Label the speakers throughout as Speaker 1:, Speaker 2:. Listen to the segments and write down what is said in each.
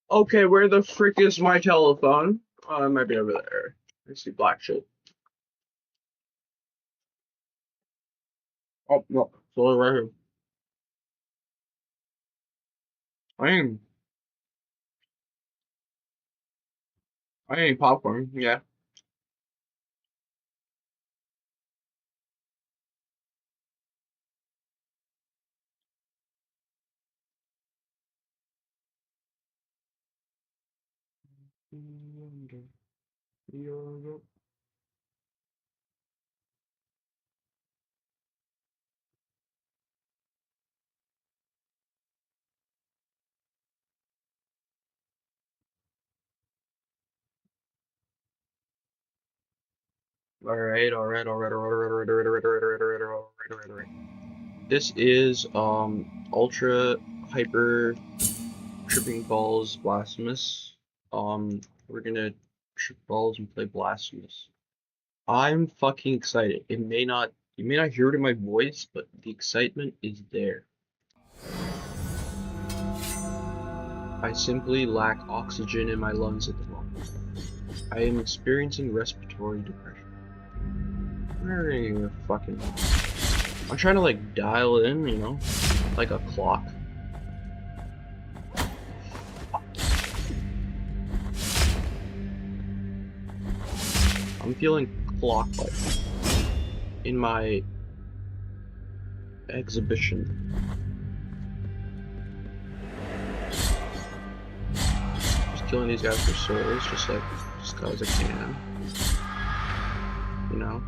Speaker 1: Okay, where the frick is my telephone? Oh, it might be over there. I see black shit. Oh, no. It's only right here. I ain't popcorn. Yeah. Alright. This is Ultra Hyper Tripping Balls Blasphemous. We're gonna trip balls and play Blasphemous. I'm fucking excited. You may not hear it in my voice, but the excitement is there. I simply lack oxygen in my lungs at the moment. I am experiencing respiratory depression. Very fucking. I'm trying to like dial in, like a clock. I'm feeling clock-like in my exhibition. Just killing these guys for souls, just cause I can. You know?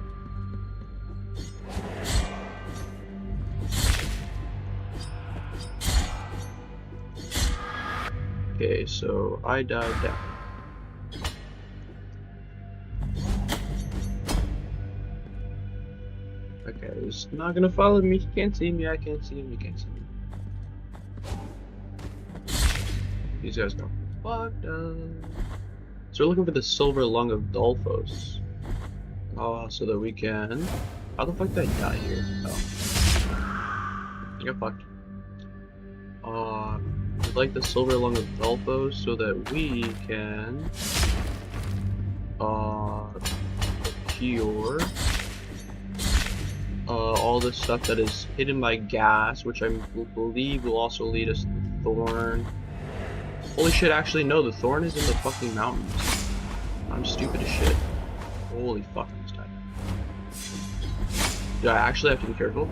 Speaker 1: Okay, so I died down. Okay, he's not gonna follow me. He can't see me. I can't see him. He can't see me. These guys go fucked up. So we're looking for the silver lung of Dolphos. So that we can. How the fuck did I die here? Oh. I got fucked. We'd like the silver lung of Dolphos so that we can. Cure. All this stuff that is hidden by gas, which I believe will also lead us to the Thorn. Holy shit, actually, no, the Thorn is in the fucking mountains. I'm stupid as shit. Holy fuck, I'm tired. Do I actually have to be careful?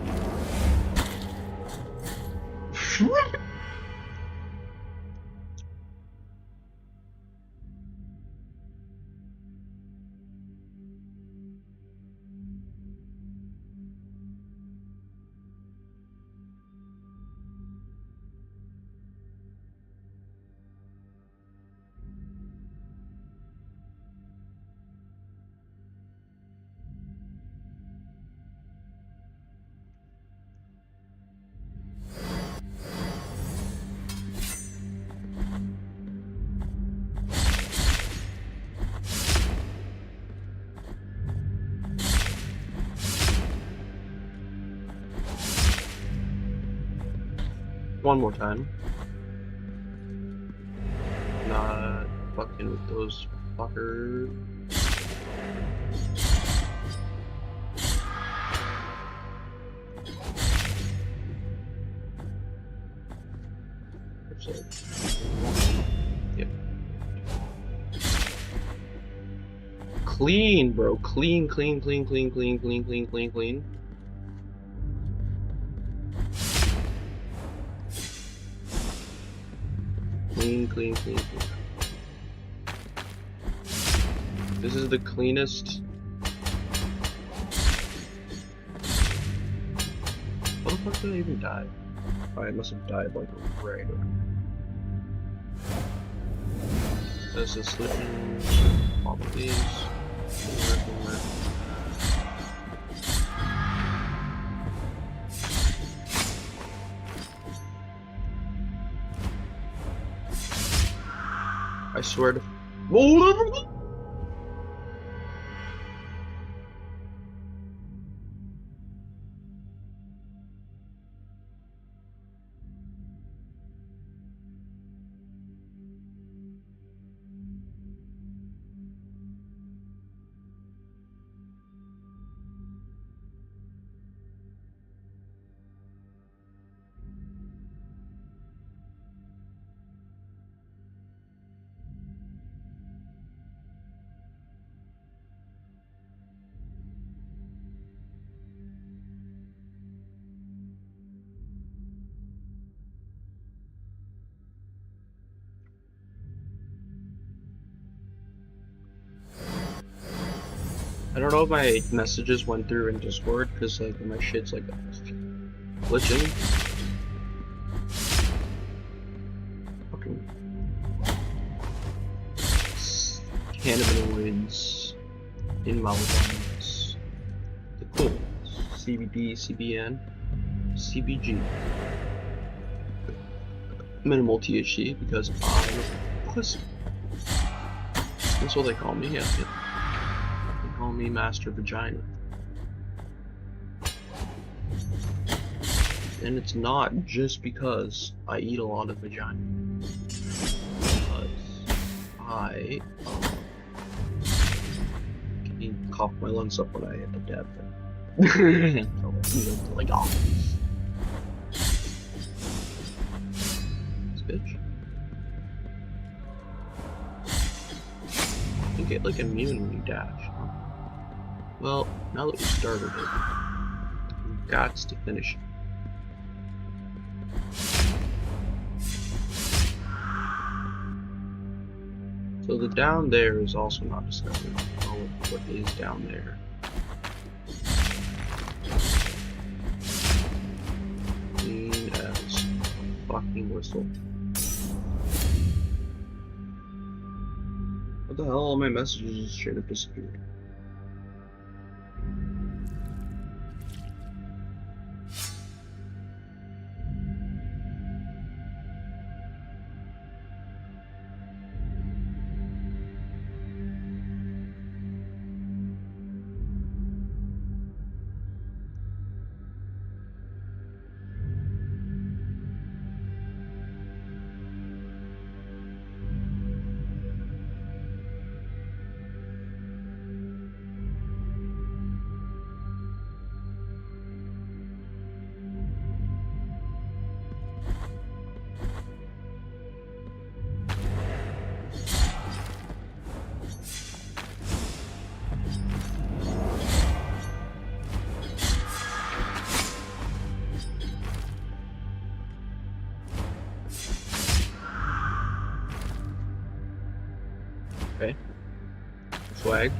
Speaker 1: One more time. Not fucking with those fuckers. Yep. Clean, bro. Clean, clean, clean, clean, clean, clean, clean, clean, clean. Clean, clean, clean, clean. This is the cleanest. How the fuck did I even die? Oh, I must have died like right away. This is slipping. All of these. I swear to. I don't know if my messages went through in Discord because like my shit's like glitching. Fucking cannabinoids in my lungs. The cool ones. CBD, CBN, CBG. Minimal THC because I'm a pussy. That's what they call me, yeah. They call me Master Vagina. And it's not just because I eat a lot of vagina. Because I can cough my lungs up when I hit the dab. Like, oh. This bitch. You get like immune when you dash. Huh? Well, now that we started it, we've got to finish it. So the down there is also not discovered. Oh, what is down there? Clean as a fucking whistle. What the hell? All my messages just straight up disappeared. Okay. Swag.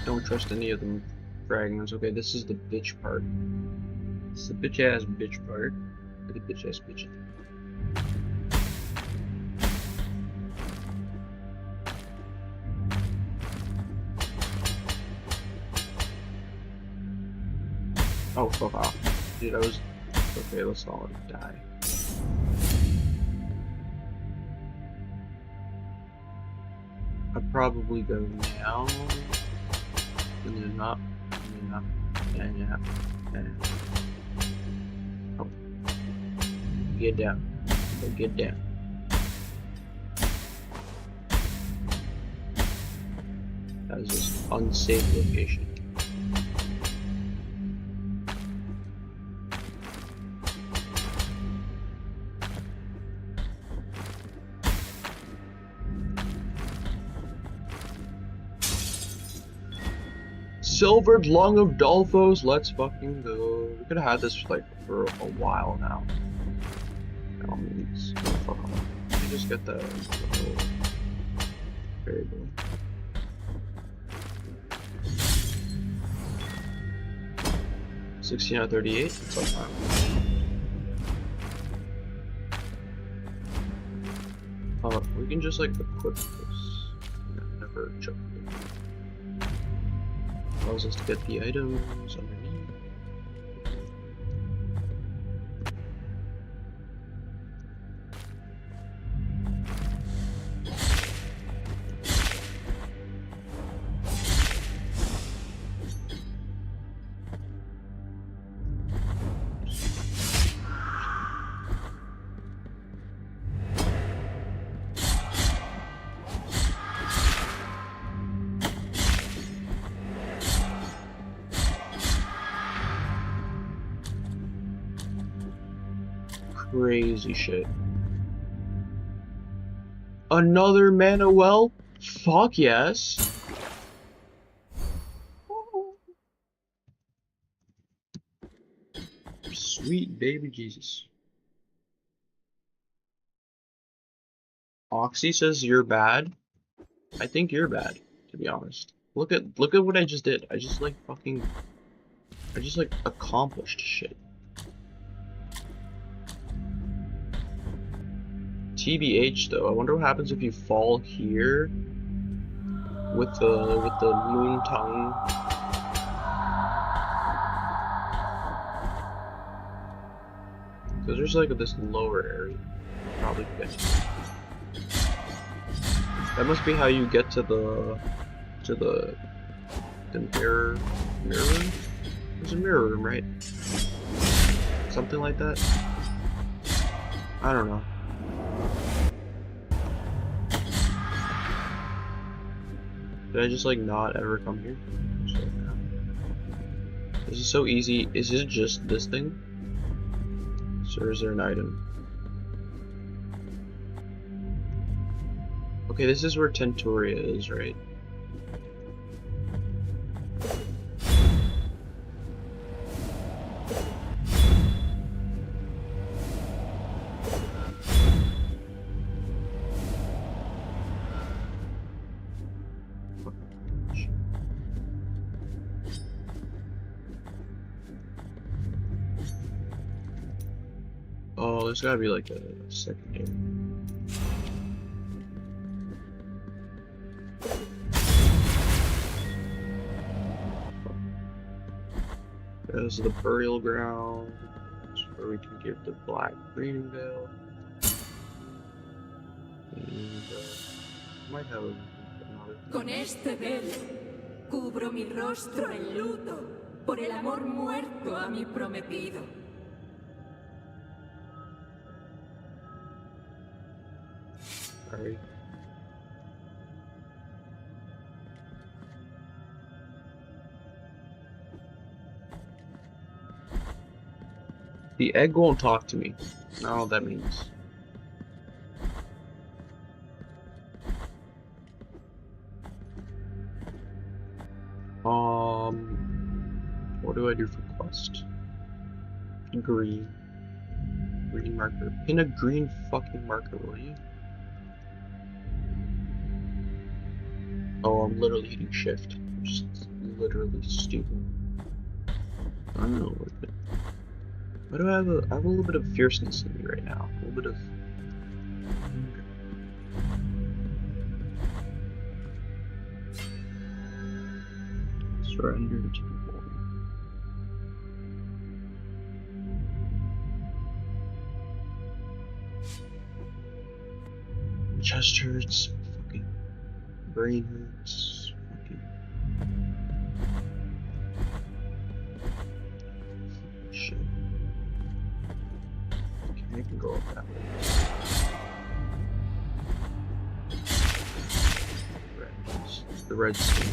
Speaker 1: Don't trust any of them fragments. Okay, this is the bitch part. This is the bitch ass bitch part. Or the bitch ass bitch. Oh, fuck off. Dude, I was. Okay, let's all die. I'd probably go now. And then up. And then up. And up. And oh. Get down. Go get down. That is this unsafe location. Silvered Lung of Dolphos, let's fucking go. We could have had this like for a while now. By all means. Fuck off. Let me just get the variable. $16 out of 38. It's like fine. We can just like equip this. Never choke it. Allows us to get the items underneath. Crazy shit. Another mana well? Fuck yes. Sweet baby Jesus. Oxy says you're bad. I think you're bad, to be honest. Look at what I just did. I just like accomplished shit. TBH though, I wonder what happens if you fall here with the moon tongue. Because there's like this lower area. Probably get to. That must be how you get to the mirror room? There's a mirror room, right? Something like that? I don't know. Did I just like not ever come here? This is so easy. Is it just this thing? Or is there an item? Okay, this is where Tentoria is, right? Oh, there's gotta be like a secondary. There's the burial ground where we can give the black green veil. And might have another.
Speaker 2: Con este velo cubro mi rostro en luto por el amor muerto a mi prometido.
Speaker 1: Sorry. The egg won't talk to me. I don't know what that means. What do I do for quest? Green. Green marker. Pin a green fucking marker, will you? Oh, I'm literally hitting shift. I'm just literally stupid. I don't know what it. Why do I have a little bit of fierceness in me right now? A little bit of surrender to the boy. Chest hurts, fucking brain hurts, fucking shit. Okay, I can go up that way. The red skin.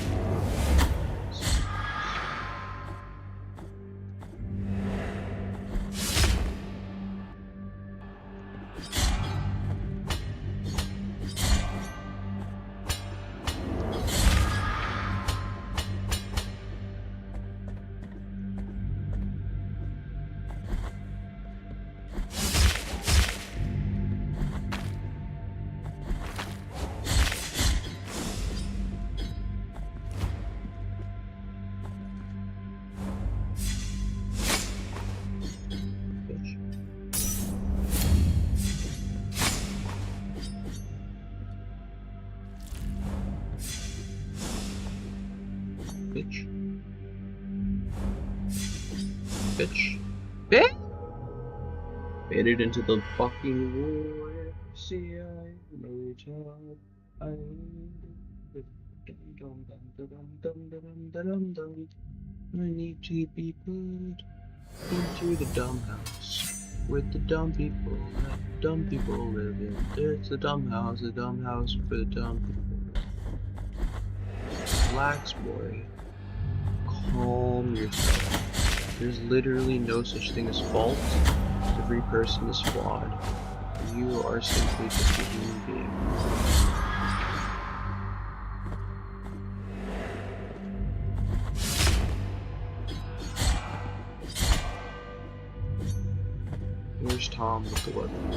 Speaker 1: Bitch. Bitch. Bitch! Made it into the fucking war. See, I know job. I need to be put into the dumb house with the dumb people that dumb people live in. There's the dumb house for the dumb people. Relax, boy. Calm yourself. There's literally no such thing as fault. Every person is flawed. You are simply just a human being. Where's Tom with the weapons?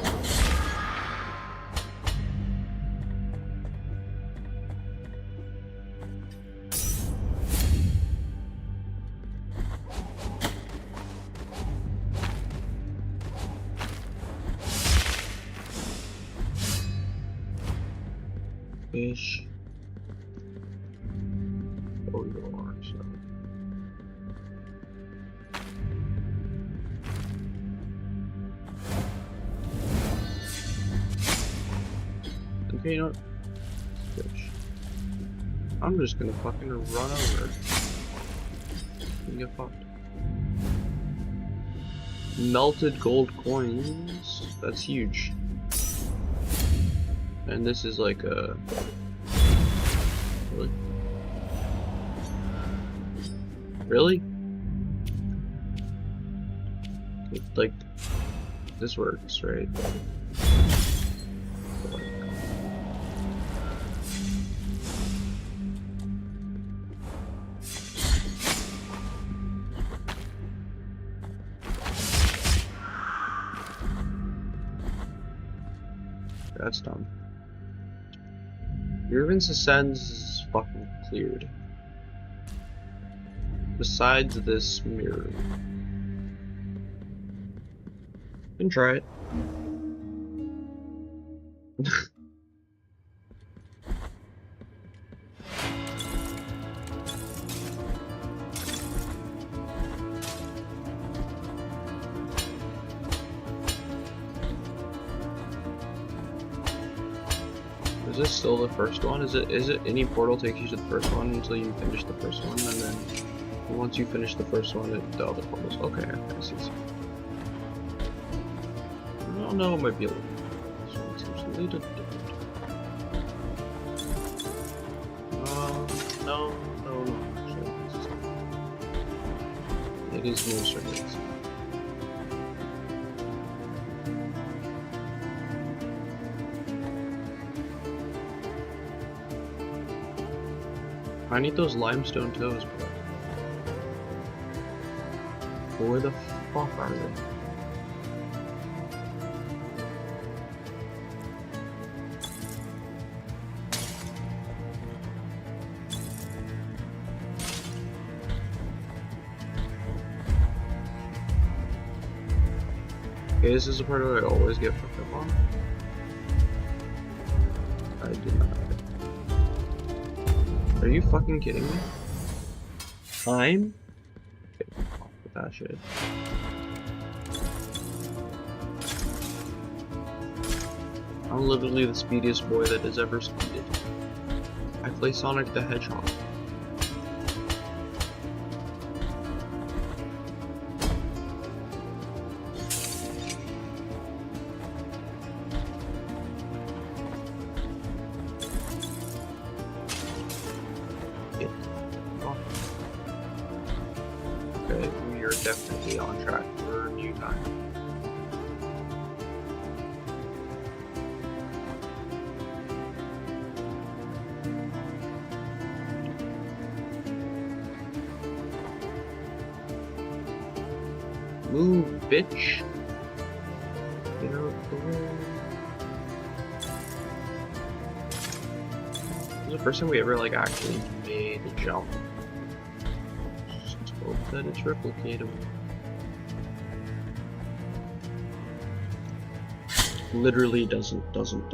Speaker 1: Fish. Oh, you are, so. Okay, you know what? Fish. I'm just gonna fucking run over and get fucked. Melted gold coins. That's huge. And this is like a. Really? Like, this works, right? That's dumb. Grievance Ascends is fucking cleared. Besides this mirror. Can try it. Is this still the first one? Is it any portal takes you to the first one until you finish the first one, and then once you finish the first one, the other portals. Okay, I see. I don't know, it might be a little. This one seems a little different. No. It is more circuits. I need those limestone toes, bro. Where the fuck are they? Okay, this is the part where I always get fucked up on. I did not. Are you fucking kidding me? Time? Okay, fuck with that shit. I'm literally the speediest boy that has ever speeded. I play Sonic the Hedgehog. Okay, we are definitely on track for new time. Move, bitch! Get out of the way. This is the first time we ever like actually made a jump. Just hope that it's replicatable. Literally doesn't. Doesn't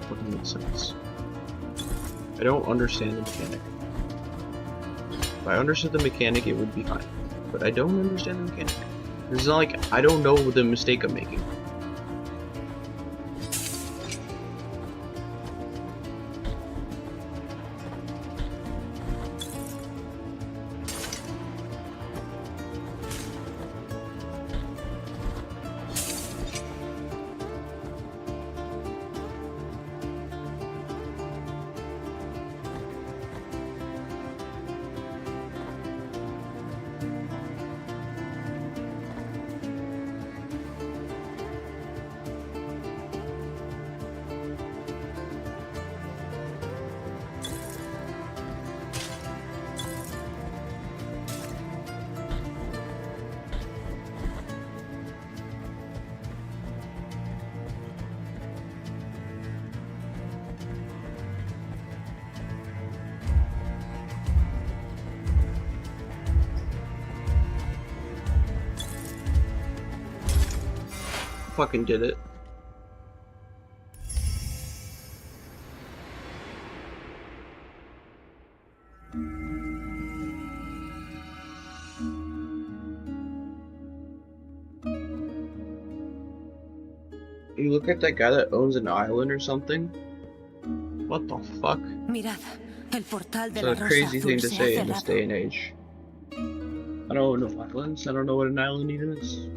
Speaker 1: fucking make sense. I don't understand the mechanic. If I understood the mechanic, it would be fine. But I don't understand the mechanic. It's not like I don't know the mistake I'm making. fucking did it. You look at that guy that owns an island or something? What the fuck?
Speaker 2: Mirad, el portal de
Speaker 1: It's
Speaker 2: la
Speaker 1: a
Speaker 2: Rosa
Speaker 1: crazy
Speaker 2: Azul
Speaker 1: thing to
Speaker 2: se
Speaker 1: say
Speaker 2: ha
Speaker 1: in this
Speaker 2: cerrado.
Speaker 1: day and age. I don't know islands. I don't know what an island even is.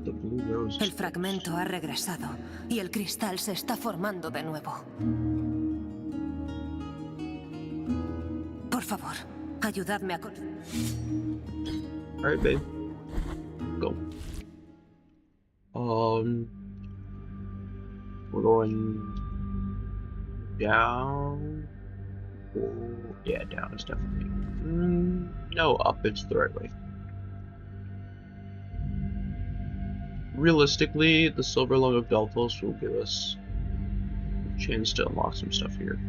Speaker 1: The blue rose.
Speaker 2: El fragmento ha regresado y el cristal se está formando de nuevo. Por favor, ayudadme a...
Speaker 1: Alright, babe. Go. We're going down. Oh, yeah, down is definitely. No, up. It's the right way. Realistically, the Silver Lung of Delphos will give us a chance to unlock some stuff here.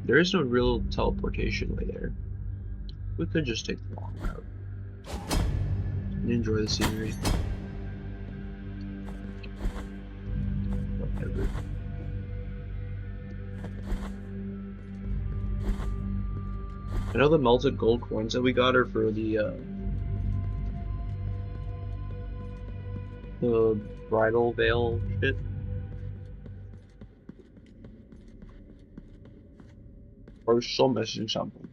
Speaker 1: There is no real teleportation way there. We could just take the long route and enjoy the scenery. Whatever. I know the melted gold coins that we got are for the bridal veil shit. Or we're still missing something.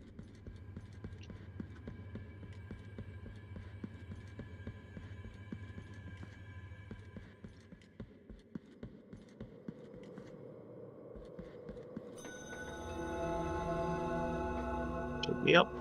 Speaker 1: Took me up.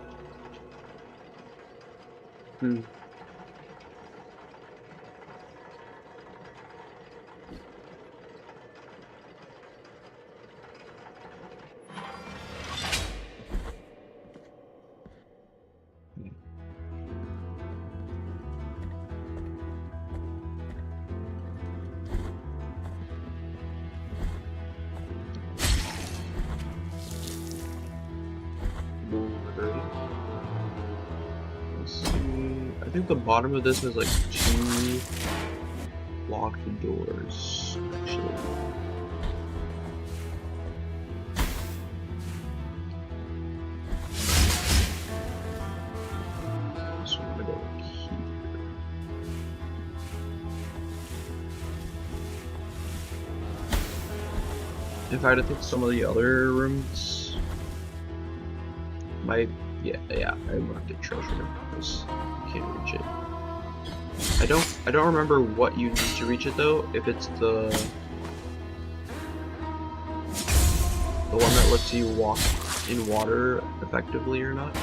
Speaker 1: Let's see. I think the bottom of this has like 2 locked doors, actually. So I'm gonna go here. If I had to think some of the other rooms, yeah, I marked it treasure because I can't reach it. I don't remember what you need to reach it though. If it's the one that lets you walk in water effectively or not.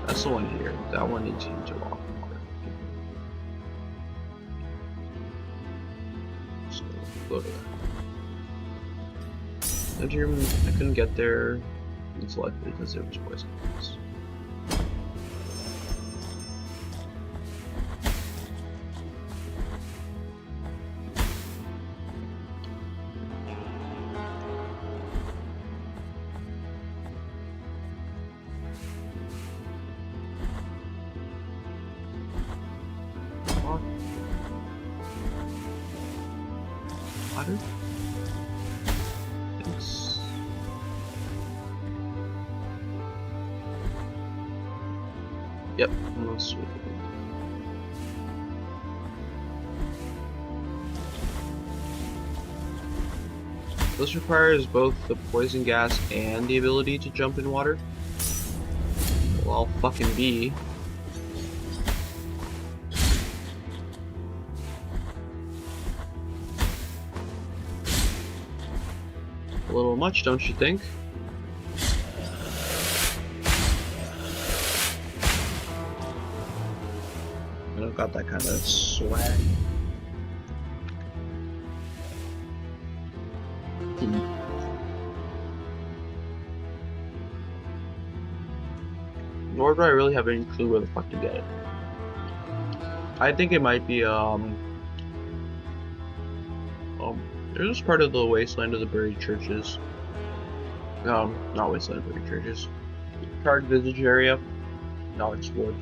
Speaker 1: That's the one here. That one needs you to walk in water. So go to that. That room, I couldn't get there. It's likely because there was poison gas. Water? Thanks. Yep, almost sweet. This requires both the poison gas and the ability to jump in water. Well, I'll fucking be. A little much, don't you think? I don't got that kind of swag. Nor do I really have any clue where the fuck to get it. I think it might be there's this part of the Wasteland of the Buried Churches. Not Wasteland of the Buried Churches. Card Visage area. not explored.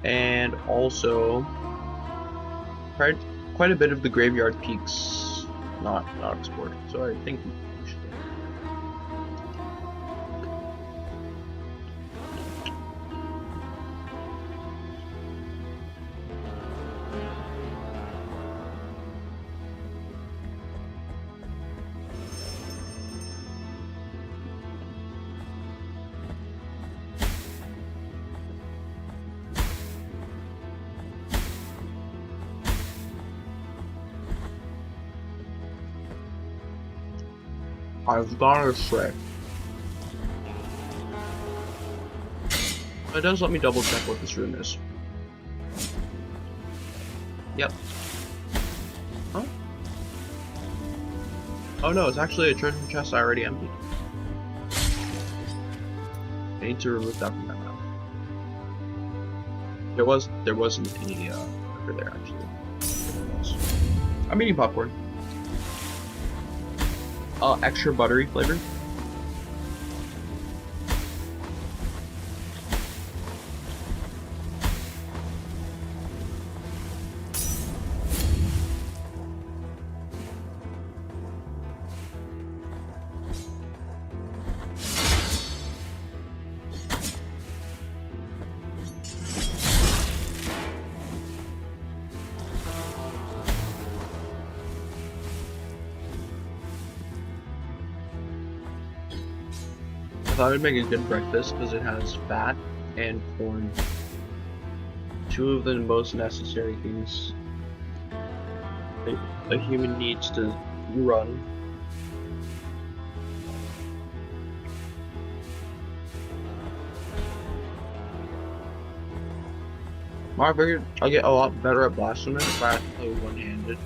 Speaker 1: And also quite a bit of the Graveyard Peaks not explored. So I think we should. I've gone astray. It does let me double check what this room is. Yep. Huh? Oh no, it's actually a treasure chest I already emptied. I need to remove that from that map. There wasn't any marker there actually. I'm eating popcorn. Extra buttery flavor. I thought it would make a good breakfast because it has fat and corn. Two of the most necessary things a human needs to run. I figured I'll get a lot better at Blasphemous if I have to play one-handed.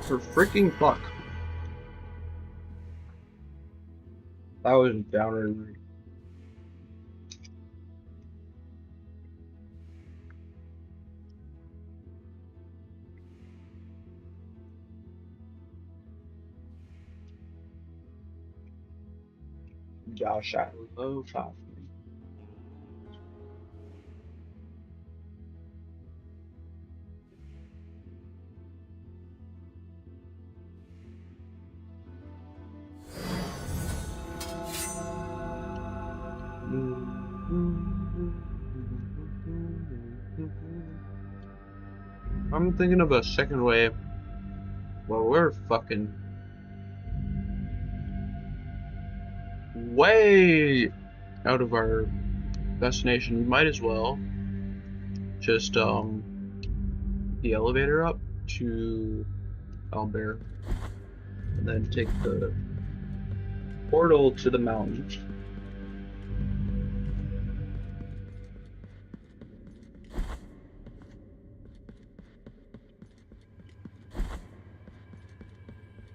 Speaker 1: For freaking fuck. That was downright rude. Josh at low top. I'm thinking of a second wave. Well, we're fucking way out of our destination. We might as well just the elevator up to Albert and then take the portal to the mountain.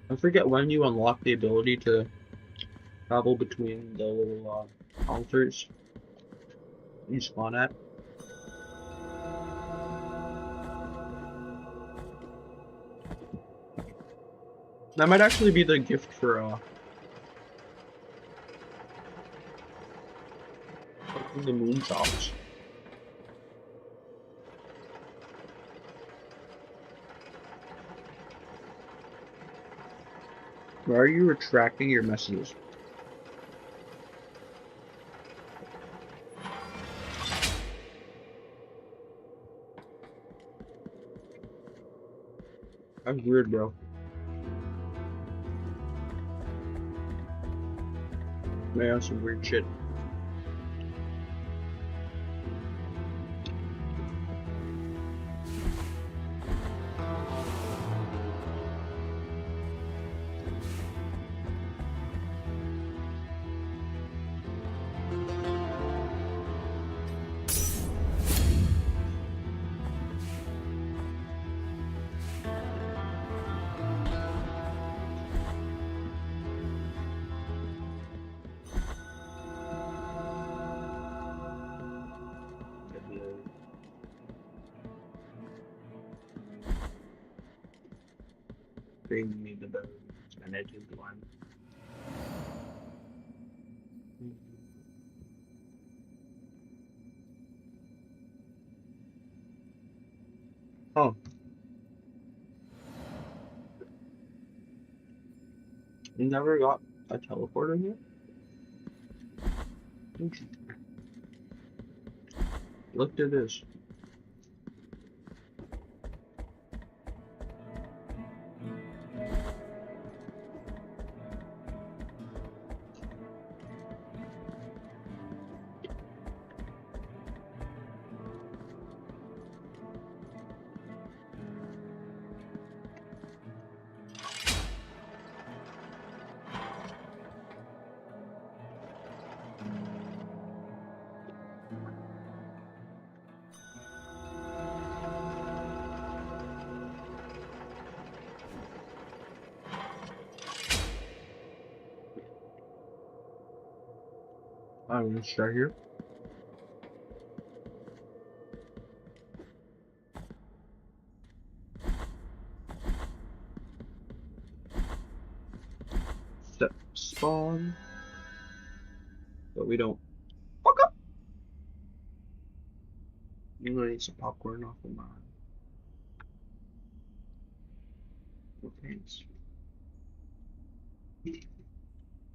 Speaker 1: I forget when you unlock the ability to travel between the little altars you spawn at. That might actually be the gift for the moon tops. Why are you retracting your messages? That's weird, bro. Man, that's some weird shit. Bring me the bones, and it is one. Oh. You never got a teleporter here? Look at this. I'm gonna start here. Step spawn. But we don't. Fuck up! I'm gonna eat some popcorn off of mine. Pants.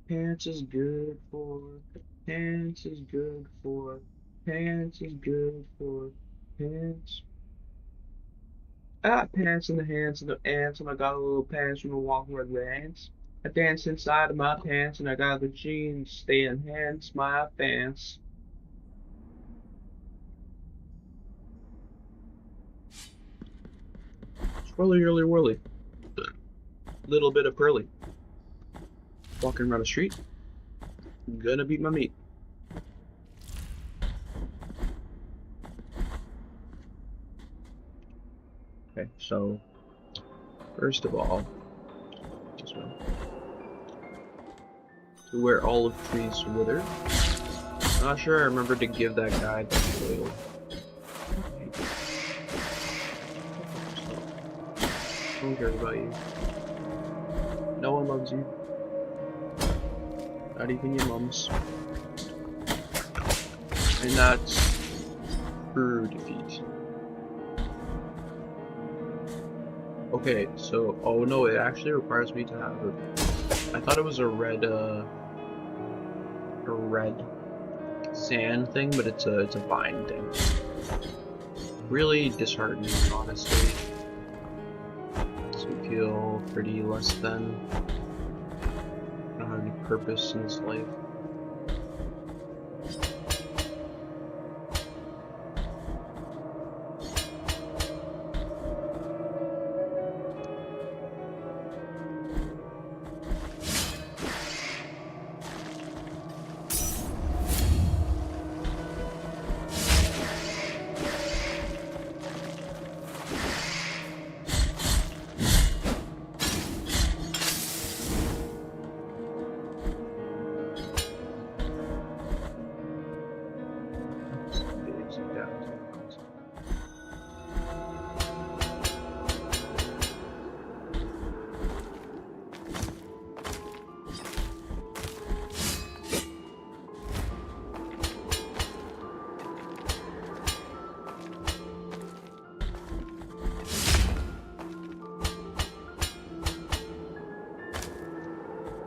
Speaker 1: Pants is good for. Pants is good for. Pants is good for. Pants. I got pants in the hands of the ants, and I got a little pants from the walking with the ants. I dance inside of my pants, and I got the jeans they enhance my pants. Swirly, whirly, whirly. Little bit of pearly. Walking around the street. Gonna beat my meat. Okay, so first of all, just one. To where olive trees wither. I'm not sure I remember to give that guy the oil. I don't care about you. No one loves you. Not even your mums. And that's true defeat. Okay, so oh no, it actually requires me to have I thought it was a red sand thing, but it's a vine thing. Really disheartening, honestly. Makes me feel pretty less than. I don't have any purpose in this life.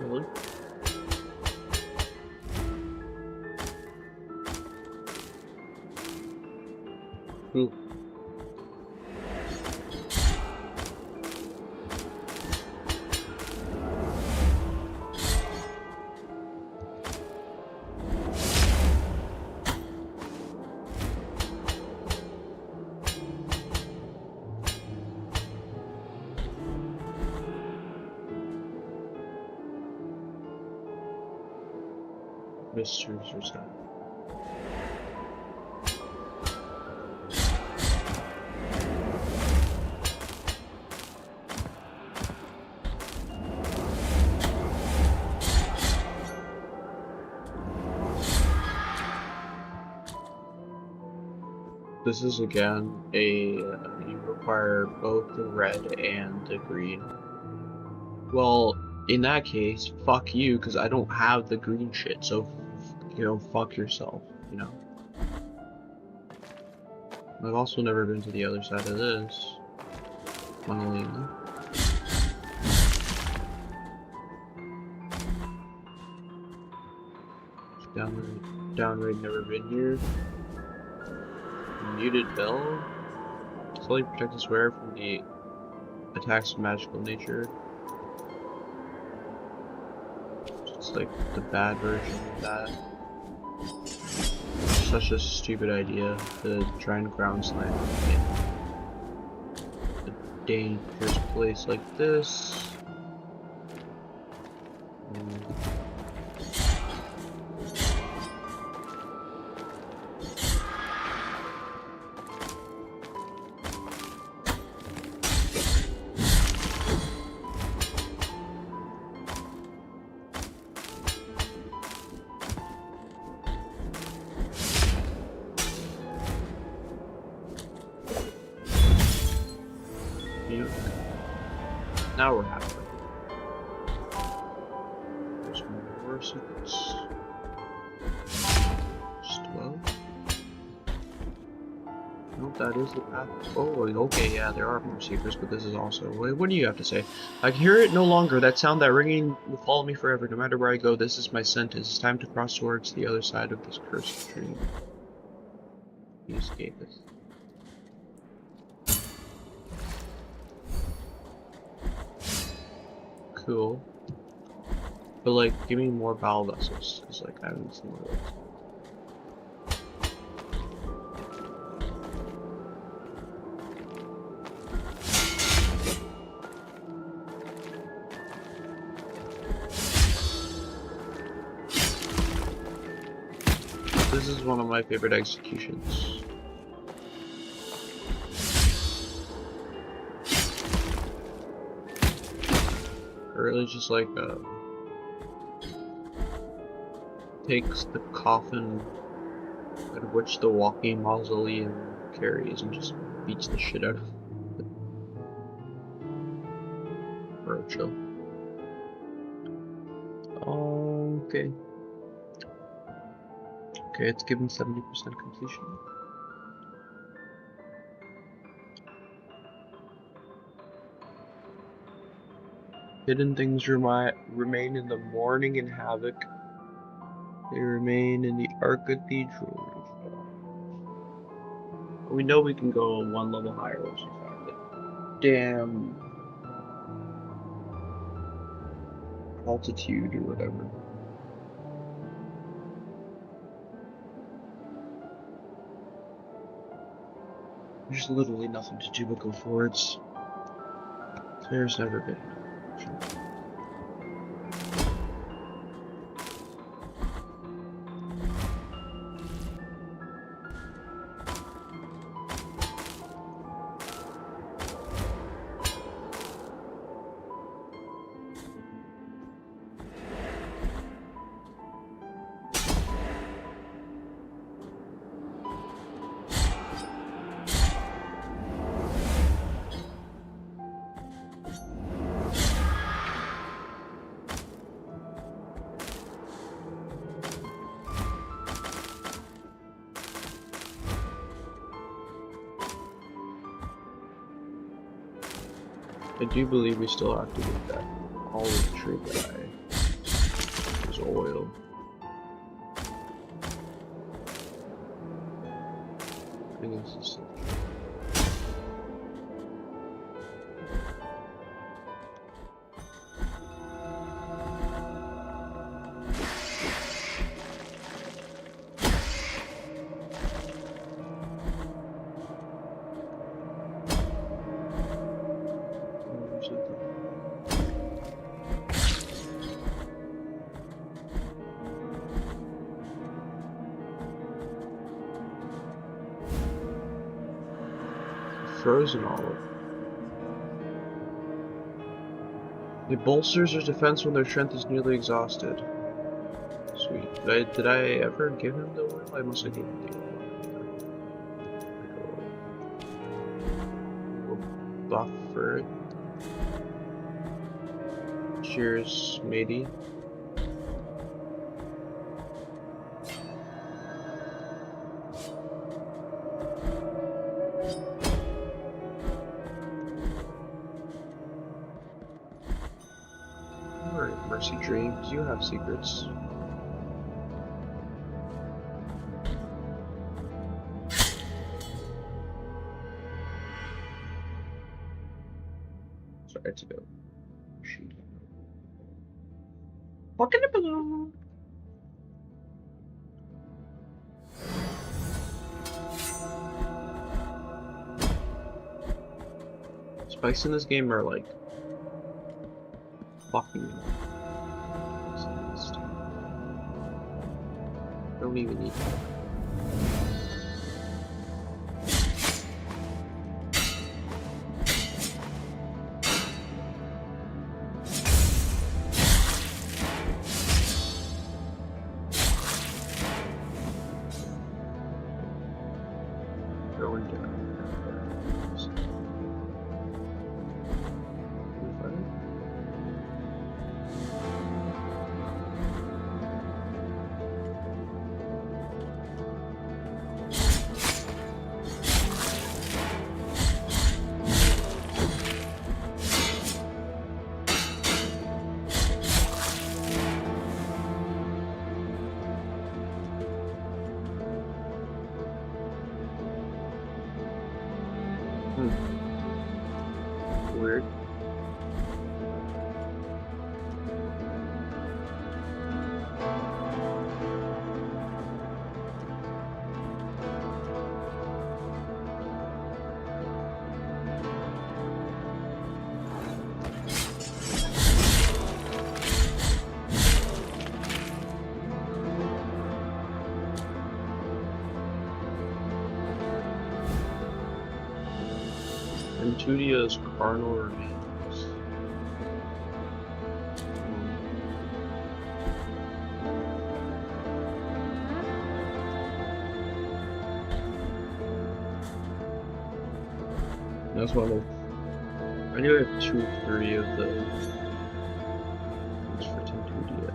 Speaker 1: Really? Ooh. Mysteries or something. This is again a you require both the red and the green. Well, in that case, fuck you, because I don't have the green shit, so, you know, fuck yourself, you know? I've also never been to the other side of this, funnily enough. Downright never been here. Muted bell. Slowly protect this wearer from the attacks of magical nature. It's like the bad version of that. Such a stupid idea to try and ground slam in a dangerous place like this. Now we're halfway. There's more secrets. Just 12. Nope, that is the path. Oh, okay, yeah, there are more secrets, but this is also. Wait, what do you have to say? I can hear it no longer. That sound, that ringing, will follow me forever. No matter where I go, this is my scent. It's time to cross towards the other side of this cursed dream. The escapist. Cool. But like, give me more bowel vessels, because like I haven't seen one of those. This is one of my favorite executions. Really just like takes the coffin at which the walking mausoleum carries and just beats the shit out of it. Roadshow. Okay. Okay, it's given 70% completion. Hidden things remain in the Mourning and Havoc. They remain in the Arcathedral. We know we can go one level higher once we find it. Damn altitude or whatever. There's literally nothing to do but go forwards. There's never been. I do believe we still have to get that olive tree guy. His oil. I think this is it. Frozen olive. It bolsters their defense when their strength is nearly exhausted. Sweet. Did I ever give him the oil? I must have given him the oil. We'll buff for it. Cheers, matey. Alright, Mercy Dreams, you have secrets. Sorry, I had to go. Shoot. Fucking a balloon! Spikes in this game are like fucking. Don't even need that. Going down. Weird. Entudia's carnal remains. That's one of. I knew I have 2 or 3 of those. It's for Tentudia.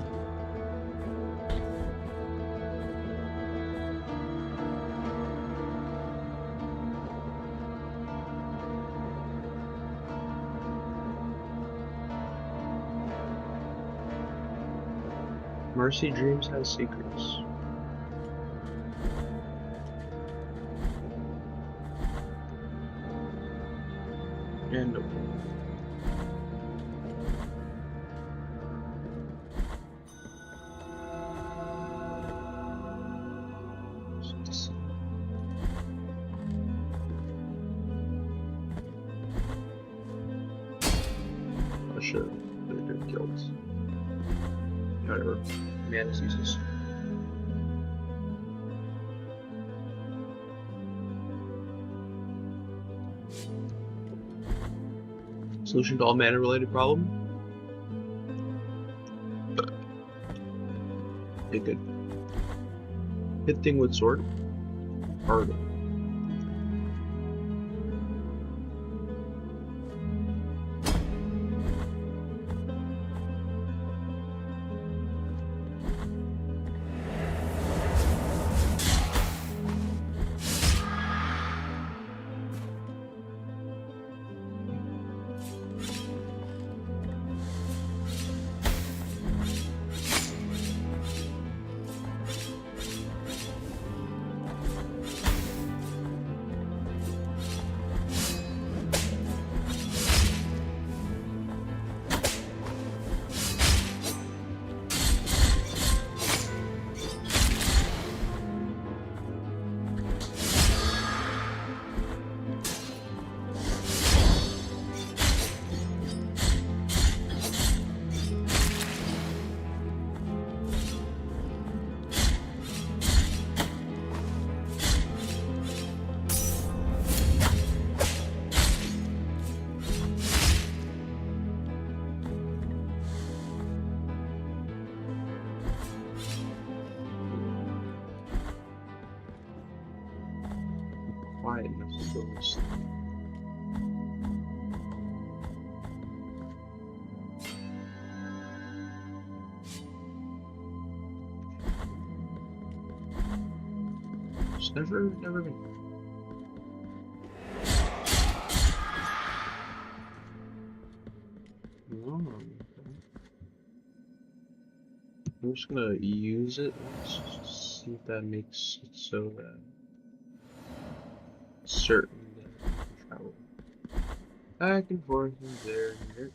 Speaker 1: Mercy Dreams has secrets. And a wolf. I should have been killed. Whatever. Man is useless. Solution to all mana related problem? Okay, good. Hit thing with sword. Harder. Quietness goes. It's never been. Oh, okay. I'm just gonna use it once just to see if that makes it so that it's certain that I can travel back and forth and there and here.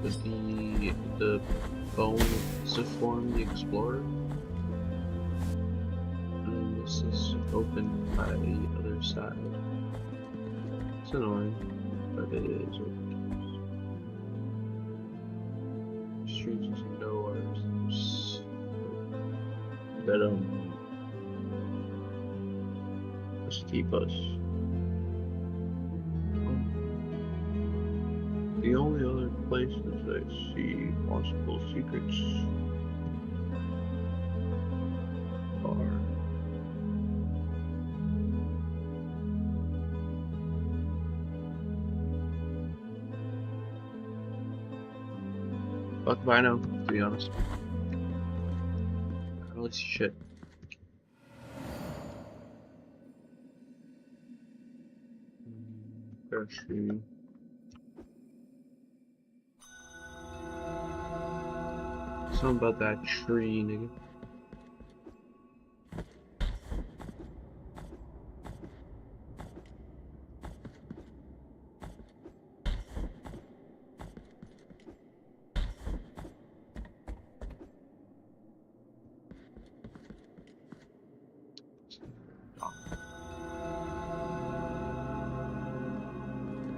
Speaker 1: With the bone to form the explorer. And this is open by the other side. It's annoying, but it is open. Streets is nowhere that just keep us. The only other places I see possible secrets are fuck if I know, to be honest. I don't really see shit. Parachute. Something about that tree, nigga.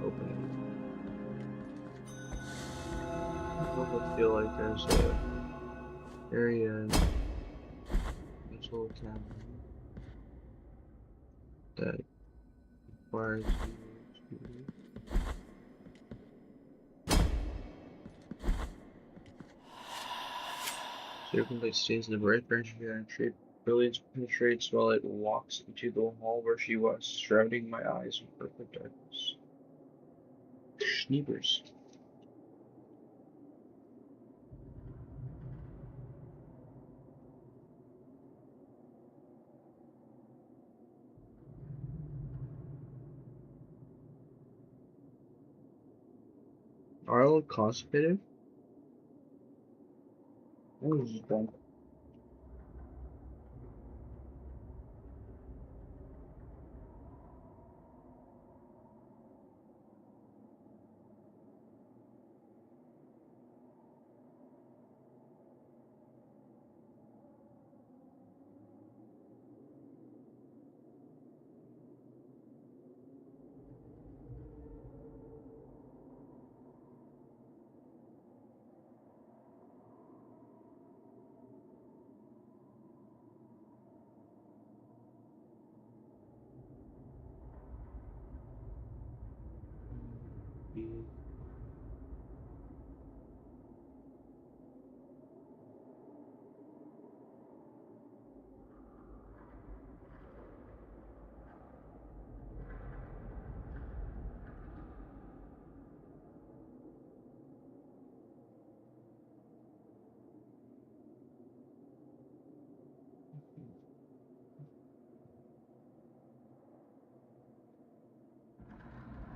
Speaker 1: Open it. I feel like there's a area in this little town that requires you to circumvent stains in the bright branch of the tree. Brilliance penetrates while it walks into the hall where she was, shrouding my eyes in perfect darkness. Schneebers. Are I constipated? What is that?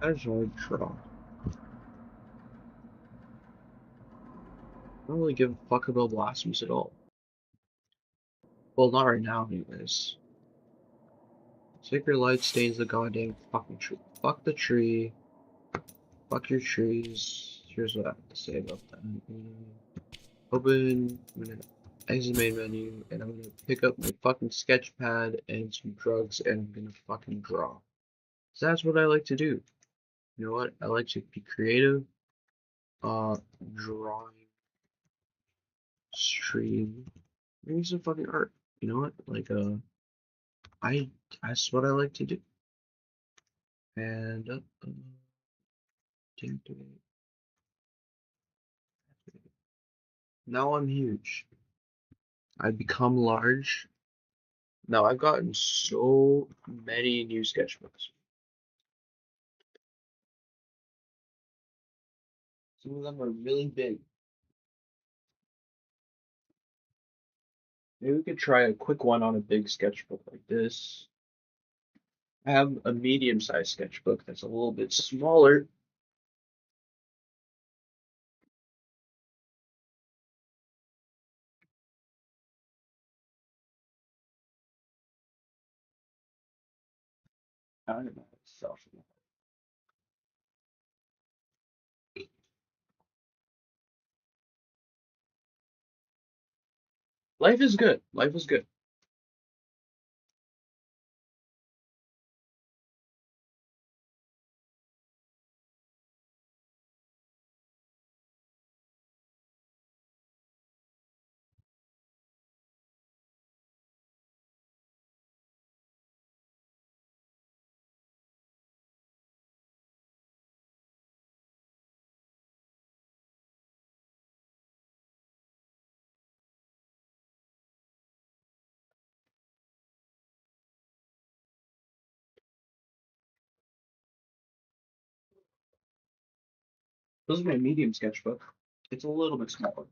Speaker 1: I just want to draw. I don't really give a fuck about Blasphemous at all. Well, not right now, anyways. Sacred light stains the goddamn fucking tree. Fuck the tree. Fuck your trees. Here's what I have to say about that. I'm gonna exit main menu, and I'm gonna pick up my fucking sketch pad and some drugs, and I'm gonna fucking draw. So that's what I like to do. You know what? I like to be creative. Drawing, stream, maybe some fucking art. You know what? Like, I that's what I like to do. And deactivate. Now I'm huge. I've become large. Now I've gotten so many new sketchbooks. Some of them are really big. Maybe we could try a quick one on a big sketchbook like this. I have a medium-sized sketchbook that's a little bit smaller. I don't know itself. Life is good. Life is good. This is my medium sketchbook. It's a little bit smaller.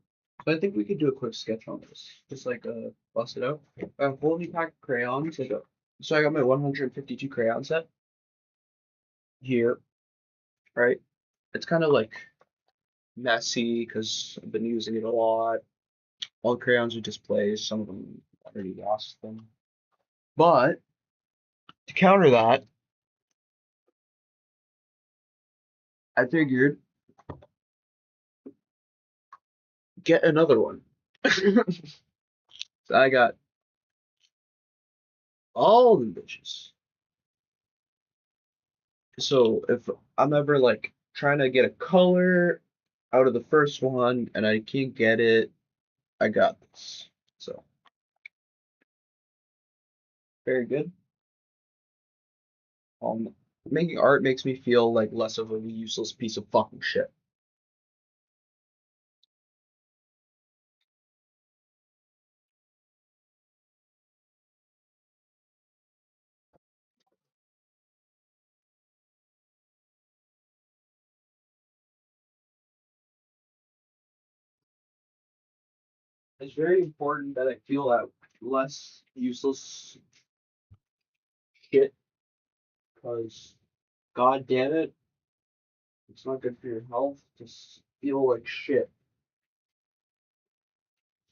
Speaker 1: But I think we could do a quick sketch on this. Just like bust it out. I have a whole new pack of crayons. So I got my 152 crayon set here, right? It's kind of like messy because I've been using it a lot. All the crayons are displays. Some of them already lost them. But to counter that, I figured get another one. So I got all the bitches. So if I'm ever like trying to get a color out of the first one and I can't get it, I got this. So very good. Um, Making art makes me feel like less of a useless piece of fucking shit. It's very important that I feel that less useless shit because god damn it, it's not good for your health to feel like shit.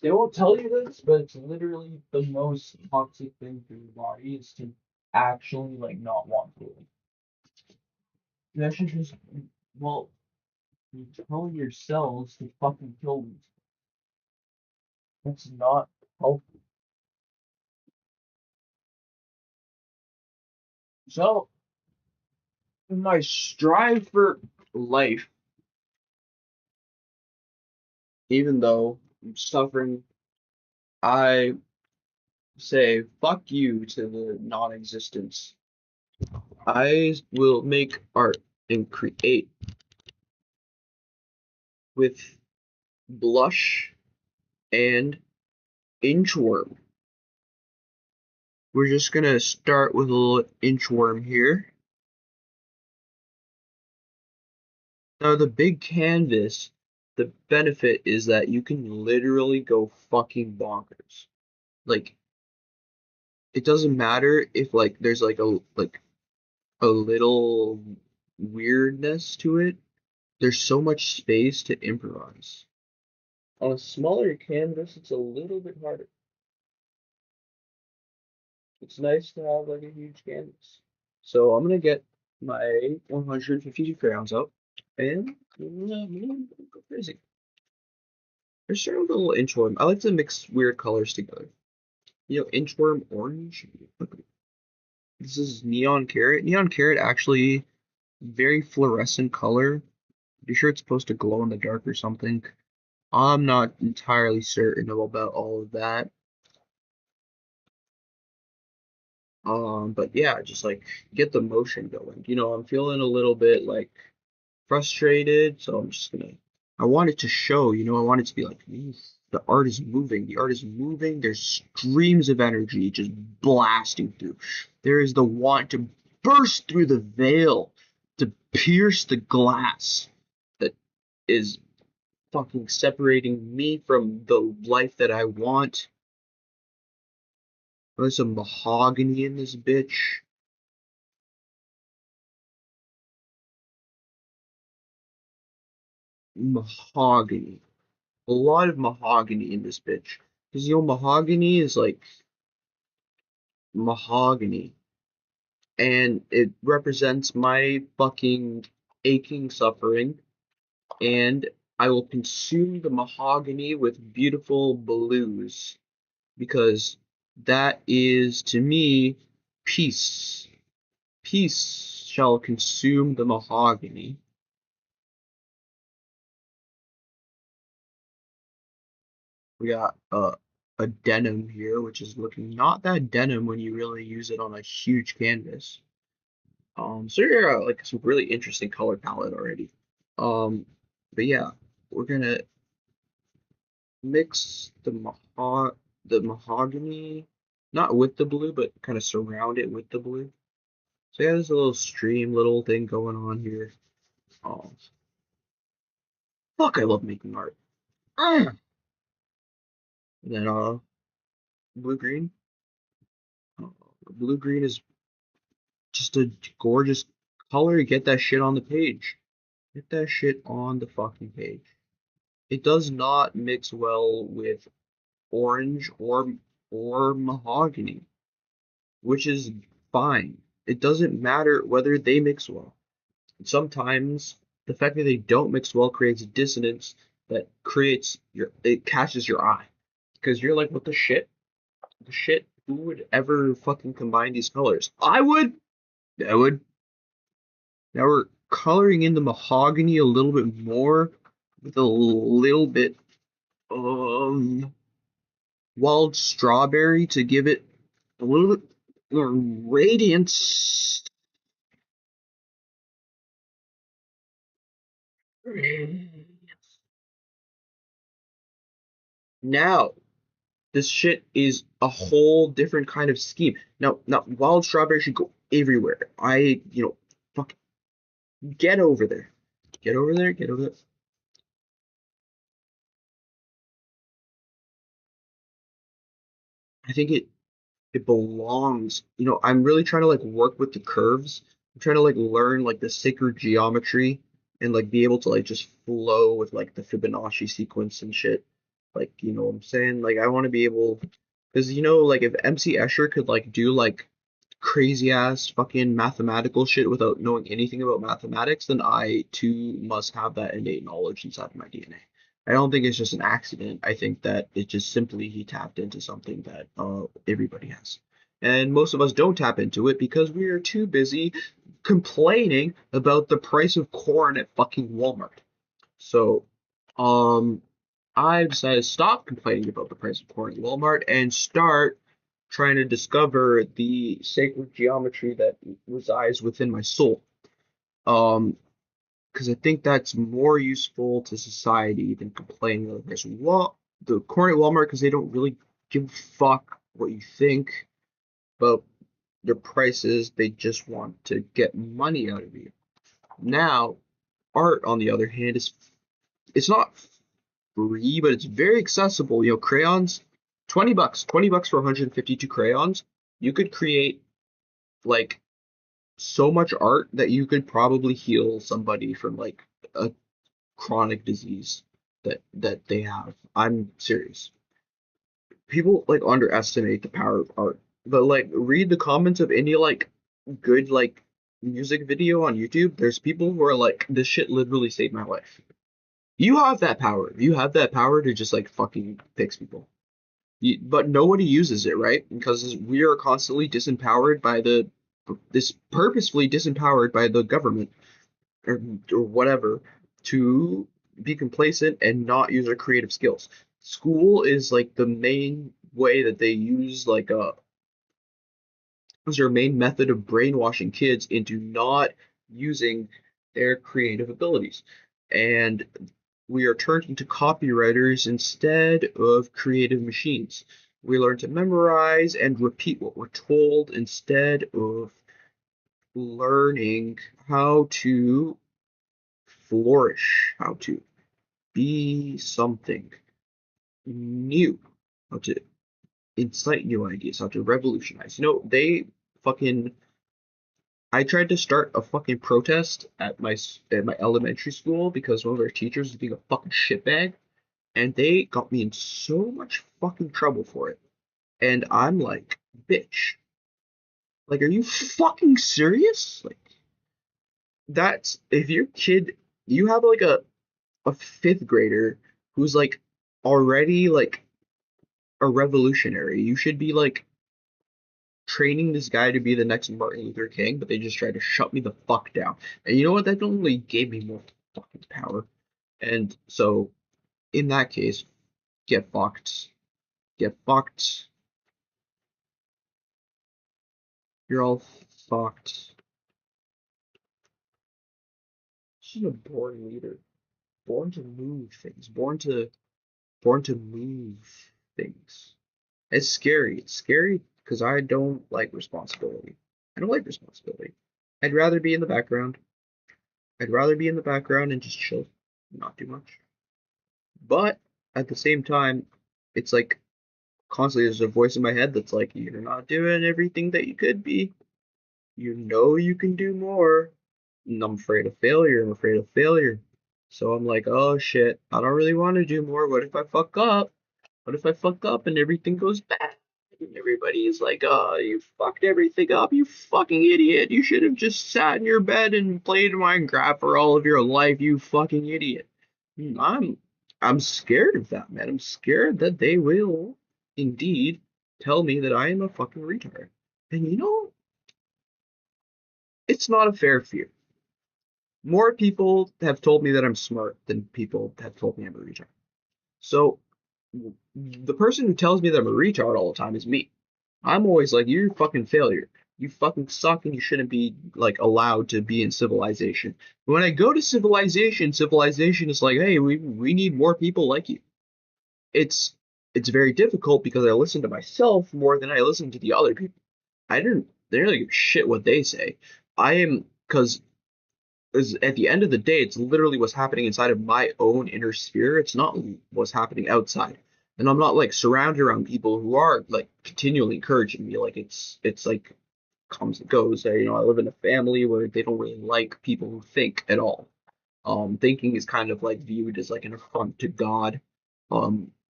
Speaker 1: They won't tell you this, but it's literally the most toxic thing for your body is to actually like not want to. You actually just well, you tell your cells to fucking kill these. That's not healthy. So in my strive for life, even though I'm suffering, I say fuck you to the non-existence. I will make art and create with blush and inchworm. We're just gonna start with a little inchworm here. Now the big canvas, the benefit is that you can literally go fucking bonkers. Like it doesn't matter if like there's like a little weirdness to it. There's so much space to improvise. On a smaller canvas, it's a little bit harder. It's nice to have like a huge canvas. So I'm gonna get my 152 crayons out and I'm gonna go crazy. I started with a little inchworm. I like to mix weird colors together. You know, inchworm orange. This is neon carrot. Neon carrot actually very fluorescent color. You sure it's supposed to glow in the dark or something? I'm not entirely certain about all of that. But yeah, just like get the motion going. You know, I'm feeling a little bit like frustrated, so I'm just gonna I want it to show, you know, I want it to be like, "Oof, the art is moving. The art is moving. There's streams of energy just blasting through. There is the want to burst through the veil, to pierce the glass that is fucking separating me from the life that I want. There's some mahogany in this bitch. Mahogany. A lot of mahogany in this bitch. Because, you know, mahogany is like mahogany. And it represents my fucking aching suffering. And I will consume the mahogany with beautiful blues. Because that is, to me, peace. Peace shall consume the mahogany. We got a denim here, which is looking not that denim when you really use it on a huge canvas. So you're like some really interesting color palette already. Um, but yeah, we're gonna mix the mahogany, not with the blue, but kind of surround it with the blue. So yeah, there's a little stream, little thing going on here. Oh, fuck, I love making art. Ah! And then blue green. Uh, Blue green is just a gorgeous color. Get that shit on the page. Get that shit on the fucking page. It does not mix well with orange or mahogany, which is fine. It doesn't matter whether they mix well. Sometimes the fact that they don't mix well creates dissonance that creates it catches your eye because you're like, what the shit? The shit? Who would ever fucking combine these colors? I would. I would. Now we're coloring in the mahogany a little bit more with a little bit of wild strawberry to give it a little bit more radiance. Now, this shit is a whole different kind of scheme. Now, wild strawberry should go everywhere. Fuck, get over there. Get over there, get over there. I think it belongs. I'm really trying to like work with the curves. I'm trying to like learn like the sacred geometry and like be able to like just flow with like the Fibonacci sequence and shit. Like, you know what I'm saying? Like I want to be able because like if MC Escher could like do like crazy ass fucking mathematical shit without knowing anything about mathematics, then I too must have that innate knowledge inside of my DNA. I don't think it's just an accident. I think that it just simply he tapped into something that everybody has. And most of us don't tap into it because we are too busy complaining about the price of corn at fucking Walmart. So, um, I decided to stop complaining about the price of corn at Walmart and start trying to discover the sacred geometry that resides within my soul. Um, because I think that's more useful to society than complaining about this. The corn at Walmart, because they don't really give a fuck what you think about their prices. They just want to get money out of you. Now, art, on the other hand, it's not free, but it's very accessible. Crayons, $20, $20 for 152 crayons. You could create like so much art that you could probably heal somebody from like a chronic disease that they have. I'm serious. People like underestimate the power of art. But like read the comments of any like good like music video on YouTube. There's people who are like, this shit literally saved my life. You have that power. You have that power to just like fucking fix people. But nobody uses it, right? Because we are constantly disempowered by this purposefully disempowered by the government or whatever to be complacent and not use our creative skills. School is like the main way that they use like is their main method of brainwashing kids into not using their creative abilities. And we are turned into copywriters instead of creative machines. We learn to memorize and repeat what we're told instead of learning how to flourish, how to be something new, how to incite new ideas, how to revolutionize. They fucking. I tried to start a fucking protest at my elementary school because one of our teachers was being a fucking shitbag, and they got me in so much fucking trouble for it. And I'm like, bitch, like, are you fucking serious? Like, that's if your kid, you have like a fifth grader who's like already like a revolutionary. You should be like training this guy to be the next Martin Luther King, but they just tried to shut me the fuck down. And you know what? That only gave me more fucking power. And so, in that case, get fucked. Get fucked. You're all fucked. She's a born leader. Born to move things. Born to move things. It's scary. It's scary because I don't like responsibility. I don't like responsibility. I'd rather be in the background. I'd rather be in the background and just chill, not do much. But at the same time, it's like constantly there's a voice in my head that's like, you're not doing everything that you could be. You know you can do more. And I'm afraid of failure. I'm afraid of failure. So I'm like, oh shit, I don't really want to do more. What if I fuck up? What if I fuck up and everything goes bad? And everybody is like, oh, you fucked everything up, you fucking idiot. You should have just sat in your bed and played Minecraft for all of your life, you fucking idiot. I'm I'm scared of that, man. I'm scared that they will indeed tell me that I am a fucking retard. And it's not a fair fear. More people have told me that I'm smart than people have told me I'm a retard. So the person who tells me that I'm a retard all the time is me. I'm always like, you're a fucking failure. You fucking suck and you shouldn't be like allowed to be in civilization. But when I go to civilization, civilization is like, hey, we need more people like you. It's it's very difficult because I listen to myself more than I listen to the other people. They don't really give a shit what they say. I am because at the end of the day, it's literally what's happening inside of my own inner sphere. It's not what's happening outside. And I'm not like surrounded around people who are like continually encouraging me. Like it's like comes and goes. I live in a family where they don't really like people who think at all. Thinking is kind of like viewed as like an affront to God,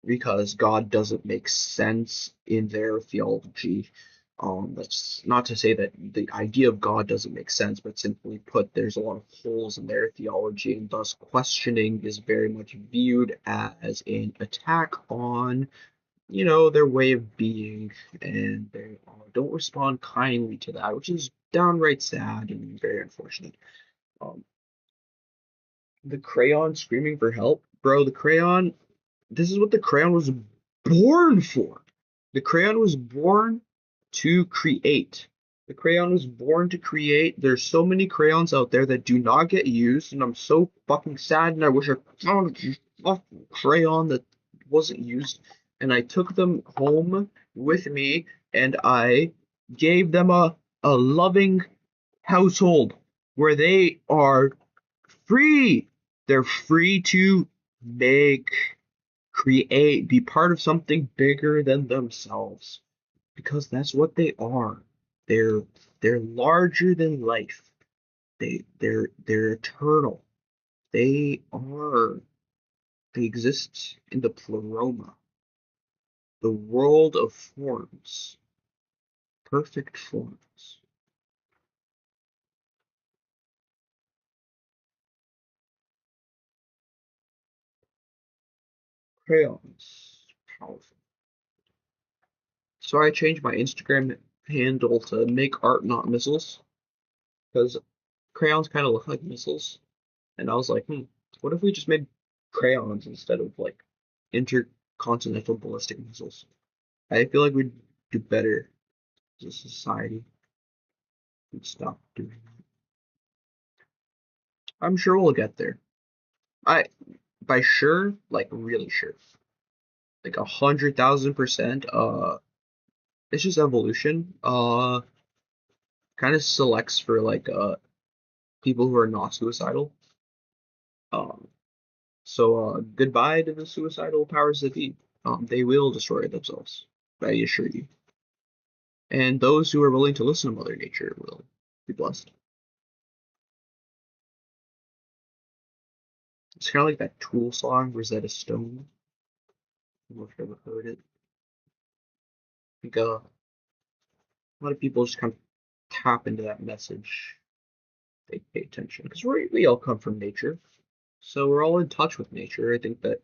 Speaker 1: because God doesn't make sense in their theology. That's not to say that the idea of God doesn't make sense, but simply put, there's a lot of holes in their theology, and thus questioning is very much viewed as an attack on, their way of being, and they don't respond kindly to that, which is downright sad and very unfortunate. Um, the crayon screaming for help, bro. The crayon. This is what the crayon was born for. The crayon was born to create. The crayon was born to create. There's so many crayons out there that do not get used, and I'm so fucking sad. And I wish I found a fucking crayon that wasn't used, and I took them home with me, and I gave them a loving household where they are free. They're free to make, create, be part of something bigger than themselves. Because that's what they are. They're they're larger than life. They're eternal. They exist in the pleroma, the world of forms, perfect forms. Crayons, powerful. So I changed my Instagram handle to make art not missiles because crayons kind of look like missiles. And I was like, what if we just made crayons instead of like intercontinental ballistic missiles? I feel like we'd do better as a society. We'd stop doing that. I'm sure we'll get there. I by sure, like really sure, like 100,000%. It's just evolution. Kind of selects for like people who are not suicidal. Um, so goodbye to the suicidal powers that be. They will destroy themselves. I assure you. And those who are willing to listen to Mother Nature will be blessed. It's kind of like that Tool song, Rosetta Stone. I don't know if you've ever heard it. I think a lot of people just kind of tap into that message. They pay attention because we all come from nature, so we're all in touch with nature. I think that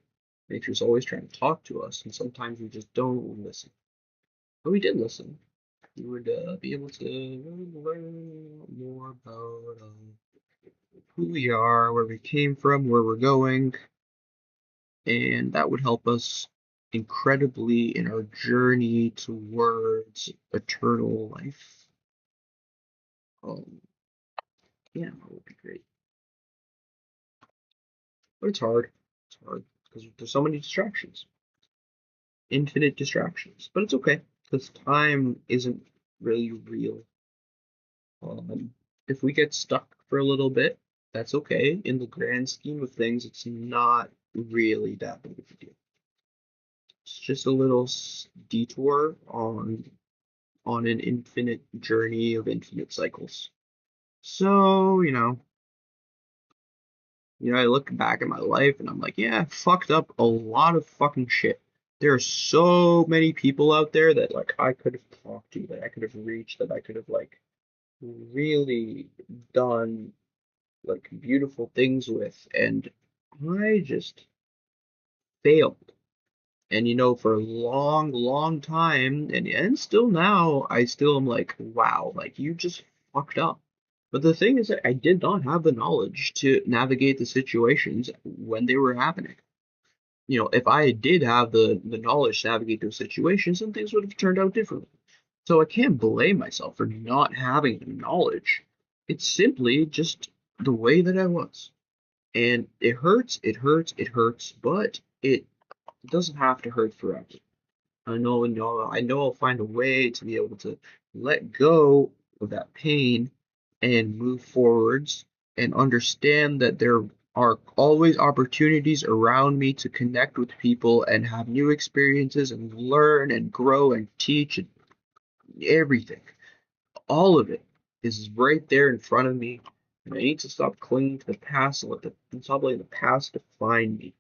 Speaker 1: nature's always trying to talk to us, and sometimes we just don't listen. But we did listen. We would be able to learn more about who we are, where we came from, where we're going, and that would help us incredibly in our journey towards eternal life. Um, yeah, that would be great. But it's hard. It's hard because there's so many distractions, infinite distractions. But it's okay because time isn't really real. Um, if we get stuck for a little bit, that's okay. In the grand scheme of things, it's not really that big of a deal. It's just a little detour on an infinite journey of infinite cycles. So, I look back at my life and I'm like, yeah, I fucked up a lot of fucking shit. There are so many people out there that like I could have talked to, that I could have reached, that I could have like really done like beautiful things with, and I just failed. And for a long, long time, and still now, I still am like, wow, like you just fucked up. But the thing is that I did not have the knowledge to navigate the situations when they were happening. If I did have the knowledge to navigate those situations, then things would have turned out differently. So I can't blame myself for not having the knowledge. It's simply just the way that I was. And it hurts, it hurts, it hurts, but it doesn't have to hurt forever. I know I'll find a way to be able to let go of that pain and move forwards and understand that there are always opportunities around me to connect with people and have new experiences and learn and grow and teach and everything. All of it is right there in front of me. And I need to stop clinging to the past and stop letting the past define me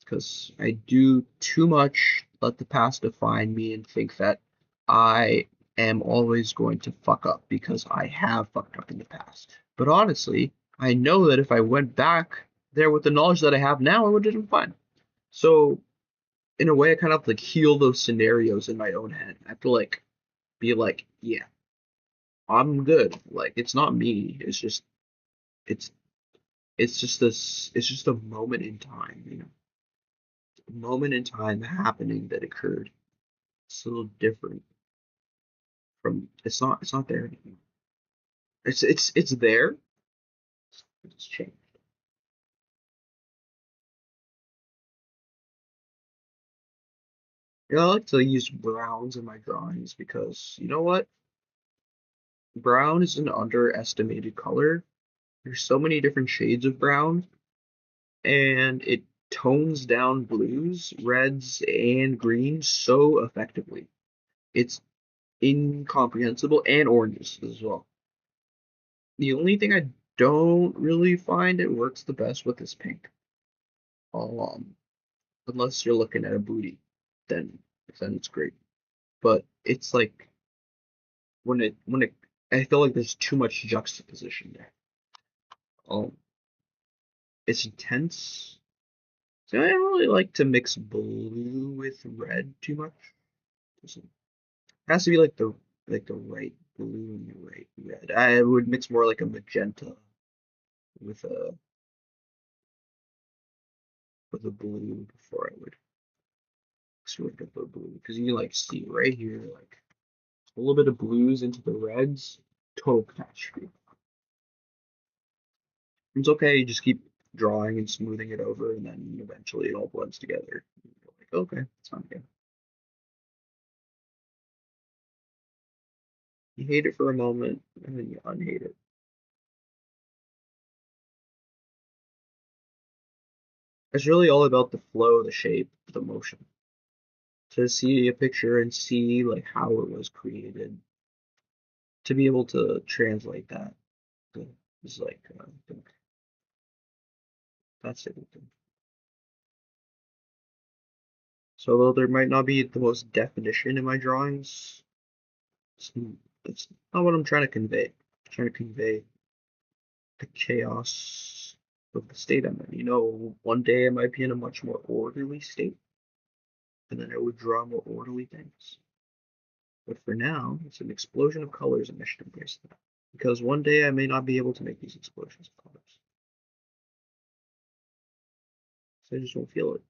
Speaker 1: because I do too much let the past define me and think that I am always going to fuck up because I have fucked up in the past. But honestly, I know that if I went back there with the knowledge that I have now, I would have done fine. So in a way, I kind of like heal those scenarios in my own head. I have to like be like, yeah, I'm good. Like it's not me. It's it's just this. It's just a moment in time. A moment in time happening that occurred. It's a little different from it's not there anymore. It's there. It's changed. I like to use browns in my drawings because you know what? Brown is an underestimated color. There's so many different shades of brown, and it tones down blues, reds, and greens so effectively. It's incomprehensible, and oranges as well. The only thing I don't really find it works the best with is pink. Um, unless you're looking at a booty, then then it's great. But it's like when it I feel like there's too much juxtaposition there. Um, it's intense. So I don't really like to mix blue with red too much. It has to be like the right blue and the right red. I would mix more like a magenta with a blue before I would sort of a blue because you can like see right here like a little bit of blues into the reds. Total catastrophe. It's okay. You just keep drawing and smoothing it over, and then eventually it all blends together. You're like, okay, it's not good. You hate it for a moment, and then you unhate it. It's really all about the flow, the shape, the motion. To see a picture and see like how it was created, to be able to translate that is like that's it. So although there might not be the most definition in my drawings, it's, it's not what I'm trying to convey. I'm trying to convey the chaos of the state I'm in. You know, one day I might be in a much more orderly state, and then I would draw more orderly things. But for now, it's an explosion of colors, and I should embrace that. Because one day I may not be able to make these explosions of colors. So I just won't feel it.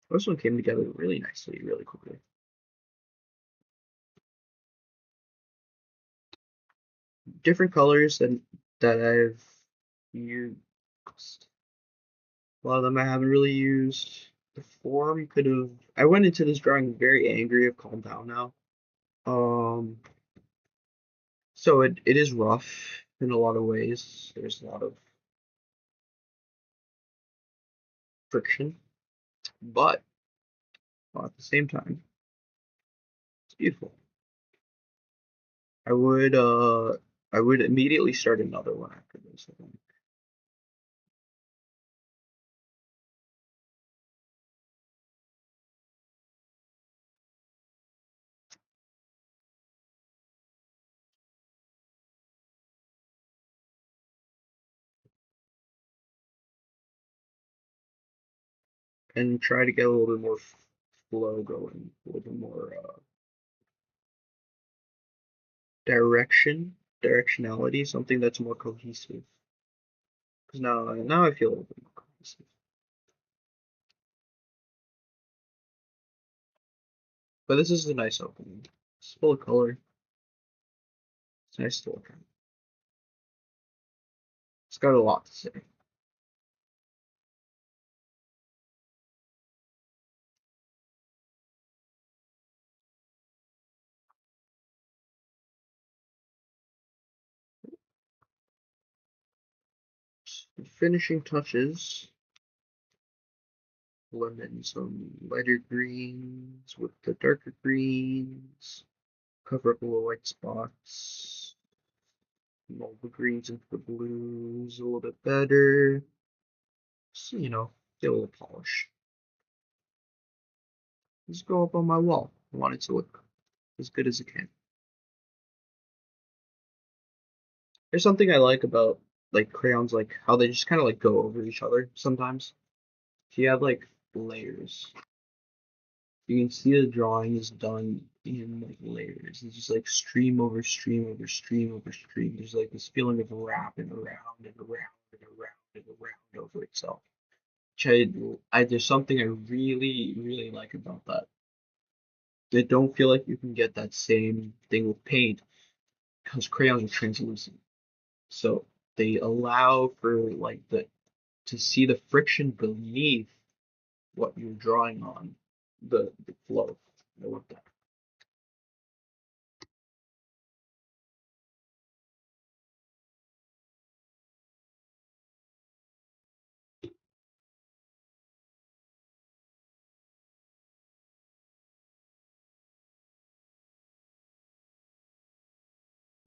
Speaker 1: This one came together really nicely, really quickly. Different colors that I've used. A lot of them I haven't really used. The form could have. I went into this drawing very angry. I've calmed down now. Um, so it is rough in a lot of ways. There's a lot of friction, but at the same time, it's beautiful. I would uh I would immediately start another one after this, I think. And try to get a little bit more flow going, a little bit more directionality, something that's more cohesive. Because now I feel a little bit more cohesive. But this is a nice opening. It's full of color. It's nice to look at. It's got a lot to say. The finishing touches, blend in some lighter greens with the darker greens, cover up a little white spots, mold the greens into the blues a little bit better. So, get a little polish. Just go up on my wall. I want it to look as good as it can. There's something I like about like crayons, like how they just kind of like go over each other sometimes. If you have like layers, you can see the drawing is done in like layers. It's just like stream over stream over stream over stream. There's like this feeling of wrapping around and around and around and around over itself. Which there's something I really, really like about that. I don't feel like you can get that same thing with paint because crayons are translucent. So they allow for like the to see the friction beneath what you're drawing on, the flow. I love that.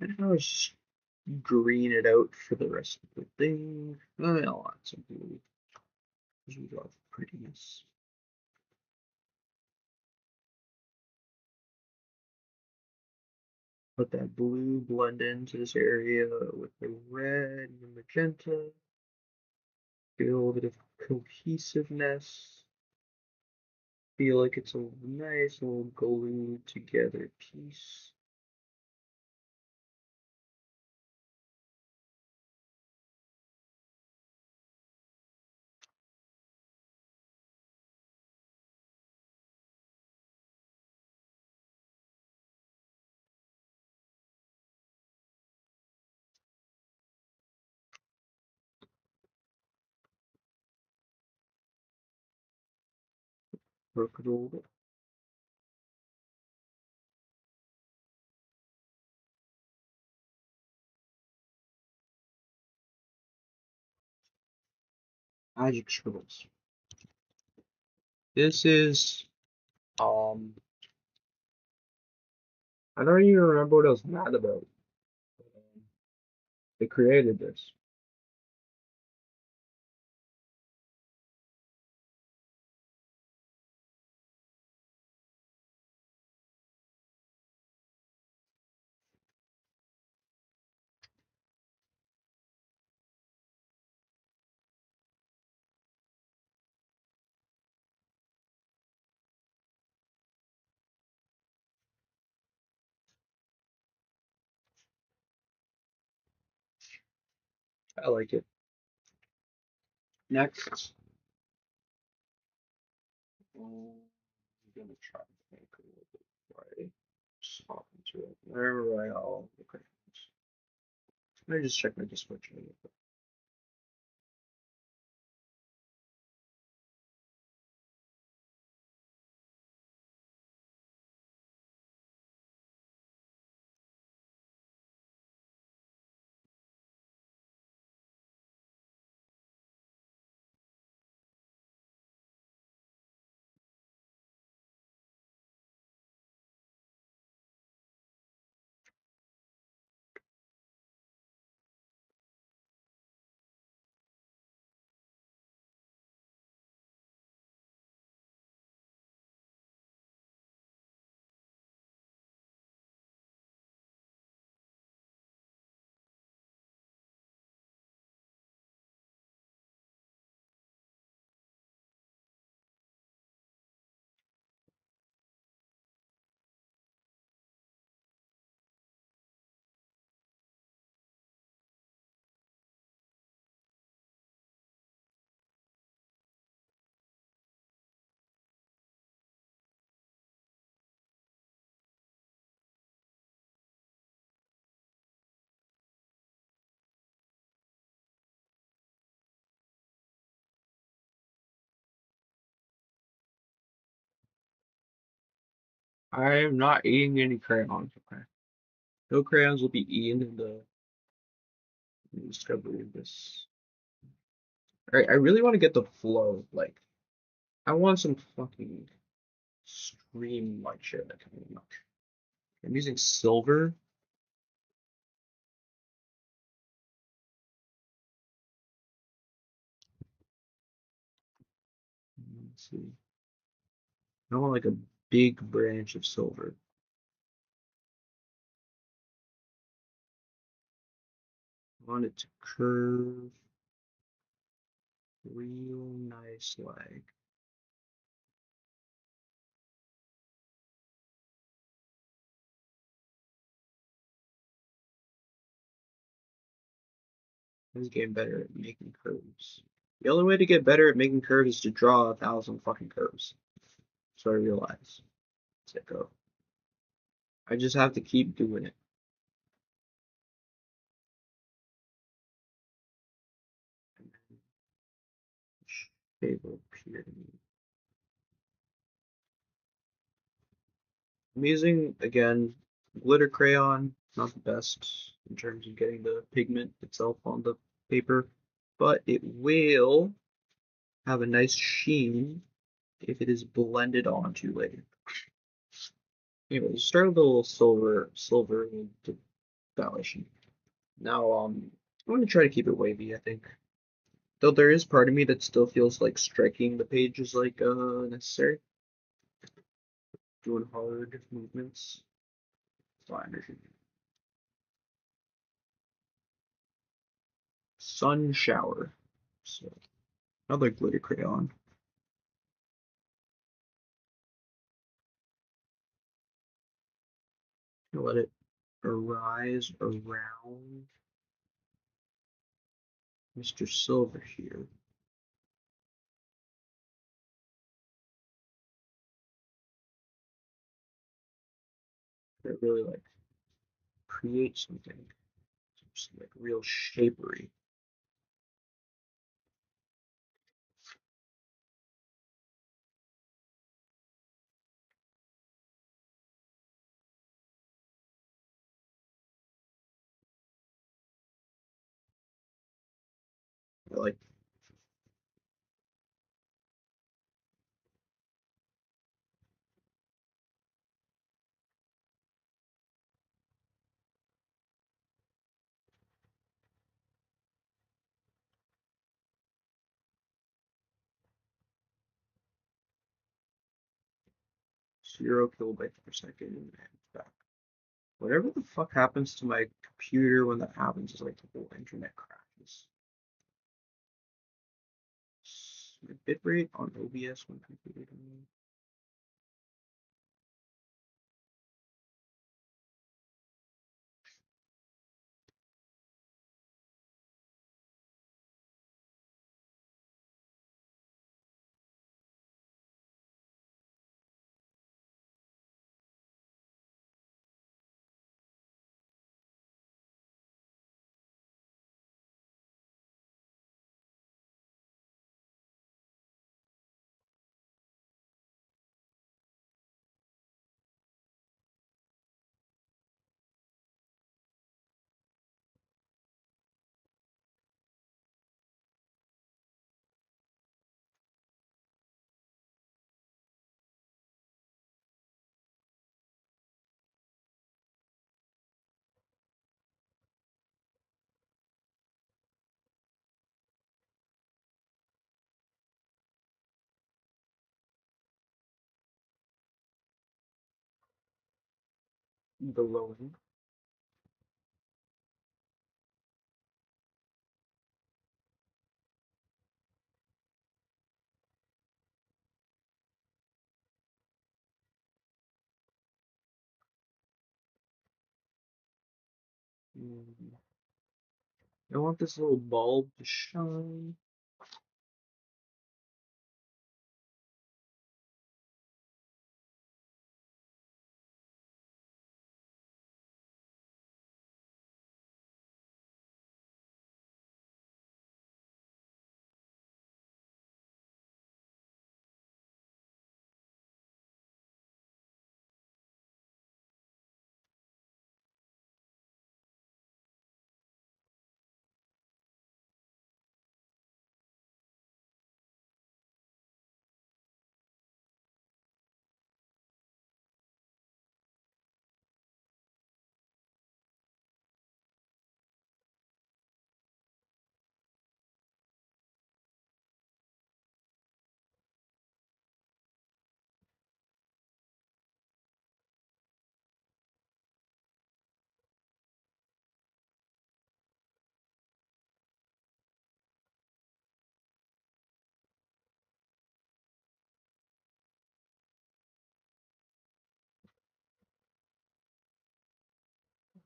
Speaker 1: And I was just green it out for the rest of the thing. I'll add some blue because we got prettiness. Let that blue blend into this area with the red and the magenta. Get a little bit of cohesiveness. Feel like it's a nice little glued together piece. Crocodile. Magic scribbles. This is I don't even remember what I was mad about. They created this. I like it. Next, I'm gonna try to think a little bit before I just hop into it. Wherever I all okay. Let me just check my Discord chat. I am not eating any crayons. Okay. No crayons will be eaten in the discovery of this. Alright, I really want to get the flow. Like, I want some fucking stream like shit. That kind of much. I'm using silver. Let's see. I want like a big branch of silver. I want it to curve real nice like. This getting better at making curves. The only way to get better at making curves is to draw 1,000 fucking curves. So I realize. Sicko. I just have to keep doing it. Shape will appear to me. I'm using, again, glitter crayon. Not the best in terms of getting the pigment itself on the paper, but it will have a nice sheen if it is blended onto later. Anyway, start with a little silver embellishing. Now, I'm gonna try to keep it wavy, I think. Though there is part of me that still feels like striking the page is like necessary. Doing hard movements. Fine. Sun shower. So another glitter crayon. Let it arise around Mr. Silver here. That really like create something. Just like real shapery. like. Zero kilobytes per second and back. Whatever the fuck happens to my computer when that happens is like the whole internet crashes. My bitrate on OBS when configured. The low end. I want this little bulb to shine.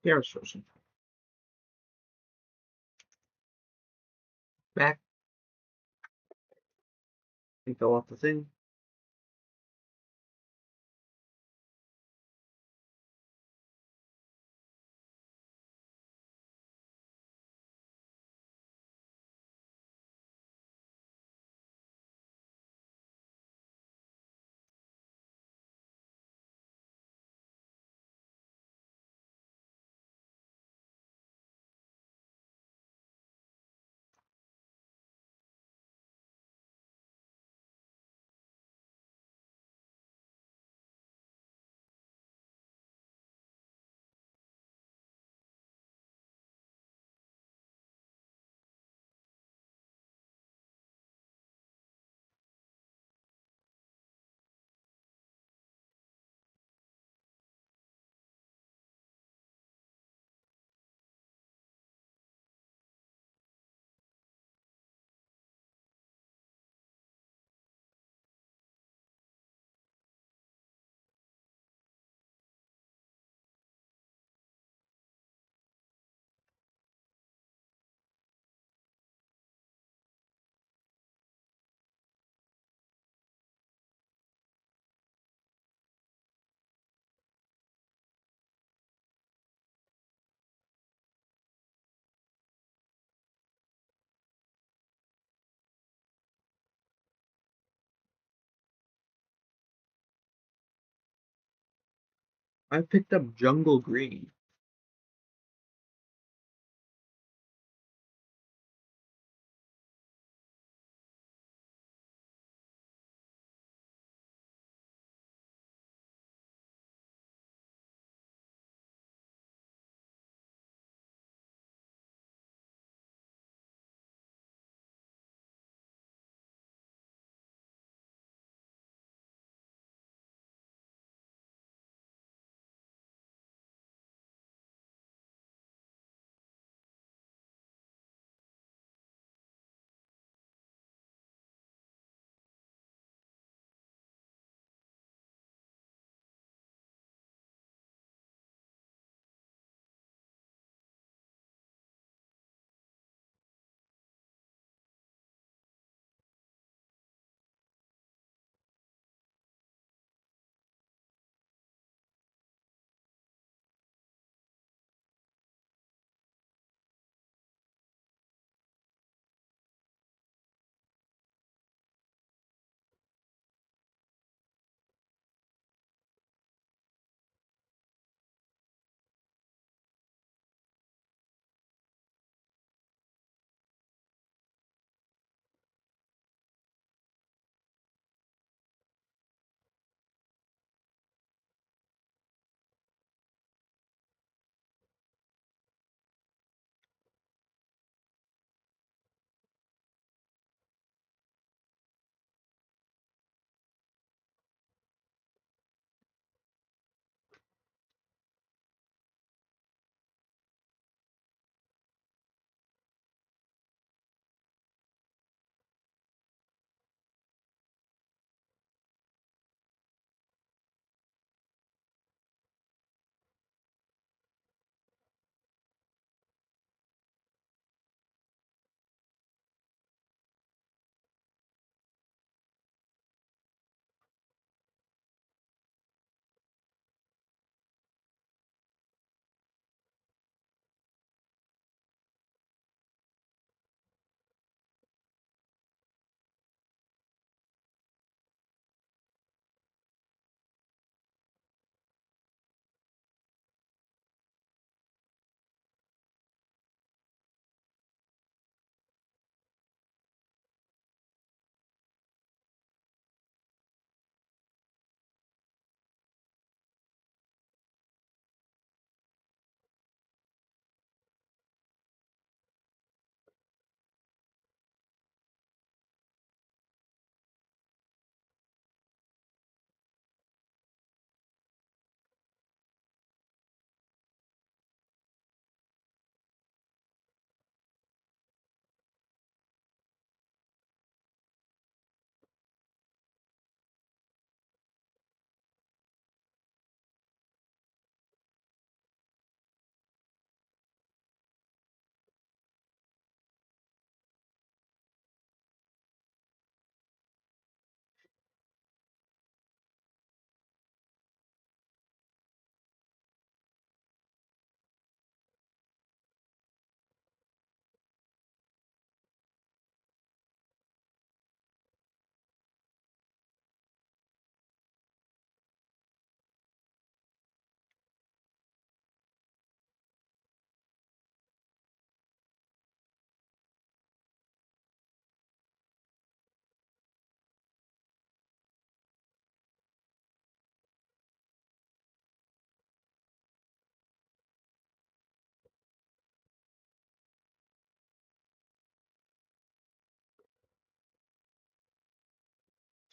Speaker 1: Camera's frozen. Back. I fell off the thing. I picked up Jungle Green.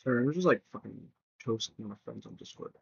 Speaker 1: Sorry, I'm just like fucking toasting my friends on Discord.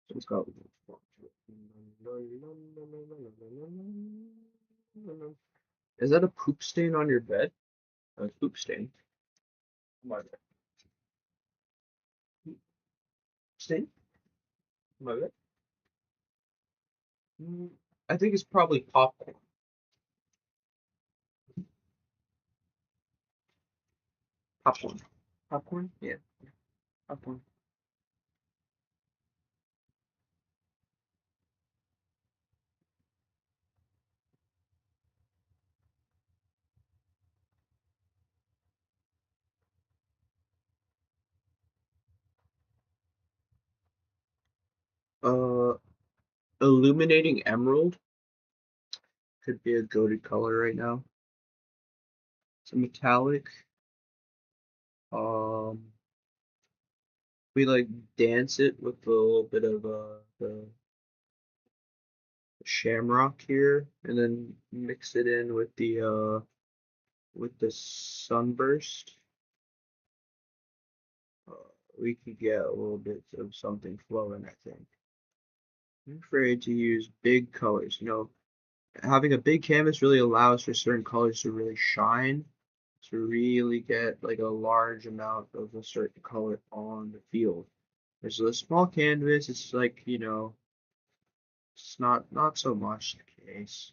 Speaker 1: It's got. Is that a poop stain on your bed? A poop stain. My bed. Stain? My bed. I think it's probably popcorn. Popcorn. Popcorn? Yeah. Popcorn. Uh, illuminating emerald could be a goated color right now. It's a metallic. Um, we like dance it with a little bit of the shamrock here, and then mix it in with the sunburst. We could get a little bit of something flowing, I think. I'm afraid to use big colors. You know, having a big canvas really allows for certain colors to really shine, to really get like a large amount of a certain color on the field. There's a small canvas, it's like, you know, it's not so much the case.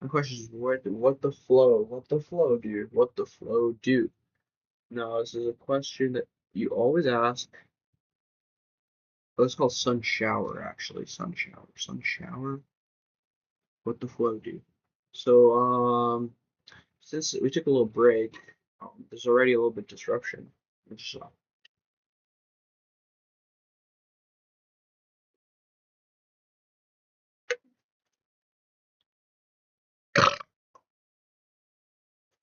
Speaker 1: The question is what the flow do? What the flow do? Now, this is a question that you always ask. Oh, it's called sun shower, actually. Sun shower. Sun shower. What the flow do? So, since we took a little break, there's already a little bit of disruption. Which,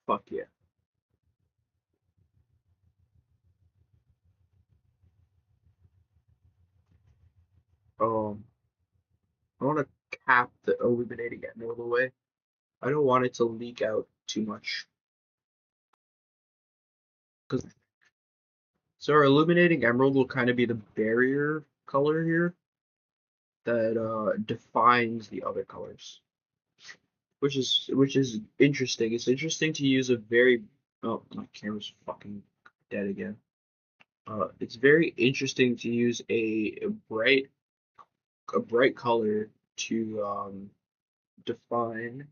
Speaker 1: fuck yeah. Um, I want to cap the illuminating emerald away. I don't want it to leak out too much. Cause so our illuminating emerald will kind of be the barrier color here that defines the other colors, which is interesting. It's interesting to use a very oh my camera's fucking dead again. It's very interesting to use a bright color to define.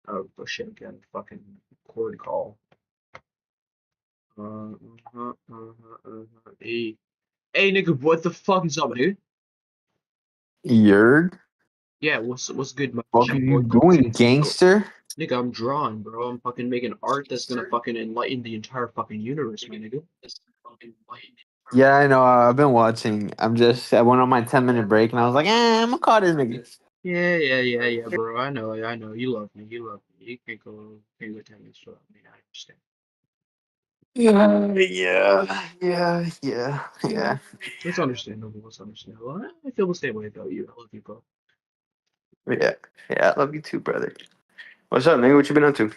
Speaker 1: Oh shit again, fucking cord call. Hey, hey, nigga, what the fuck is up, dude?
Speaker 3: Yerg?
Speaker 1: Yeah, what's good, my
Speaker 3: What are
Speaker 1: G
Speaker 3: you
Speaker 1: boy?
Speaker 3: doing, gangster?
Speaker 1: Nigga, I'm drawing, bro. I'm fucking making art that's gonna fucking enlighten the entire fucking universe, my nigga.
Speaker 3: Yeah, I know. I've been watching. I went on my 10-minute break and I was like, I'm gonna call this nigga.
Speaker 1: Yeah, bro. I know. You love me. You love me. You can't go 10 minutes without me. I understand.
Speaker 3: Yeah.
Speaker 1: It's understandable. It's understandable. I feel the same way about you. I love you, bro.
Speaker 3: Yeah. Yeah, I love you too, brother. What's up, nigga? What you been up to?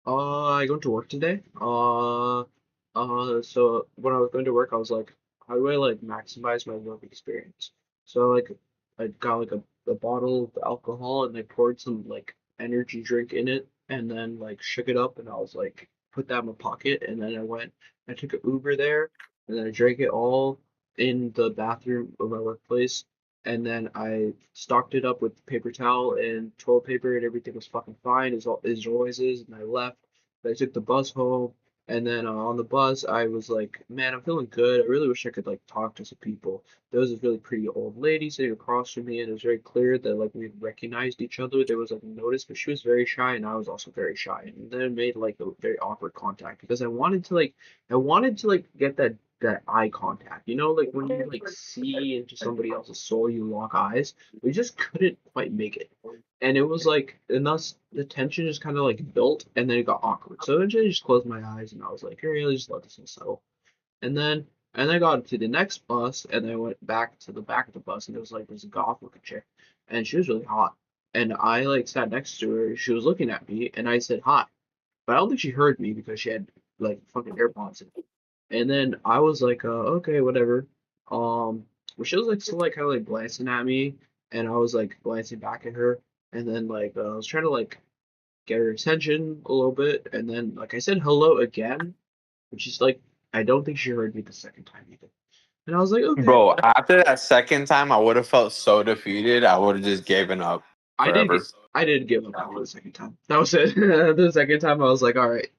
Speaker 1: I going to work today. So when I was going to work, I was like, how do I like maximize my work experience? So I got like a bottle of alcohol and I poured some like energy drink in it and then like shook it up and I was like put that in my pocket and then I took an Uber there and then I drank it all in the bathroom of my workplace and then I stocked it up with paper towel and toilet paper and everything was fucking fine as always is and I left. I took the bus home and then on the bus I was like, man, I'm feeling good. I really wish I could like talk to some people. There was this really pretty old lady sitting across from me and it was very clear that like we recognized each other. There was like a notice, but she was very shy and I was also very shy. And then it made like a very awkward contact because I wanted to get that eye contact. You know, like when you like see into somebody else's soul, you lock eyes. We just couldn't quite make it. And it was like, and thus the tension just kind of like built, and then it got awkward. So eventually, I just closed my eyes, and I was like, "Hey, let's just let this one settle." And then I got to the next bus, and then I went back to the back of the bus, and it was like this goth looking chick, and she was really hot. and I like sat next to her. She was looking at me, and I said hi, but I don't think she heard me because she had like fucking AirPods in. And then I was like, okay, whatever. But she was like still like kind of like glancing at me, and I was like glancing back at her, and then like I was trying to like get her attention a little bit, and then like I said hello again, and she's like, I don't think she heard me the second time either. And I was like, okay.
Speaker 3: Bro, after that second time, I would have felt so defeated. I would have just given up
Speaker 1: I did
Speaker 3: forever.
Speaker 1: get, I did give up after the second time. That was it. The second time I was like, all right,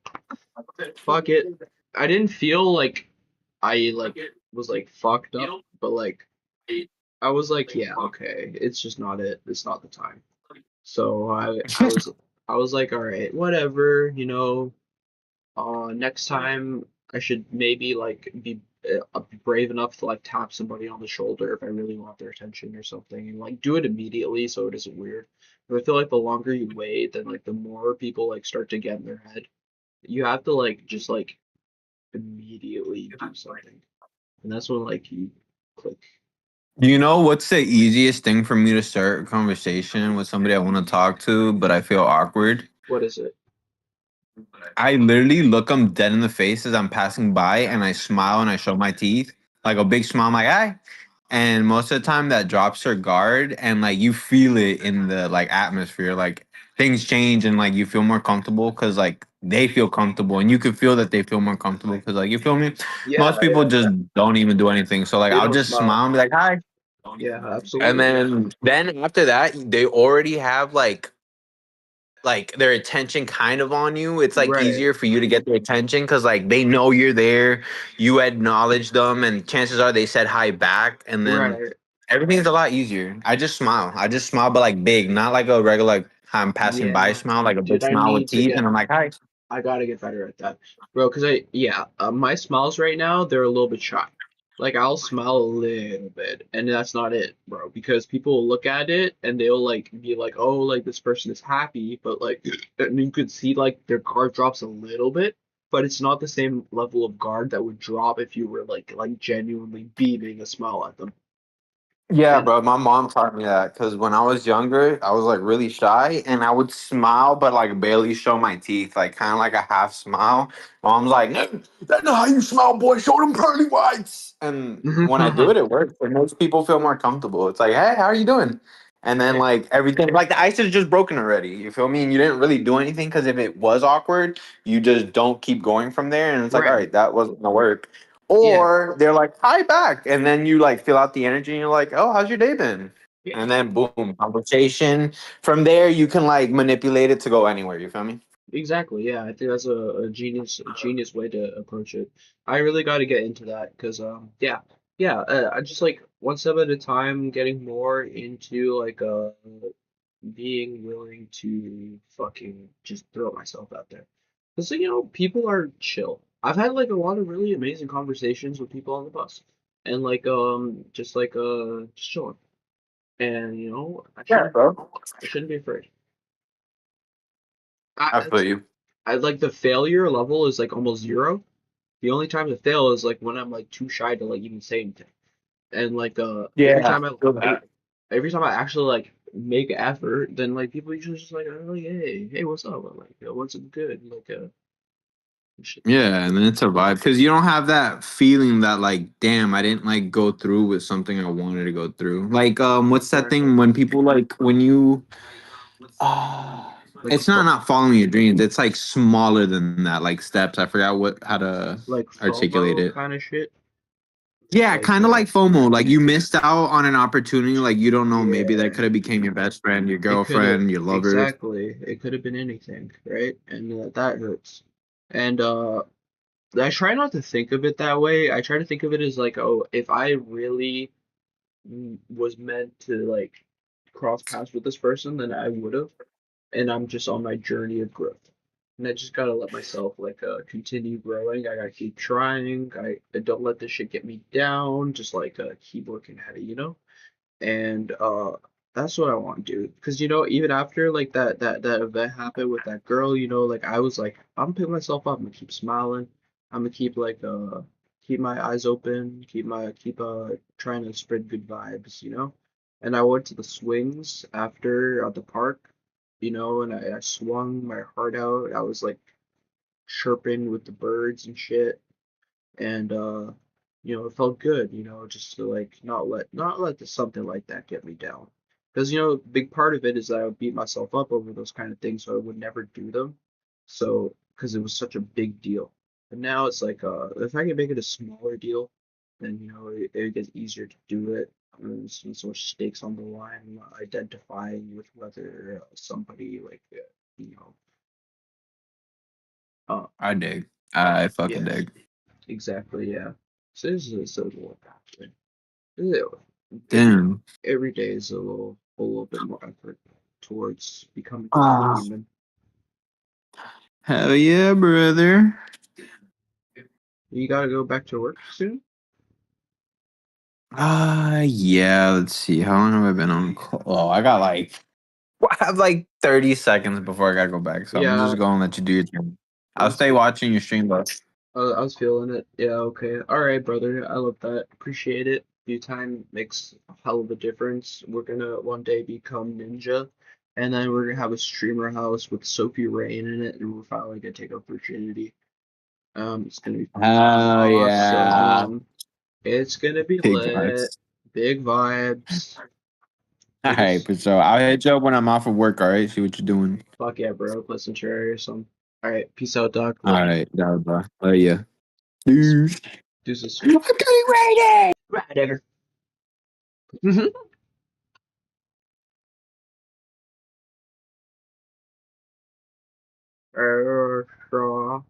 Speaker 1: fuck it. I didn't feel like I like was like fucked up, but like I was like, yeah, okay, it's just not it. It's not the time. So I was like, all right, whatever, next time I should maybe like be brave enough to like tap somebody on the shoulder if I really want their attention or something, and like do it immediately so it isn't weird. But I feel like the longer you wait, then like the more people like start to get in their head. You have to like just like immediately do something, and that's when like you click.
Speaker 3: You know what's the easiest thing for me to start a conversation with somebody I want to talk to, but I feel awkward?
Speaker 1: What is it?
Speaker 3: I literally look them dead in the face as I'm passing by and I smile and I show my teeth. Like a big smile, I'm like, hi. And most of the time that drops their guard and like you feel it in the like atmosphere. Like things change and like you feel more comfortable because like they feel comfortable and you can feel that they feel more comfortable because like you feel me?
Speaker 1: Yeah,
Speaker 3: Most people
Speaker 1: yeah.
Speaker 3: just don't even do anything. So like
Speaker 1: They
Speaker 3: I'll
Speaker 1: don't
Speaker 3: just
Speaker 1: smile.
Speaker 3: smile and be like, hi.
Speaker 1: Yeah,
Speaker 3: And
Speaker 1: absolutely.
Speaker 3: then after that, they already have like their attention kind of on you. It's like
Speaker 1: Right,
Speaker 3: easier for you to get their attention because like they know you're there, you acknowledge them, and chances are they said hi back, and then
Speaker 1: right.
Speaker 3: everything's a lot easier. I just smile, but like big, not like a regular like I'm passing by
Speaker 1: Yeah,
Speaker 3: smile, like a big
Speaker 1: dude, I
Speaker 3: smile with
Speaker 1: need to
Speaker 3: teeth, and
Speaker 1: get.
Speaker 3: I'm like hi.
Speaker 1: I gotta get better at that, bro. Cause my smiles right now they're a little bit shy. Like I'll smile a little bit, and that's not it, bro. Because people will look at it and they'll like be like, oh, like this person is happy, but like, and you could see like their guard drops a little bit, but it's not the same level of guard that would drop if you were like genuinely beaming a smile at them.
Speaker 3: Yeah,
Speaker 1: And
Speaker 3: bro. My mom taught me that because when I was younger, I was like really shy and I would smile, but like barely show my teeth, like kind of like a half smile. Mom's like, "No, that's not how you smile, boy. Show them pearly whites." And when I do it, it works. It makes people feel more comfortable. It's like, hey, how are you doing? And then like everything, like the ice is just broken already. You feel me? And you didn't really do anything because if it was awkward, you just don't keep going from there. And it's like, all
Speaker 1: right,
Speaker 3: right, that wasn't gonna work.
Speaker 1: yeah,
Speaker 3: Or they're like, hi back. And then you like fill out the energy and you're like, oh, how's your day been?
Speaker 1: yeah.
Speaker 3: And then boom, conversation. From there, you can like manipulate it to go anywhere. You feel me?
Speaker 1: Exactly. Yeah, I think that's a genius way to approach it. I really got to get into that because yeah, yeah. I just like one step at a time, getting more into like being willing to fucking just throw myself out there. Because people are chill. I've had like a lot of really amazing conversations with people on the bus, and like just chilling. And
Speaker 3: Yeah, bro.
Speaker 1: I shouldn't be afraid.
Speaker 3: I feel
Speaker 1: That's
Speaker 3: you.
Speaker 1: I like the failure level is like almost zero. The only time to fail is like when I'm like too shy to like even say anything. And like every
Speaker 3: Yeah,
Speaker 1: time I
Speaker 3: feel
Speaker 1: every,
Speaker 3: that.
Speaker 1: every time I actually like make an effort, then like people usually just like hey what's up? I'm like what's good? Like shit.
Speaker 3: Yeah, and then it's a vibe because you don't have that feeling that like, damn, I didn't like go through with something I wanted to go through. Like, what's that
Speaker 1: Right.
Speaker 3: thing when people like when you
Speaker 1: Like
Speaker 3: it's not following your dreams. It's like smaller than that, like steps. I forgot what how to
Speaker 1: like
Speaker 3: articulate
Speaker 1: FOMO
Speaker 3: it.
Speaker 1: kind of shit.
Speaker 3: Yeah,
Speaker 1: Like
Speaker 3: kind of like FOMO. Like you missed out on an opportunity. Like you don't know, maybe that
Speaker 1: yeah,
Speaker 3: could have became your best friend, your
Speaker 1: it could have
Speaker 3: girlfriend, your lover.
Speaker 1: exactly. It could have been anything, right? And that hurts. And I try not to think of it that way. I try to think of it as like, oh, if I really was meant to like cross paths with this person, then I would have. And I'm just on my journey of growth. And I just gotta let myself like continue growing. I gotta keep trying. I don't let this shit get me down. Just like keep working at it. And that's what I want to do. Because even after like that event happened with that girl, like I was like, I'm gonna pick myself up. I'm gonna keep smiling. I'm gonna keep like keep my eyes open. Keep trying to spread good vibes. and I went to the swings after at the park, and I swung my heart out. I was like chirping with the birds and shit, and it felt good, just to like not let something like that get me down. Because big part of it is that I would beat myself up over those kind of things, so I would never do them. So, because it was such a big deal. But now it's like, if I can make it a smaller deal, then it gets easier to do it. There's so much stakes on the line. I'm not identifying with whether somebody like, you know, uh,
Speaker 3: I dig. I fucking
Speaker 1: yeah,
Speaker 3: dig.
Speaker 1: exactly, yeah. So this is a little bit. Yeah, every
Speaker 3: Damn.
Speaker 1: every day is a little bit more effort towards becoming a better
Speaker 3: Ah,
Speaker 1: human.
Speaker 3: hell yeah, brother.
Speaker 1: You gotta go back to work soon?
Speaker 3: Yeah, let's see. How long have I been on call? Oh, I got like, I have like 30 seconds before I gotta go back. So I'm
Speaker 1: Yeah,
Speaker 3: just gonna let you do your thing.
Speaker 1: I
Speaker 3: I'll
Speaker 1: was
Speaker 3: stay
Speaker 1: fe-
Speaker 3: watching your stream, but
Speaker 1: I was feeling it. Yeah, okay. All right, brother. I love that. Appreciate it. Your time makes a hell of a difference. We're gonna one day become ninja, and then we're gonna have a streamer house with Sophie Rain in it, and we're finally gonna take up virginity. It's gonna be
Speaker 3: hell yeah.
Speaker 1: awesome. It's gonna be
Speaker 3: Big
Speaker 1: lit.
Speaker 3: vibes.
Speaker 1: Big vibes.
Speaker 3: All
Speaker 1: We're
Speaker 3: right,
Speaker 1: just
Speaker 3: but so I'll hit you up when I'm off of work. All right, see what you're doing.
Speaker 1: fuck yeah, bro. Listen, cherry or something. All right, peace out, Doc.
Speaker 3: All
Speaker 1: Love you.
Speaker 3: right, bye. Love ya. Deuce.
Speaker 1: Deuces.
Speaker 3: I'm getting ready.
Speaker 1: Right, Edgar. Sure.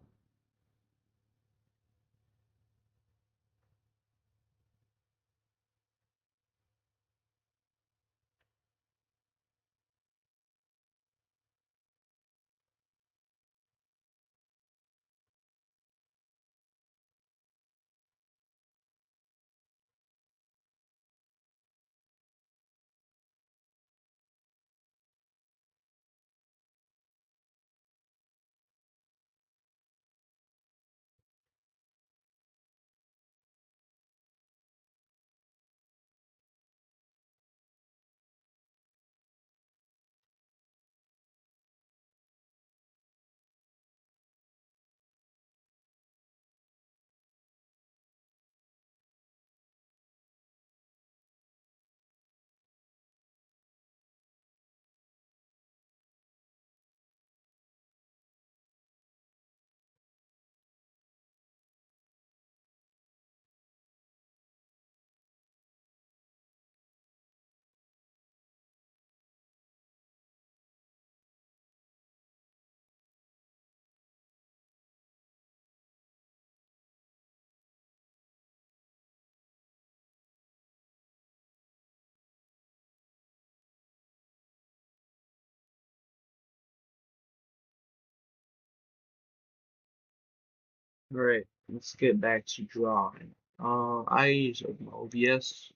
Speaker 1: All right, let's get back to drawing. I use OBS.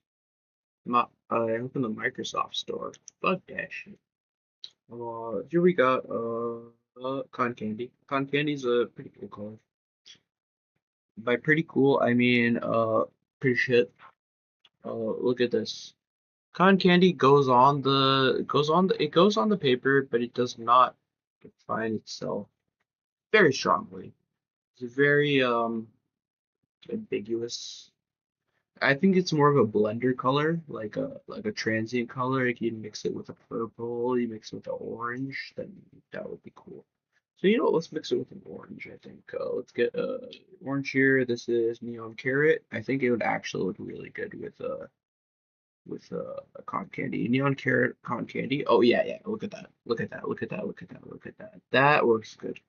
Speaker 1: I open the Microsoft Store. Fuck that shit. Here we got Con Candy. Con Candy's a pretty cool color. By pretty cool, I mean pretty shit. Look at this. Cotton candy goes on the paper, but it does not define itself very strongly. It's very ambiguous. I think it's more of a blender color, like a transient color. If you mix it with a purple, you mix it with an orange, then that would be cool. So let's mix it with an orange. I think let's get orange here. This is neon carrot. I think it would actually look really good with a cotton candy. Neon carrot cotton candy. Oh yeah, yeah. Look at that. Look at that. Look at that. Look at that. Look at that. That works good.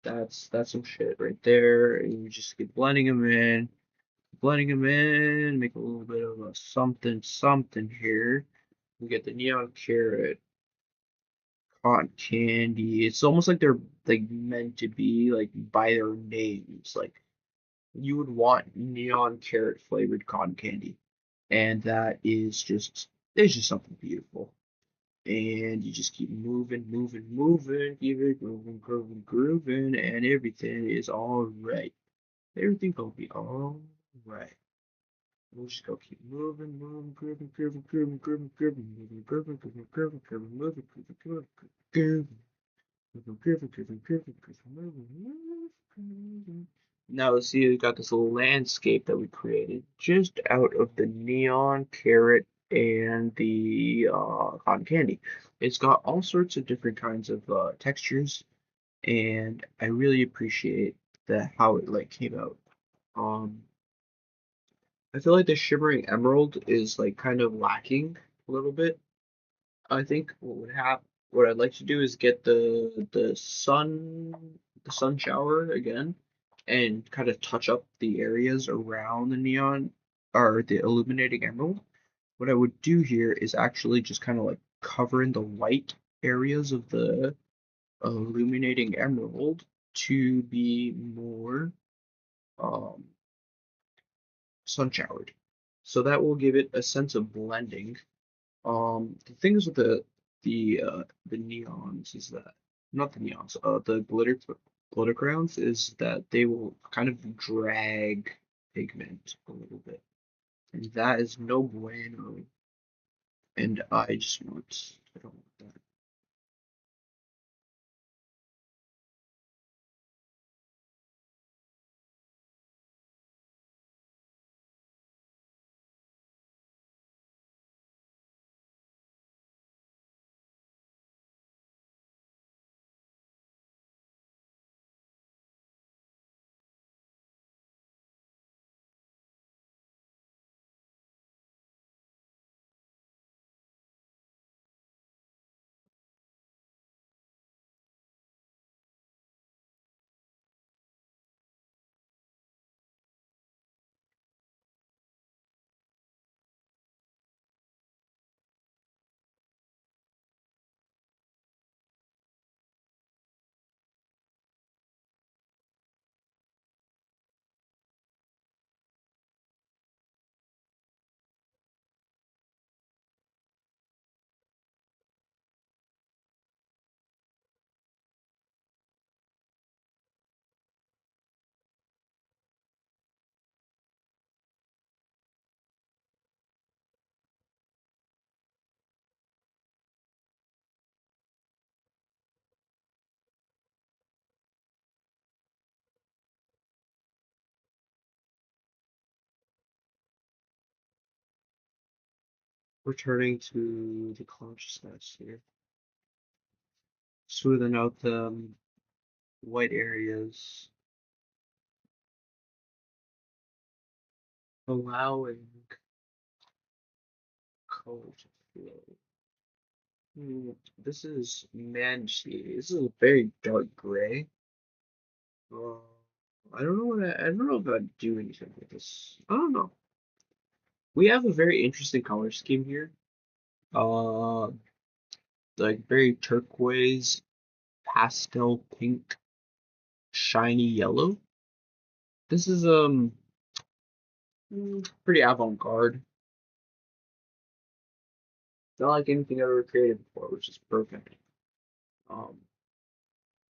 Speaker 1: That's some shit right there. And you just keep blending them in, make a little bit of a something something here. We get the neon carrot cotton candy. It's almost like they're like meant to be like by their names. Like you would want neon carrot flavored cotton candy, and that is just it's just something beautiful. And you just keep moving, moving, moving, keep it moving, grooving, grooving, and everything is all right. Everything gonna be all right. We'll just go keep moving, moving, grooving, grooving, grooving, grooving, grooving, moving, grooving, grooving, grooving, grooving, moving, grooving, grooving, grooving, grooving, grooving, grooving, grooving, grooving, moving. Now let's see, we got this little landscape that we created just out of the neon carrot and the cotton candy. It's got all sorts of different kinds of textures, and I really appreciate that how it like came out. Um, I feel like the shimmering emerald is like kind of lacking a little bit. I think what I'd like to do is get the sun shower again and kind of touch up the areas around the neon or the illuminating emerald. What I would do here is actually just kind of like cover in the white areas of the illuminating emerald to be more um sun showered. So that will give it a sense of blending. The things with the neons is that not the neons, the glitter crowns is that they will kind of drag pigment a little bit, and that is no bueno. And I don't want that. Returning to the consciousness here, smoothing out the white areas, allowing color to flow. This is Manchi. This is a very dark gray. Uh, I don't know if I'd do anything with this. I don't know. We have a very interesting color scheme here. Uh, like very turquoise, pastel pink, shiny yellow. This is pretty avant-garde. Not like anything I've ever created before, which is perfect. Um,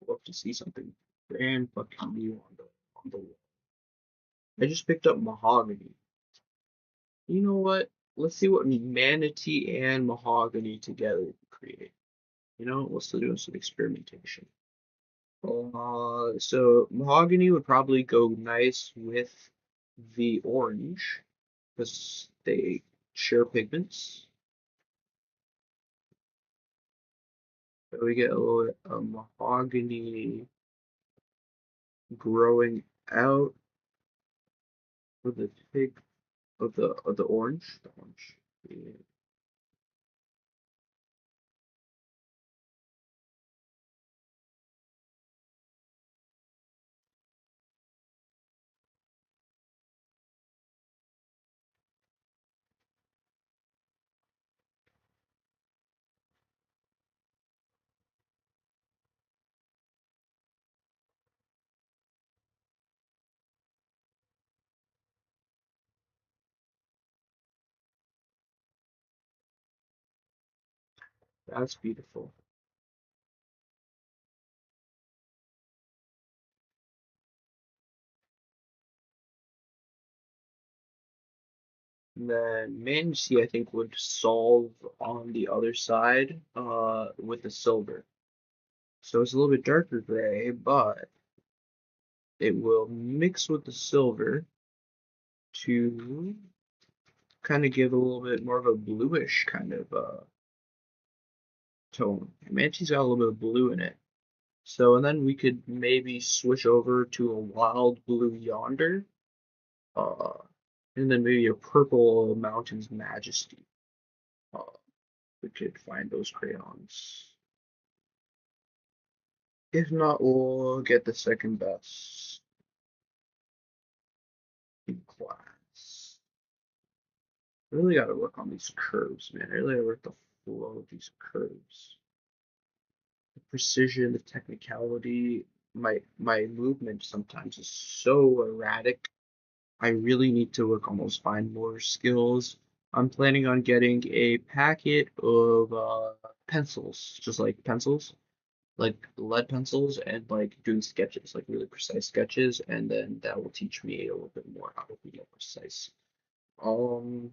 Speaker 1: love to see something brand fucking new on the wall. I just picked up mahogany. You know what? Let's see what manatee and mahogany together create. You know, let's do some experimentation. So mahogany would probably go nice with the orange because they share pigments. So we get a little bit of mahogany growing out of the pig of the orange. The orange. Yeah, that's beautiful. And then Manatee, I think, would solve on the other side with the silver. So it's a little bit darker gray, but it will mix with the silver to kind of give a little bit more of a bluish kind of tone. Manatee's got a little bit of blue in it. So, and then we could maybe switch over to a wild blue yonder, uh, and then maybe a purple mountain's majesty. Uh, we could find those crayons. If not, we'll get the second best in class. Really got to work on these curves, man. Really got to work the flow of these curves. The precision, the technicality. My movement sometimes is so erratic. I really need to work on those fine motor skills. I'm planning on getting a packet of pencils, just like pencils, like lead pencils, and like doing sketches, like really precise sketches, and then that will teach me a little bit more how to be more precise. Um,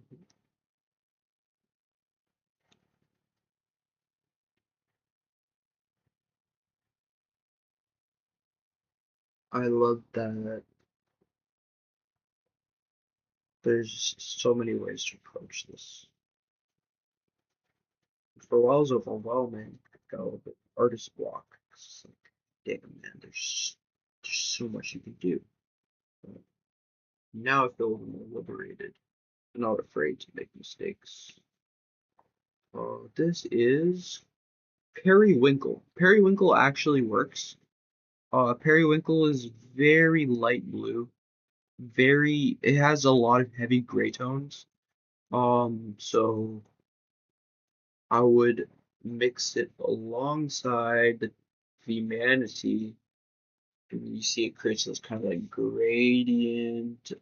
Speaker 1: I love that there's so many ways to approach this. For a while, it was overwhelming. I got a little bit artist block. It's like, damn, man, there's so much you can do. But now I feel a little more liberated. I'm not afraid to make mistakes. This is Periwinkle. Periwinkle actually works. Periwinkle is very light blue. It has a lot of heavy gray tones. So I would mix it alongside the manatee, and you see it creates this kind of like gradient,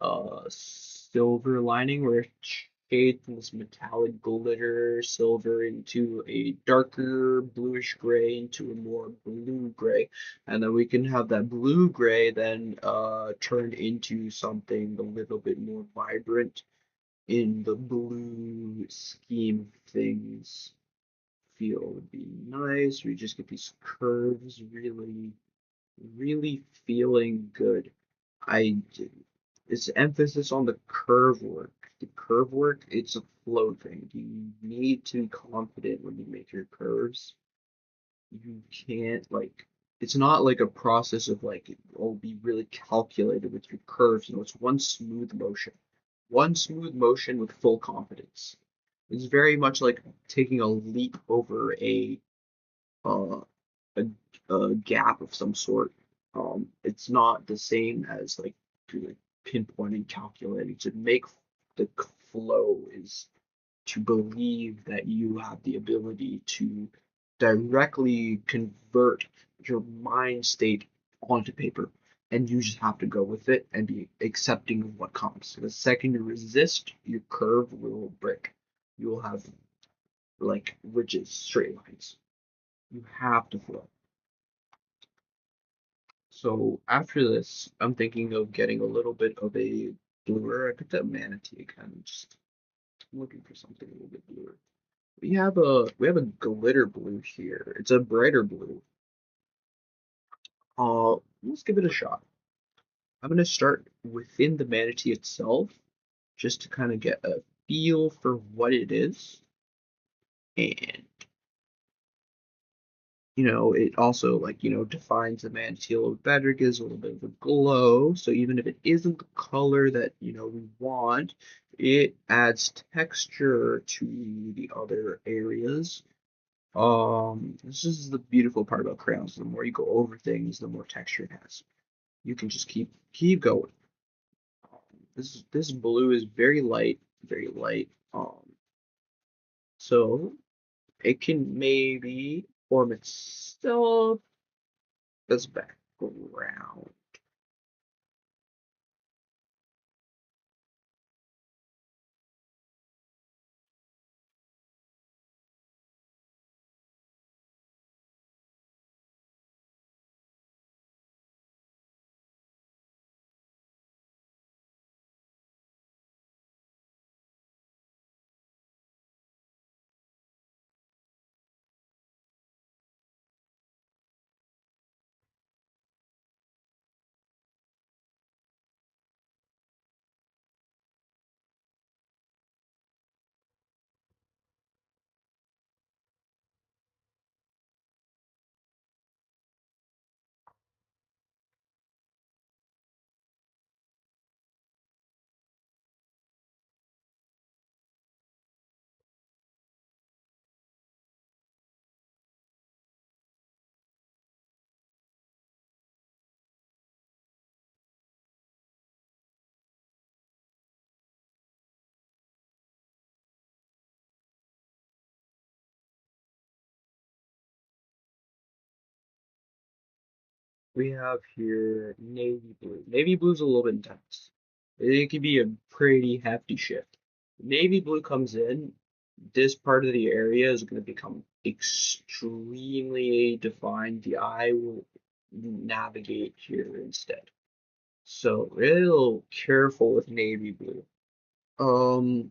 Speaker 1: silver lining where it shades from this metallic glitter silver into a darker bluish gray into a more blue gray, and then we can have that blue gray then turned into something a little bit more vibrant in the blue scheme of things. Feel would be nice. We just get these curves really feeling good. I it's emphasis on the curve work. The curve work, it's a flow thing. You need to be confident when you make your curves. You can't like it's not like a process of like oh be really calculated with your curves. You know, it's one smooth motion. One smooth motion with full confidence. It's very much like taking a leap over uh, a, a gap of some sort. It's not the same as like like pinpointing, calculating. To make the flow is to believe that you have the ability to directly convert your mind state onto paper. And you just have to go with it and be accepting of what comes. The second you resist, your curve will break. You will have like ridges, straight lines. You have to flow. So after this, I'm thinking of getting a little bit of a bluer. I picked up manatee again. Just looking for something a little bit bluer. We have a glitter blue here. It's a brighter blue. Let's give it a shot. I'm gonna start within the manatee itself, just to kind of get a feel for what it is, and it also like defines the manatee a little better, gives a little bit of a glow. So even if it isn't the color that we want, it adds texture to the other areas. This is the beautiful part about crayons. The more you go over things, the more texture it has. You can just keep going. This blue is very light, very light. So it can maybe form itself as background. We have here navy blue. Navy blue's a little bit intense. It can be a pretty hefty shift. Navy blue comes in, this part of the area is going to become extremely defined. The eye will navigate here instead. So real careful with navy blue. Um,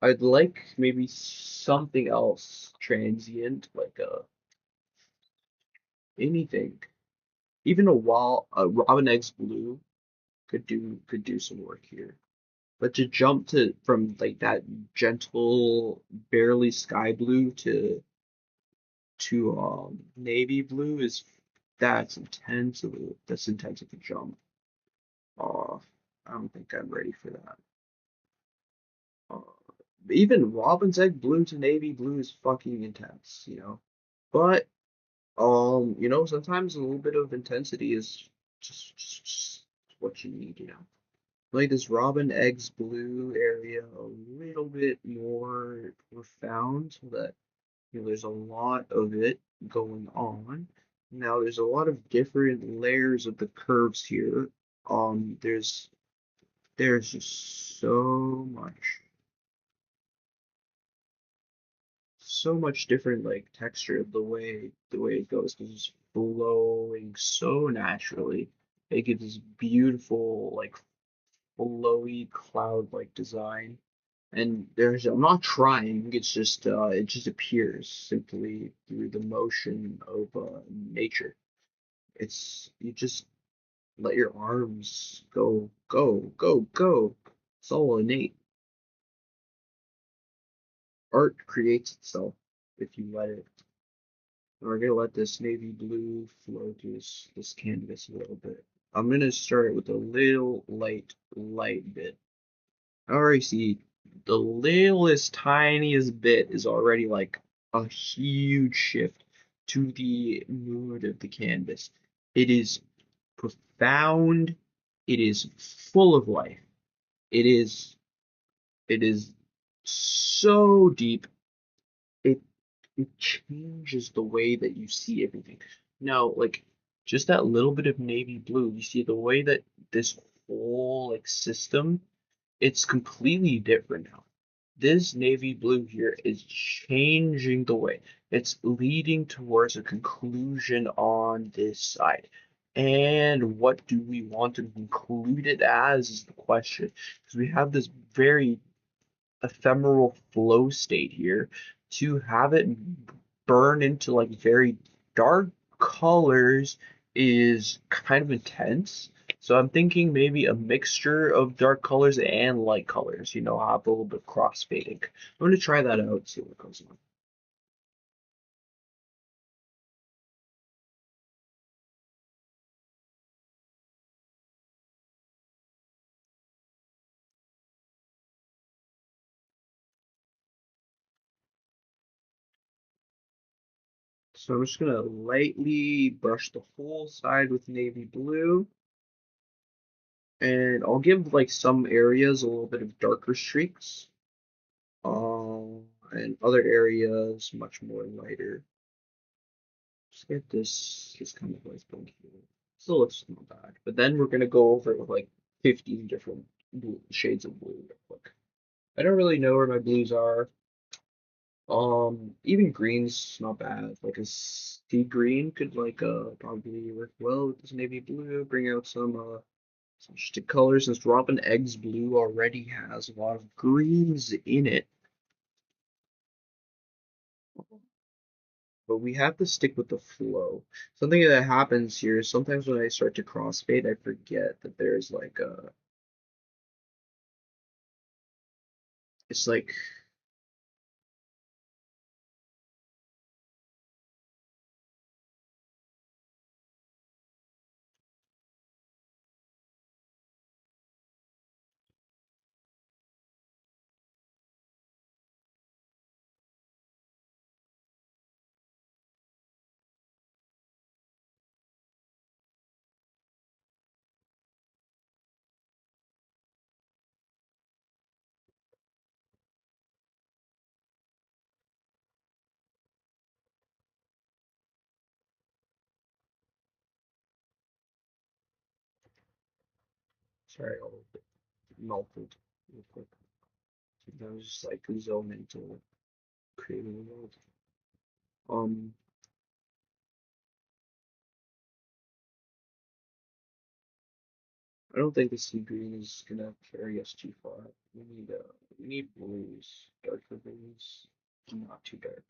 Speaker 1: I'd like maybe something else transient, like anything. Even a robin eggs blue could do some work here. But to jump to from like that gentle, barely sky blue to navy blue is that's intense of a jump. Uh, I don't think I'm ready for that. Uh, Even robin's egg blue to navy blue is fucking intense, you know. But sometimes a little bit of intensity is just what you need, you know. Like this robin eggs blue area a little bit more profound so that there's a lot of it going on. Now there's a lot of different layers of the curves here. There's just so much different like texture of the way it goes because it's flowing so naturally. It gives this beautiful like flowy cloud like design. And I'm not trying, it just appears simply through the motion of nature. You just let your arms go, go, go, go. It's all innate. Art creates itself if you let it. And we're gonna let this navy blue flow through this canvas a little bit. I'm gonna start with a little light bit. I already see the littlest, tiniest bit is already like a huge shift to the mood of the canvas. It is profound. It is full of life. It is it is so deep. It it changes the way that you see everything. Now, like just that little bit of navy blue, you see the way that this whole like system, it's completely different now. This navy blue here is changing the way. It's leading towards a conclusion on this side. And what do we want to conclude it as is the question. Because we have this very ephemeral flow state here. To have it burn into like very dark colors is kind of intense. So I'm thinking maybe a mixture of dark colors and light colors, have a little bit of crossfading. I'm gonna try that out, see what goes on. So I'm just gonna lightly brush the whole side with navy blue, and I'll give like some areas a little bit of darker streaks, and other areas much more lighter. Just get this kind of like thing here. Still looks not bad. But then we're gonna go over it with like 15 different shades of blue real quick. I don't really know where my blues are. Even green's not bad. Like a sea green could like probably work well with this navy blue. Bring out some stick colors since Robin Eggs blue already has a lot of greens in it. But we have to stick with the flow. Something that happens here is sometimes when I start to crossfade, I forget that there's like it's like Sorry, all of it melted real quick. Sometimes just like zone into creating a world. Um, I don't think the sea green is gonna carry us too far. We need blues, darker blues, not too dark.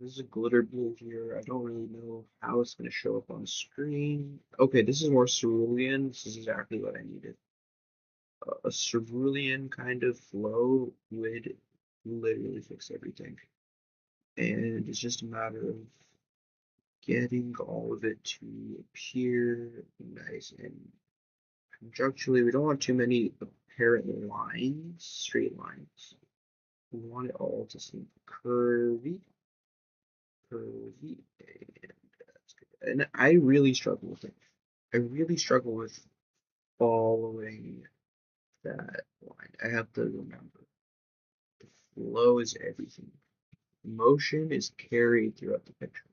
Speaker 1: This is a glitter blue here. I don't really know how it's gonna show up on screen. Okay, this is more cerulean. This is exactly what I needed. A cerulean kind of flow would literally fix everything. And it's just a matter of getting all of it to appear nice and conjunctually. We don't want too many apparent lines, straight lines. We want it all to seem curvy, curvy, and that's good. And I really struggle with it. I really struggle with following that line. I have to remember the flow is everything. Motion is carried throughout the picture.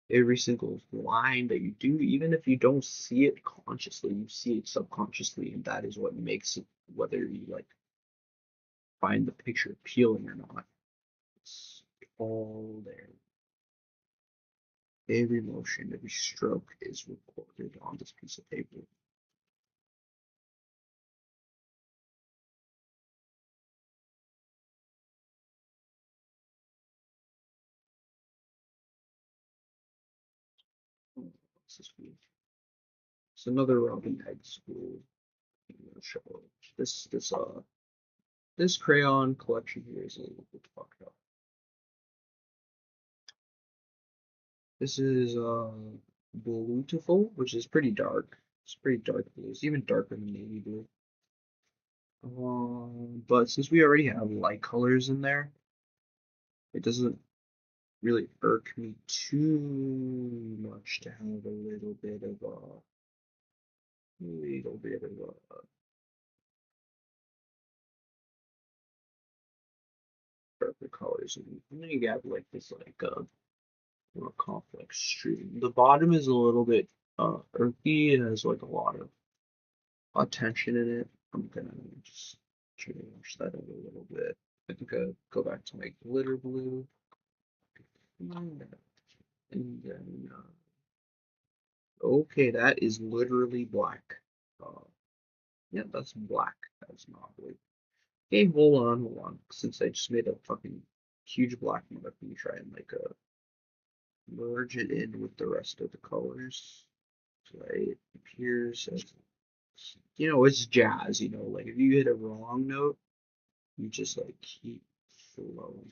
Speaker 1: Every single line that you do, even if you don't see it consciously, you see it subconsciously, and that is what makes it, whether you like find the picture appealing or not. It's all there. Every motion, every stroke is recorded on this piece of paper. Oh, this is weird. It's another Robin Egg school. I'm gonna show this crayon collection here is a little bit fucked up. This is Beautiful, which is pretty dark. It's pretty dark blue. It's even darker than navy blue. But since we already have light colors in there, it doesn't really irk me too much to have a little bit of a darker colors. And then you have like this more complex stream. The bottom is a little bit earthy. It has like a lot of tension in it. I'm gonna just change that up a little bit. I think I'll go back to my glitter blue. And then, okay, that is literally black. Uh, yeah, that's black. That's not blue. Okay, hold on. Since I just made a fucking huge black one, let me try and like merge it in with the rest of the colors. So it appears as, it's jazz, like if you hit a wrong note, you just like keep flowing.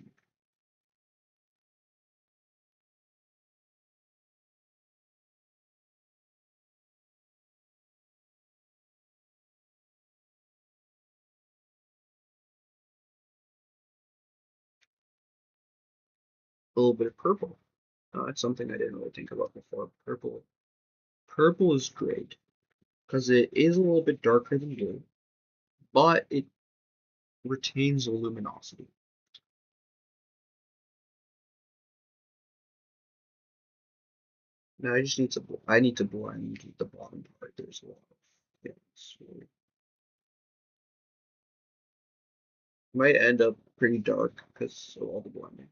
Speaker 1: A little bit of purple. It's something I didn't really think about before. Purple. Purple is great because it is a little bit darker than blue, but it retains the luminosity. Now I need to blend the bottom part. There's a lot of things. Might end up pretty dark because of all the blending.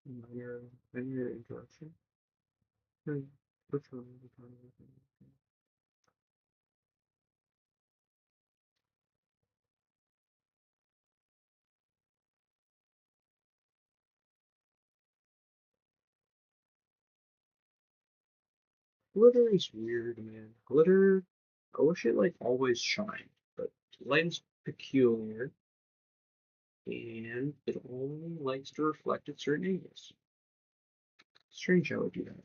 Speaker 1: minor interruption. Hmm, which one is the glitter is weird, man. Glitter, I wish it like always shined, but light is peculiar, and it only likes to reflect at certain angles. Strange how it would do that.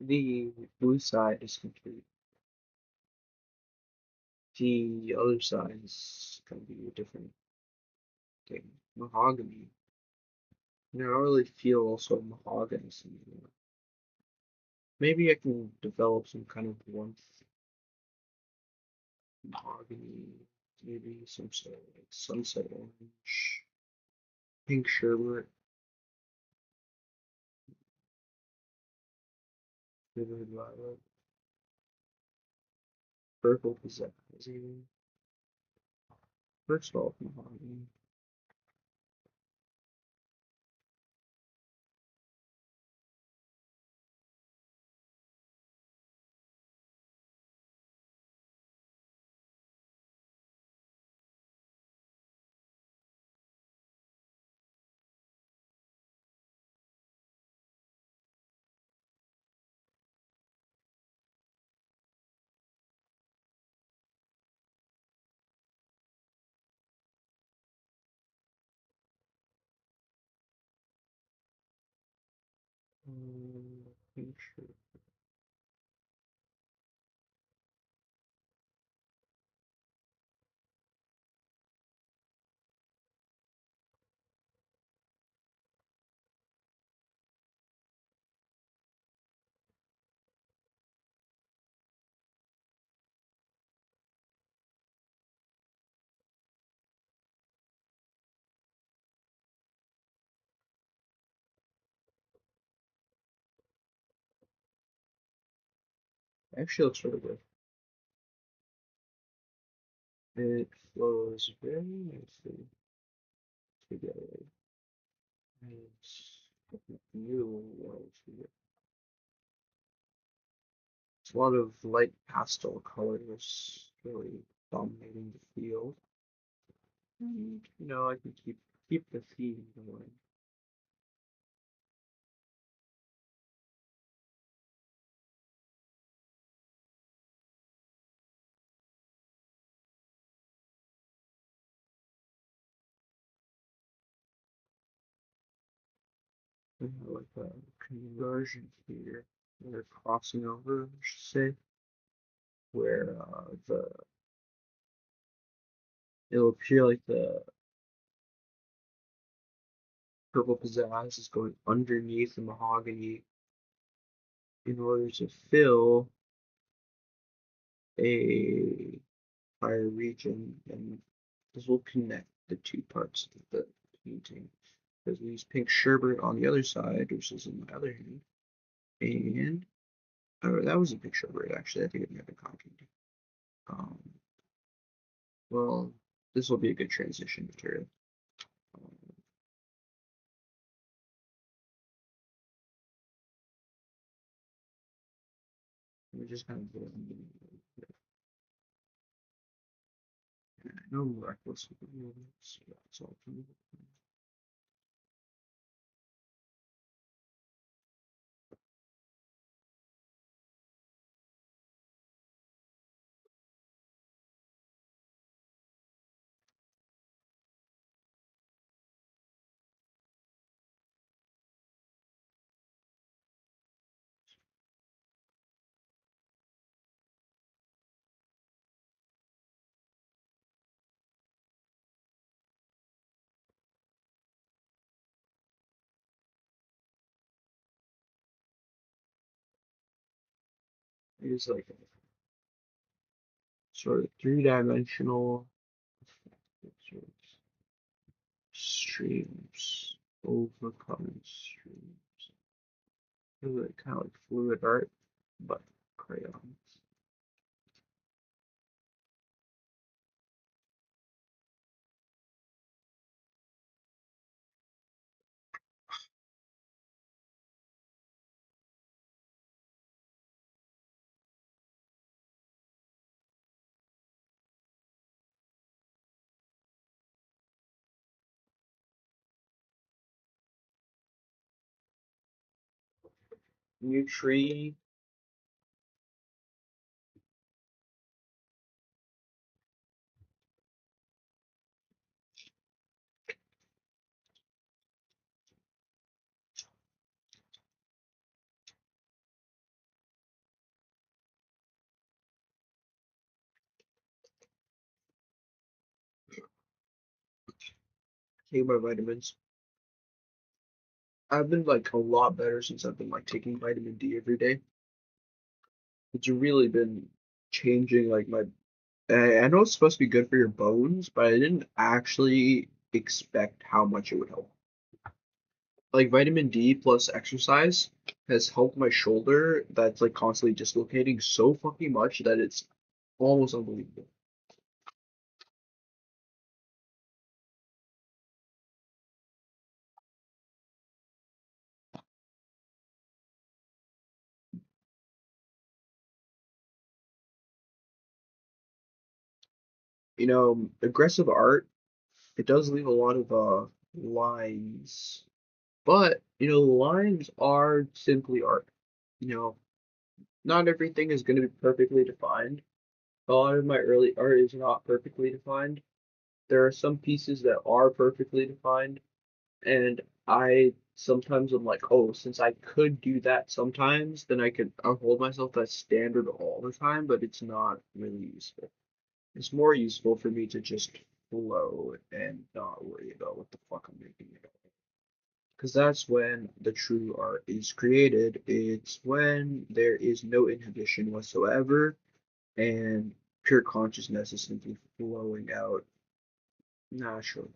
Speaker 1: The blue side is complete. The other side is gonna be a different thing. Mahogany. You know, I don't really feel also mahogany anymore. Maybe I can develop some kind of warmth mahogany, maybe some sort of like sunset orange, pink sherbet, vivid violet, purple pizzazz, even first off mahogany. Pink sherbet. Actually looks really good. It flows very nicely together. It's beautiful. It's a lot of light pastel colors really dominating the field. And, I can keep the theme going. Like a conversion here. They're crossing over, I should say, where the it'll appear like the purple pizzazz is going underneath the mahogany in order to fill a higher region, and this will connect the two parts of the painting. Because we use pink sherbet on the other side, which is in my other hand, and oh, that was a pink sherbet actually. I think it might have been cotton candy. Um, well, this will be a good transition material. Um, we just kind of get no reckless with the movements. That's all. It is like a sort of three-dimensional sort of streams, overcoming streams. Really kind of like fluid art, but crayons. New tree. Take my vitamins. I've been like a lot better since I've been like taking vitamin D every day. It's really been changing like my. I know it's supposed to be good for your bones, but I didn't actually expect how much it would help. Like vitamin D plus exercise has helped my shoulder that's like constantly dislocating so fucking much that it's almost unbelievable. Aggressive art, it does leave a lot of lines, but lines are simply art. You know, not everything is going to be perfectly defined. A lot of my early art is not perfectly defined. There are some pieces that are perfectly defined, and I sometimes I'm like, oh, since I could do that sometimes, then I'll hold myself that standard all the time, but it's not really useful. It's more useful for me to just flow and not worry about what the fuck I'm making it. Because that's when the true art is created. It's when there is no inhibition whatsoever and pure consciousness is simply flowing out naturally.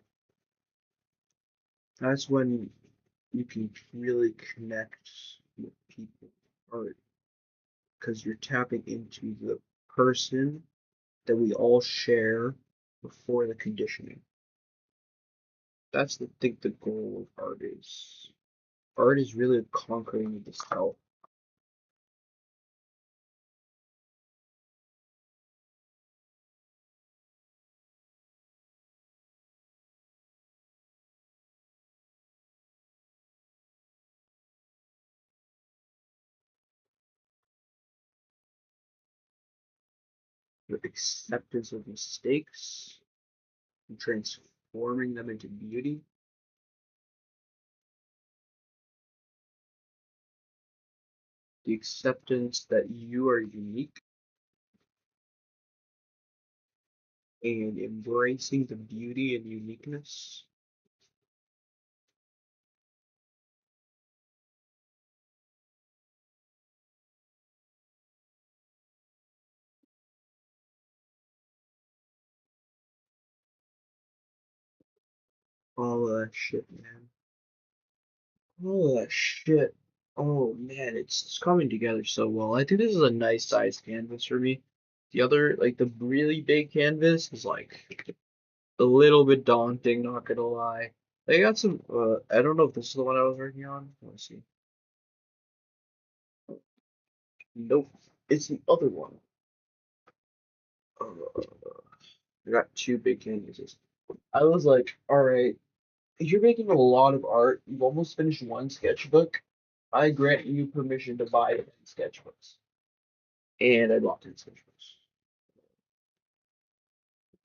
Speaker 1: That's when you can really connect with people, art, because you're tapping into the person that we all share before the conditioning. That's the think the goal of art is. Art is really conquering the self. the acceptance of mistakes, and transforming them into beauty, the acceptance that you are unique, and embracing the beauty and uniqueness. All of that shit, man. All that shit. Oh man, it's coming together so well. I think this is a nice sized canvas for me. The other, like the really big canvas, is like a little bit daunting, not gonna lie. I got some. I don't know if this is the one I was working on. Let's see. Nope, it's the other one. Uh, I got two big canvases. I was like, all right, you're making a lot of art. You've almost finished one sketchbook. I grant you permission to buy 10 sketchbooks. And I bought 10 sketchbooks.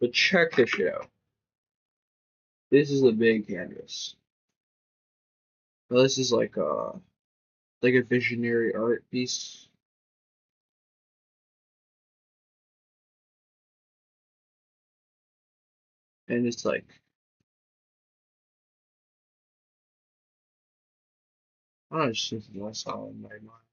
Speaker 1: But check this shit out. This is a big canvas. Now this is like a visionary art piece. And it's like I don't know, it's just something I saw in my mind.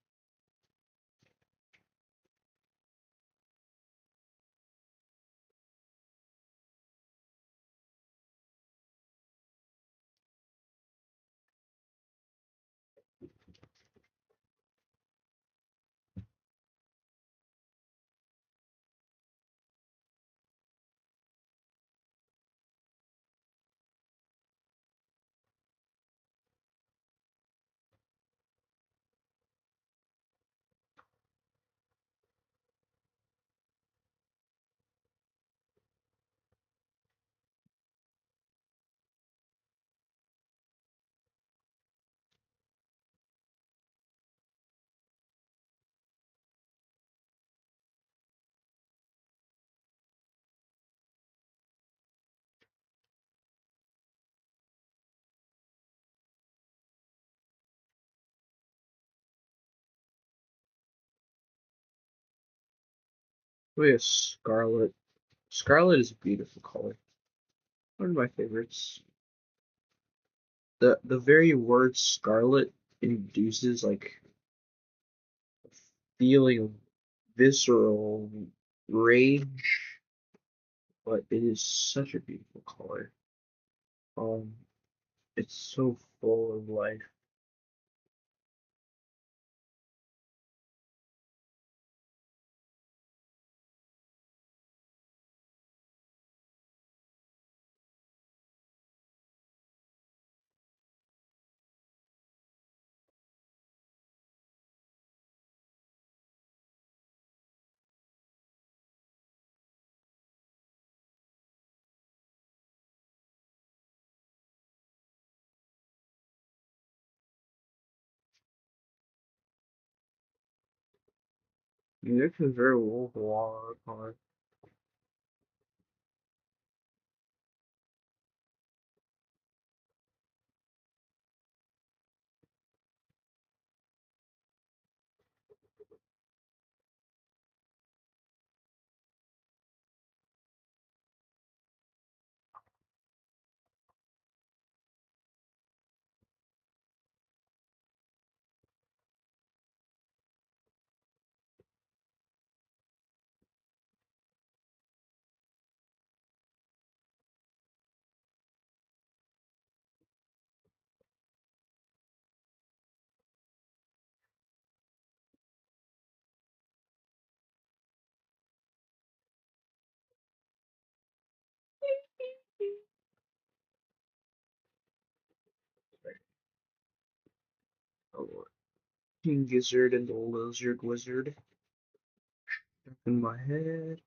Speaker 1: Oh yeah, scarlet. Scarlet is a beautiful color. One of my favorites. The very word scarlet induces like a feeling of visceral rage, but it is such a beautiful color. Um, it's so full of life. This is very watercolor. Oh, King Gizzard and the Lizard Wizard in my head.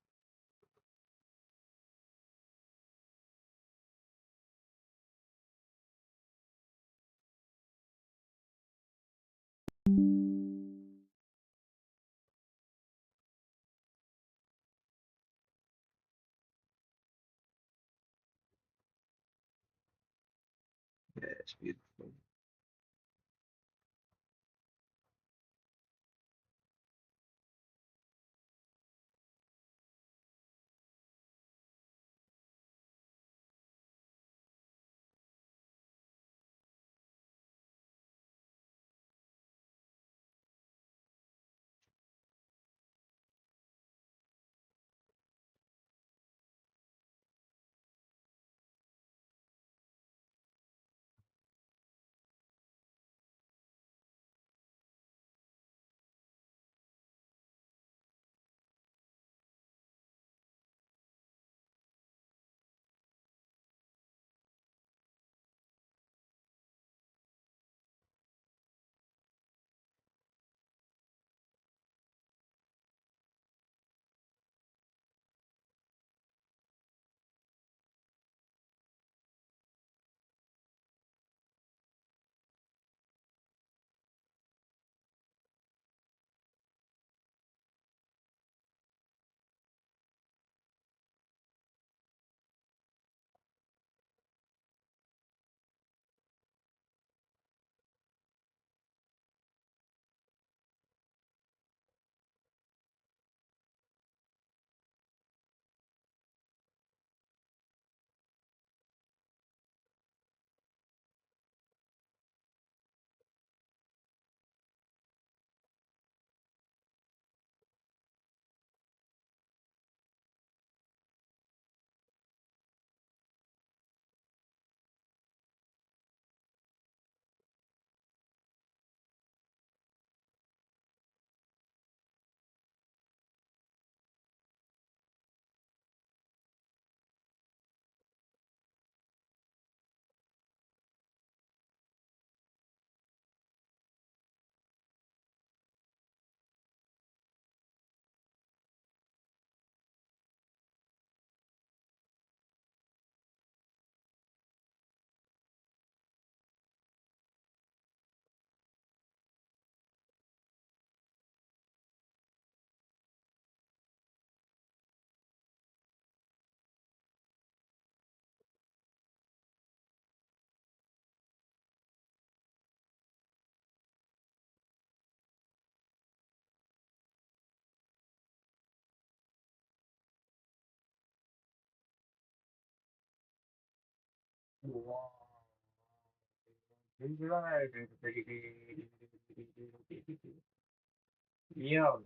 Speaker 1: Yeah, it's beautiful. Yeah.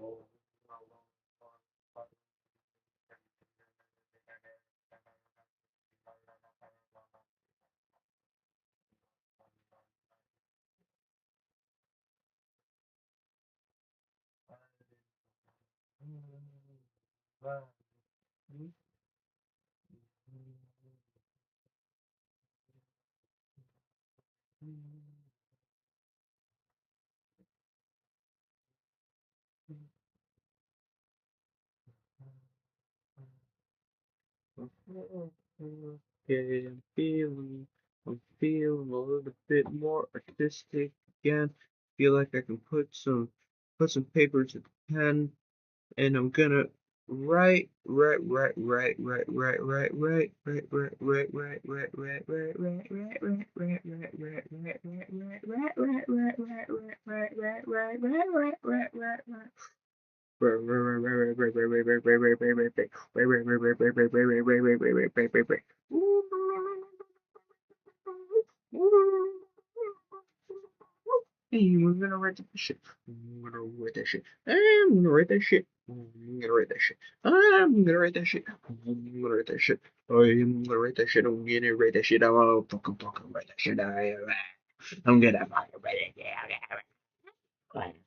Speaker 1: Okay, I'm feeling a little bit more artistic again. Feel like I can put some paper to the pen, and I'm gonna Hey, we're gonna write that shit. I'm gonna write that shit. I'm gonna write that shit. I'm gonna write that shit. I'm gonna write that shit. I'm gonna write that shit. I'm gonna write that shit. I'm gonna write that shit. I'm gonna fucking write that shit. I'm gonna fucking write it. Yeah, I'm gonna fucking write it.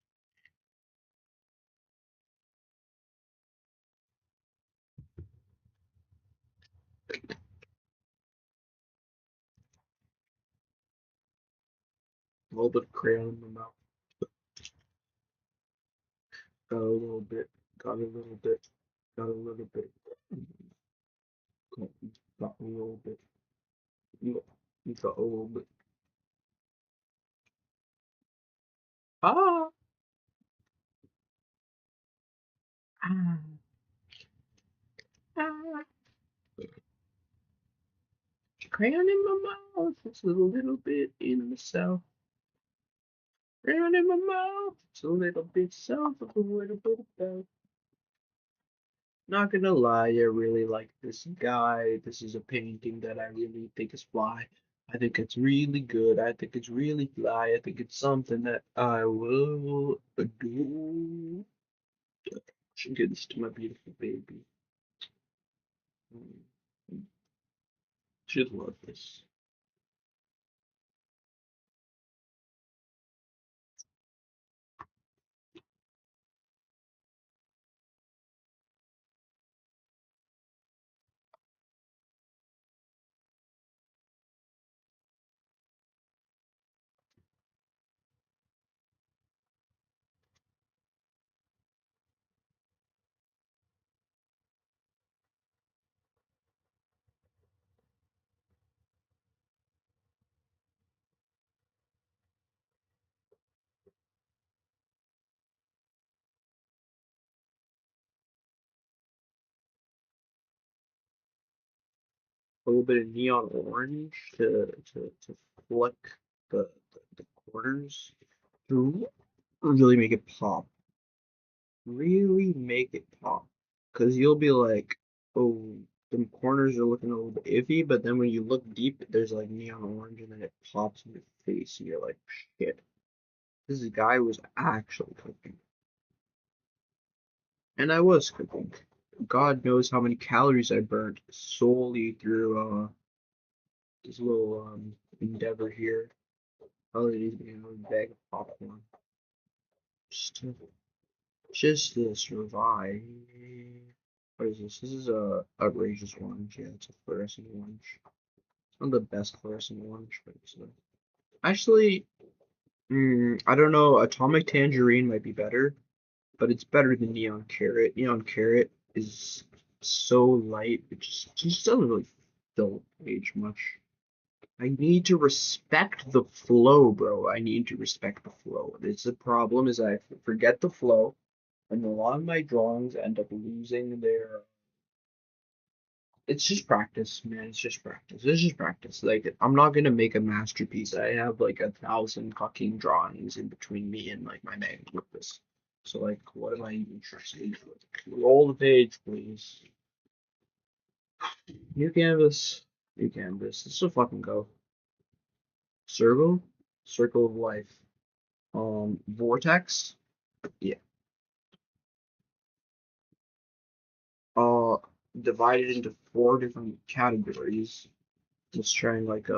Speaker 1: A little bit of crayon in my mouth. Got a little bit. Got a little bit. Got a little bit. Got a little bit. Got a little bit. Ah! Ah! Ah! Crayon in my mouth. It's a little bit in the south. Crayon in my mouth. It's a little bit south of a little bit of south. Not gonna lie, I really like this guy. This is a painting that I really think is fly. I think it's really good. I think it's really fly. I think it's something that I will do. Should give this to my beautiful baby. Mm, she'd love this. A little bit of neon orange to flick the corners to really make it pop. Really make it pop. Because you'll be like, oh, the corners are looking a little bit iffy, but then when you look deep, there's like neon orange and then it pops in your face and you're like, shit, this guy was actually cooking. And I was cooking. God knows how many calories I burnt solely through this little endeavor here. Probably needs to be a bag of popcorn. Just to, just to survive. What is this? This is a outrageous orange. Yeah, it's a fluorescent orange. It's not the best fluorescent orange, but it's actually, I don't know. Atomic Tangerine might be better, but it's better than Neon Carrot. Neon Carrot is so light, it just doesn't really fill the page much. I need to respect the flow, bro. I need to respect the flow. It's the problem is I forget the flow, and a lot of my drawings end up losing their. It's just practice, man. It's just practice. It's just practice. Like I'm not gonna make a masterpiece. I have like 1,000 fucking drawings in between me and like my magnum opus. So like, what am I even trusting? Roll the page, please. New canvas. New canvas. Let's just fucking go. Circle. Circle of life. Vortex. Yeah. Uh, divided into 4 different categories. Let's try and like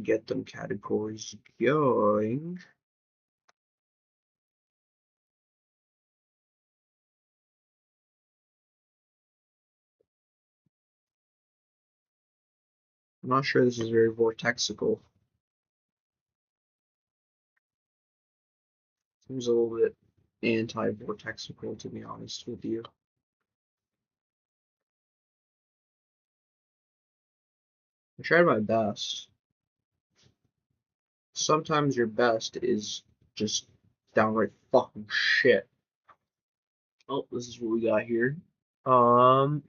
Speaker 1: get them categories going. I'm not sure this is very vortexical. Seems a little bit anti-vortexical, to be honest with you. I tried my best. Sometimes your best is just downright fucking shit. Oh, this is what we got here. Um,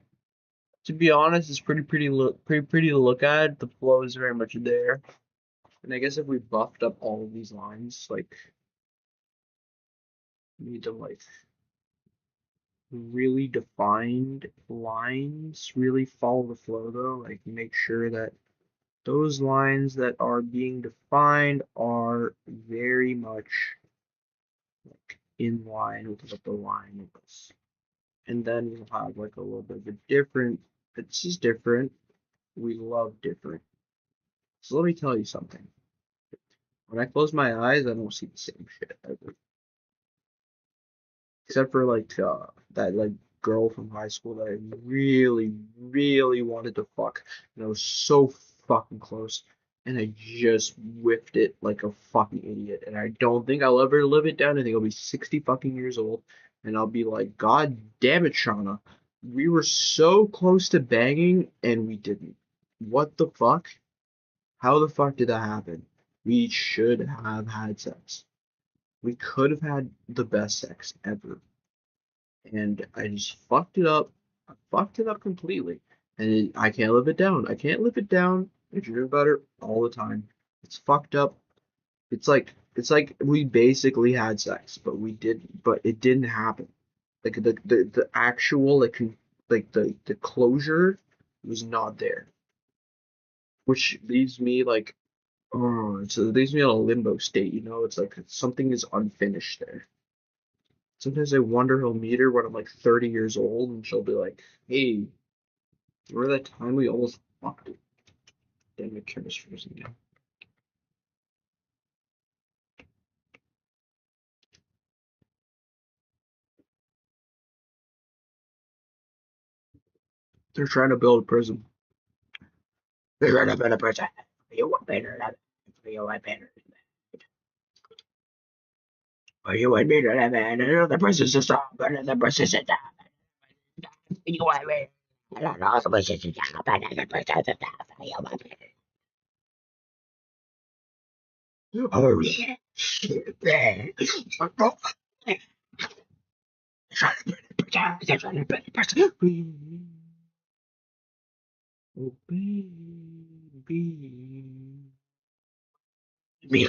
Speaker 1: to be honest, it's pretty to look at. The flow is very much there. And I guess if we buffed up all of these lines, like need to like really defined lines, really follow the flow though, like make sure that those lines that are being defined are very much like in line with what the line is. And then we'll have like a little bit of a different, it's just different. We love different. So let me tell you something. When I close my eyes, I don't see the same shit ever. Except for like that like girl from high school that I really, really wanted to fuck. And I was so fucking close. and I just whiffed it like a fucking idiot. And I don't think I'll ever live it down. I think I'll be 60 fucking years old, and I'll be like, God damn it, Shauna. We were so close to banging, and we didn't. What the fuck? How the fuck did that happen? We should have had sex. We could have had the best sex ever. And I just fucked it up. I fucked it up completely. And I can't live it down. I can't live it down. I dream about it all the time. It's fucked up. It's like we basically had sex, but we didn't. But it didn't happen. Like the actual like the closure was not there, which leaves me like oh, so it leaves me in a limbo state. It's like something is unfinished there. Sometimes I wonder he'll meet her when I'm like 30 years old, and she'll be like, "Hey, remember that time we almost fucked it?" Damn, the camera's frozen again. They're trying to build a prison. They're trying to build a prison. You want better than you want better than that. You want better than that. The prison system, better than the prison system. You want me? I don't know. The prison system, better than the prison system. You want me? Oh yeah. They're trying to build a prison. Oh, baby. Me.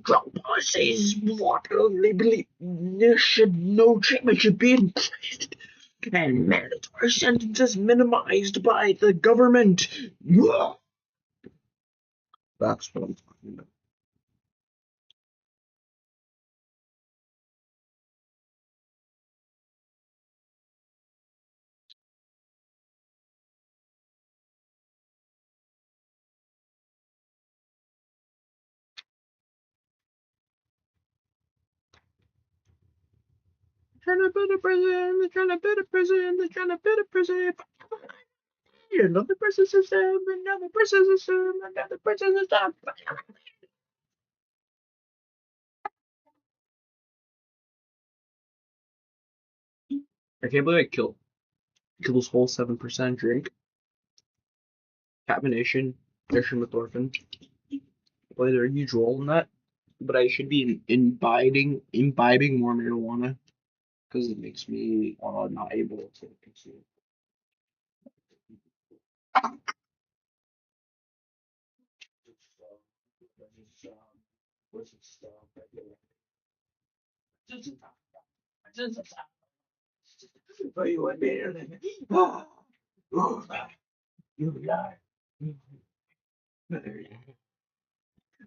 Speaker 1: Drug policies, what only believe no treatment should be increased, and mandatory sentences minimized by the government. That's what I'm talking about. Trying to build a prison, they're trying to build a prison, they're trying to build a prison. Another prison system, another prison system, another prison system. I can't believe I killed this whole 7% drink. Caffeination, dextromethorphan played a huge role in that. But I should be imbibing more marijuana because it makes me not able to consume. But you would be you lie.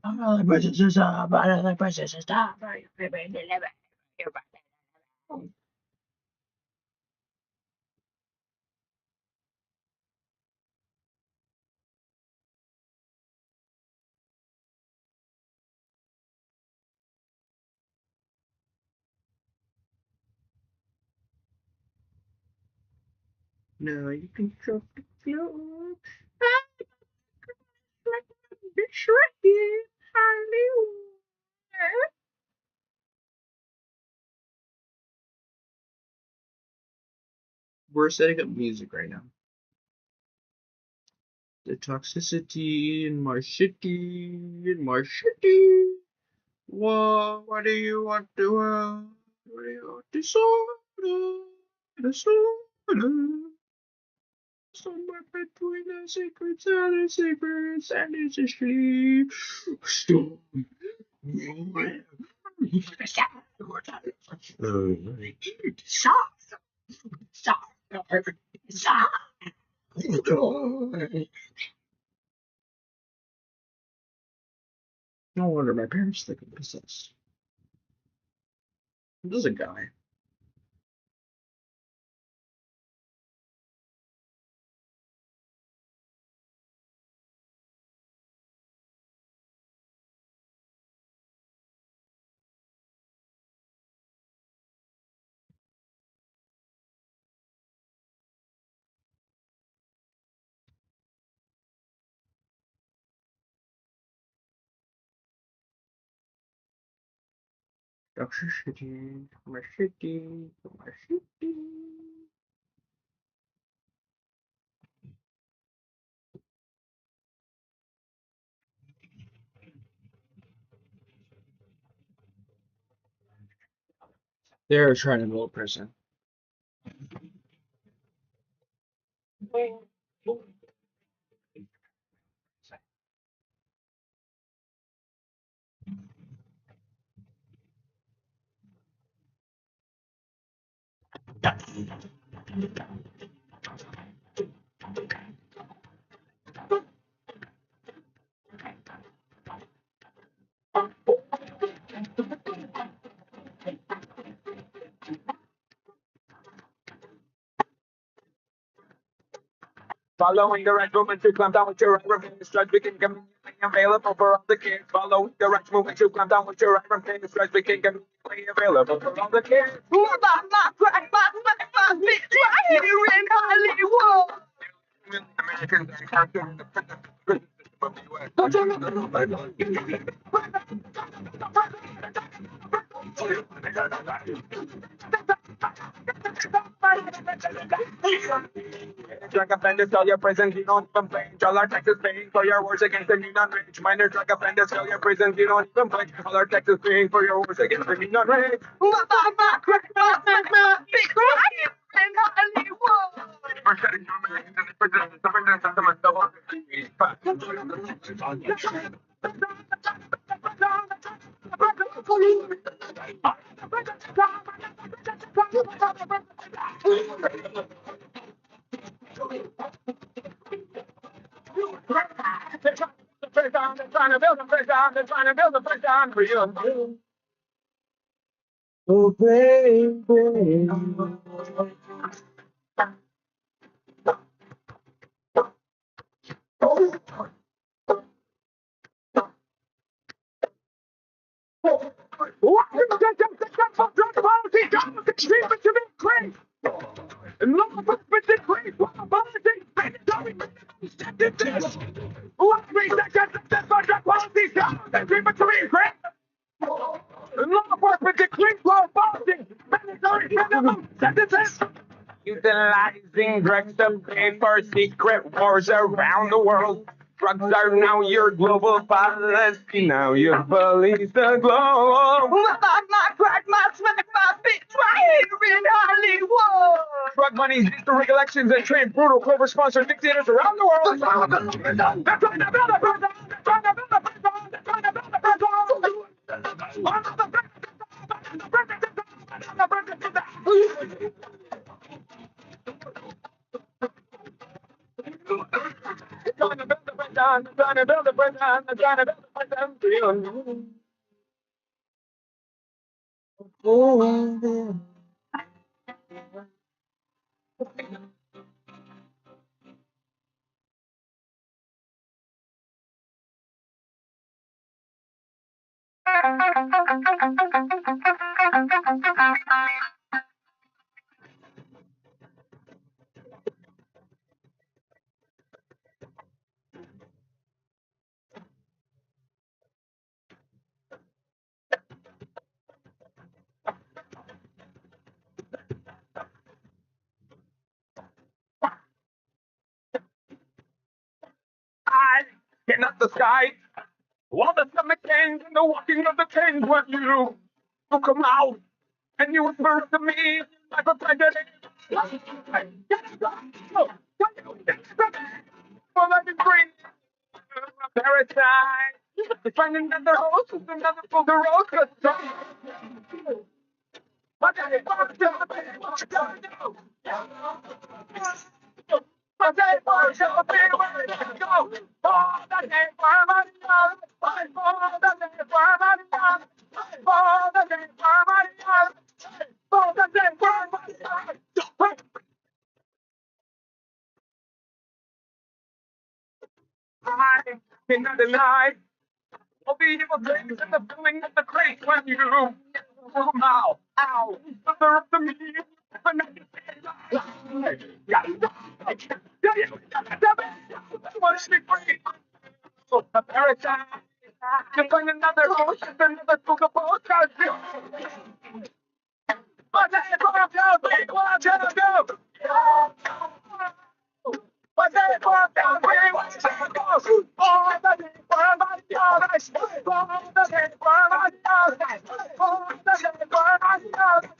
Speaker 1: Another person says, another person says, stop. Now you can drop the floor. Like a bitch right here. Hallelujah. We're setting up music right now. The toxicity in my city, in my city. What do you want to what do you want? Disorder. Somewhere between the secrets and the secrets, and it's a sleep. Storm. No wonder my parents think I'm possessed. This is a guy. Dr. City, my city, my city. They're trying to build a prison.
Speaker 4: Following the right movement to climb down with your right remain the strike became conveniently available for all the kids. Following the right movement to climb down with your right remain the strike became conveniently available for all the kids. Right here in Hollywood. Americans are conquering the prison of the US. Drug offenders, tell your prisons you don't even blame. All our taxes paying for your wars against the non-rich. Minor drug offenders, tell your prisons you don't even blame. All our taxes paying for your wars against the non-rich. We're shutting down Americans in the prison. The prison system is double. They're trying to build a prison. They're trying to build a prison for you. Oh, baby. Utilizing drugs to pay for secret wars around the world. Drugs are now your global policy. Now you police the globe. Drug money's used to rig elections and train brutal Clover-sponsored dictators around the world. They're trying to build a prison. They're trying to build a prison. They're trying to build a prison. Trying to build a prison. Trying to build a prison. Trying to build a prison for you. I cannot the sky. While the stomach ends and the walking of the kings when you come out and you whisper to me like a president. Well, let me bring a parasite. Find another host with another full rose. What the fuck do I cannot deny all the evil things and the feeling of the grace when you ow, ow, mother of the me. A parasite. to find another horse, another book of postcards. But that's what I'm doing, what I'm gonna do. But that's what I'm doing, what I'm gonna do. All the day for my dollars, all the day for my dollars, all the day for my dollars.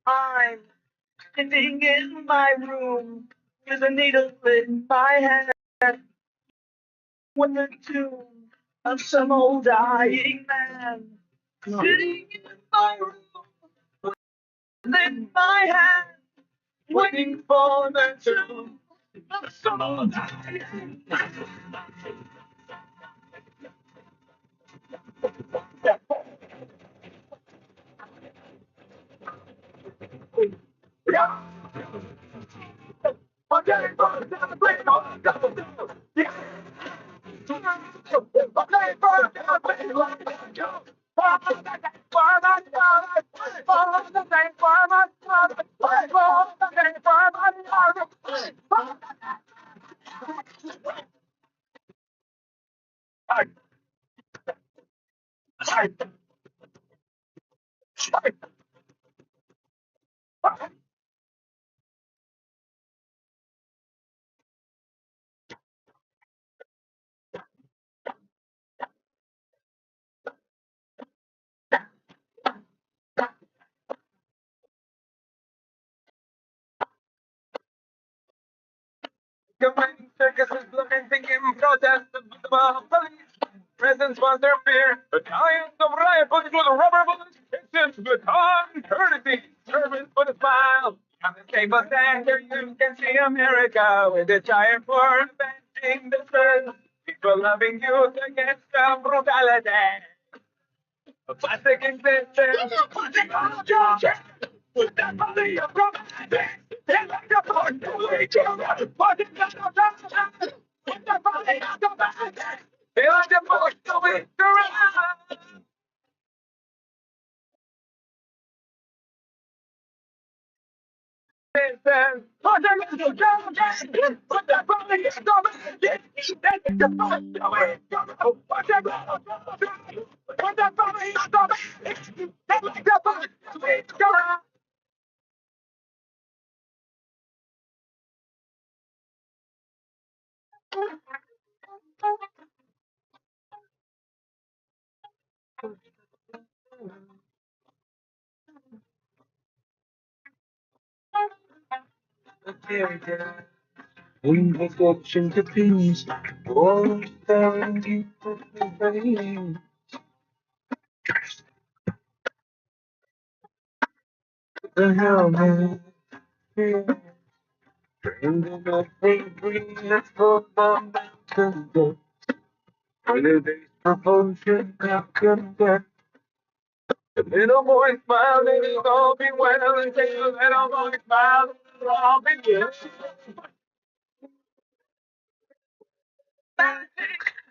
Speaker 4: I'm sitting in my room with a needle in my hand, with the tune of some old dying man. Sitting in my room in my hand, waiting for the tune of some old dying man. Yeah. Okay, but that's great. Yeah. Commanding circuses lamenting in protest of the police. Presence was their fear. Battalions of riot police with rubber bullets. It's baton courtesy. Servants put a smile on the table stand. Here you can see America with a desire for avenging the stress. People loving youth against the brutality. A plastic existence. Plastic culture. With that body of romance. It's like a part to each other. But it's not a time. With that body of romance. It's like a part to each other. Listen, put them in the jungle. Put that body of romance. It's like a part to each other. Put them in the jungle. Put that body of romance. It's like a part to each other. We make option to peace. All staring deep into the vein. The helmet. Trained in a breeze for the mountain goat. Whether there's promotion, not content. The little boy smiled and it'll all be well. And take the little boy smiled and it'll all be good.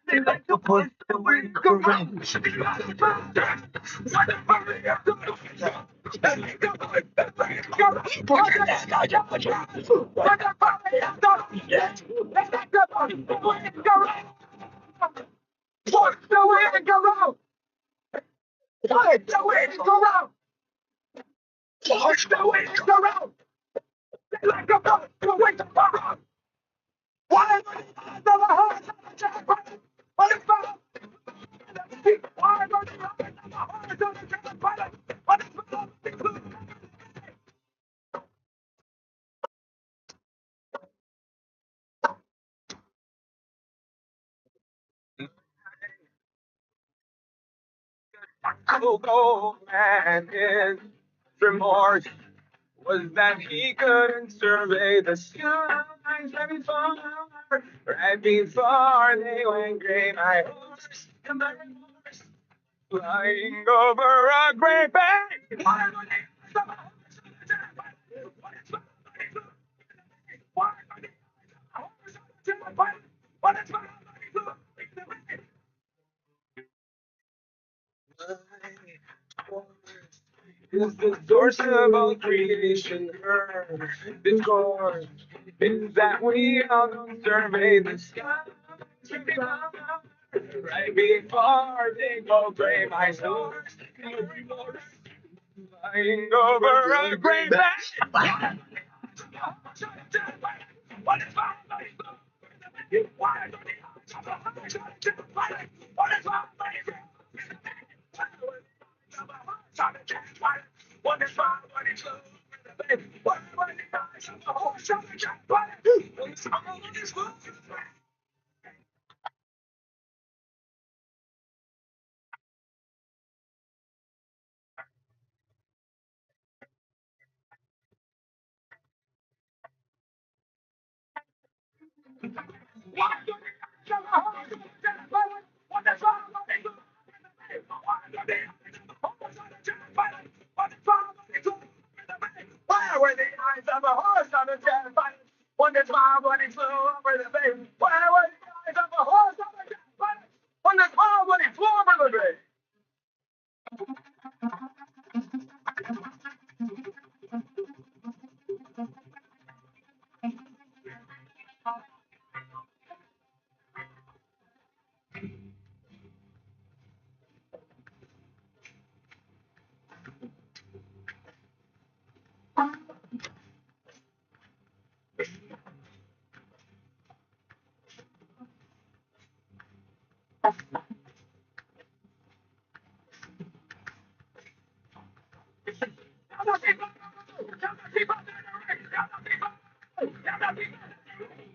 Speaker 4: They like to push the wind around. Push the wind around. Push the wind around. Push the wind around. They like to push the wind around. Why are they never heard of a jackpot? What is that? Why are they never heard of a jackpot? What is that? Coco and his remorse was that he couldn't survey the skies right before they went gray. My horse, and my horse, flying over a great bay. is the source of all creation. Her discord is that we all don't survey the sky. Right before they go gray, my stars flying over a gray band. What is my life? Why don't Where were the eyes of a horse on a jet pilot? When the smile when he flew over the bay. Where were the eyes of a horse on a jet pilot? When the smile when he flew over the bay.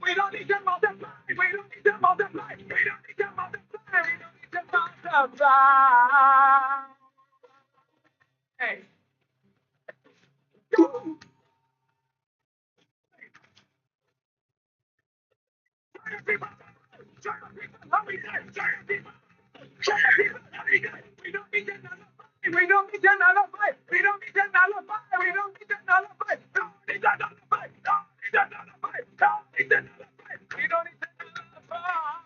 Speaker 4: We don't need to multiply. We don't need to multiply. We don't need to multiply. We don't need to multiply. Hey. We don't need to nullify. We don't need to nullify. We don't need to nullify. We don't need to nullify. Don't need to nullify. Don't need to nullify. Don't need to nullify. We don't need to nullify.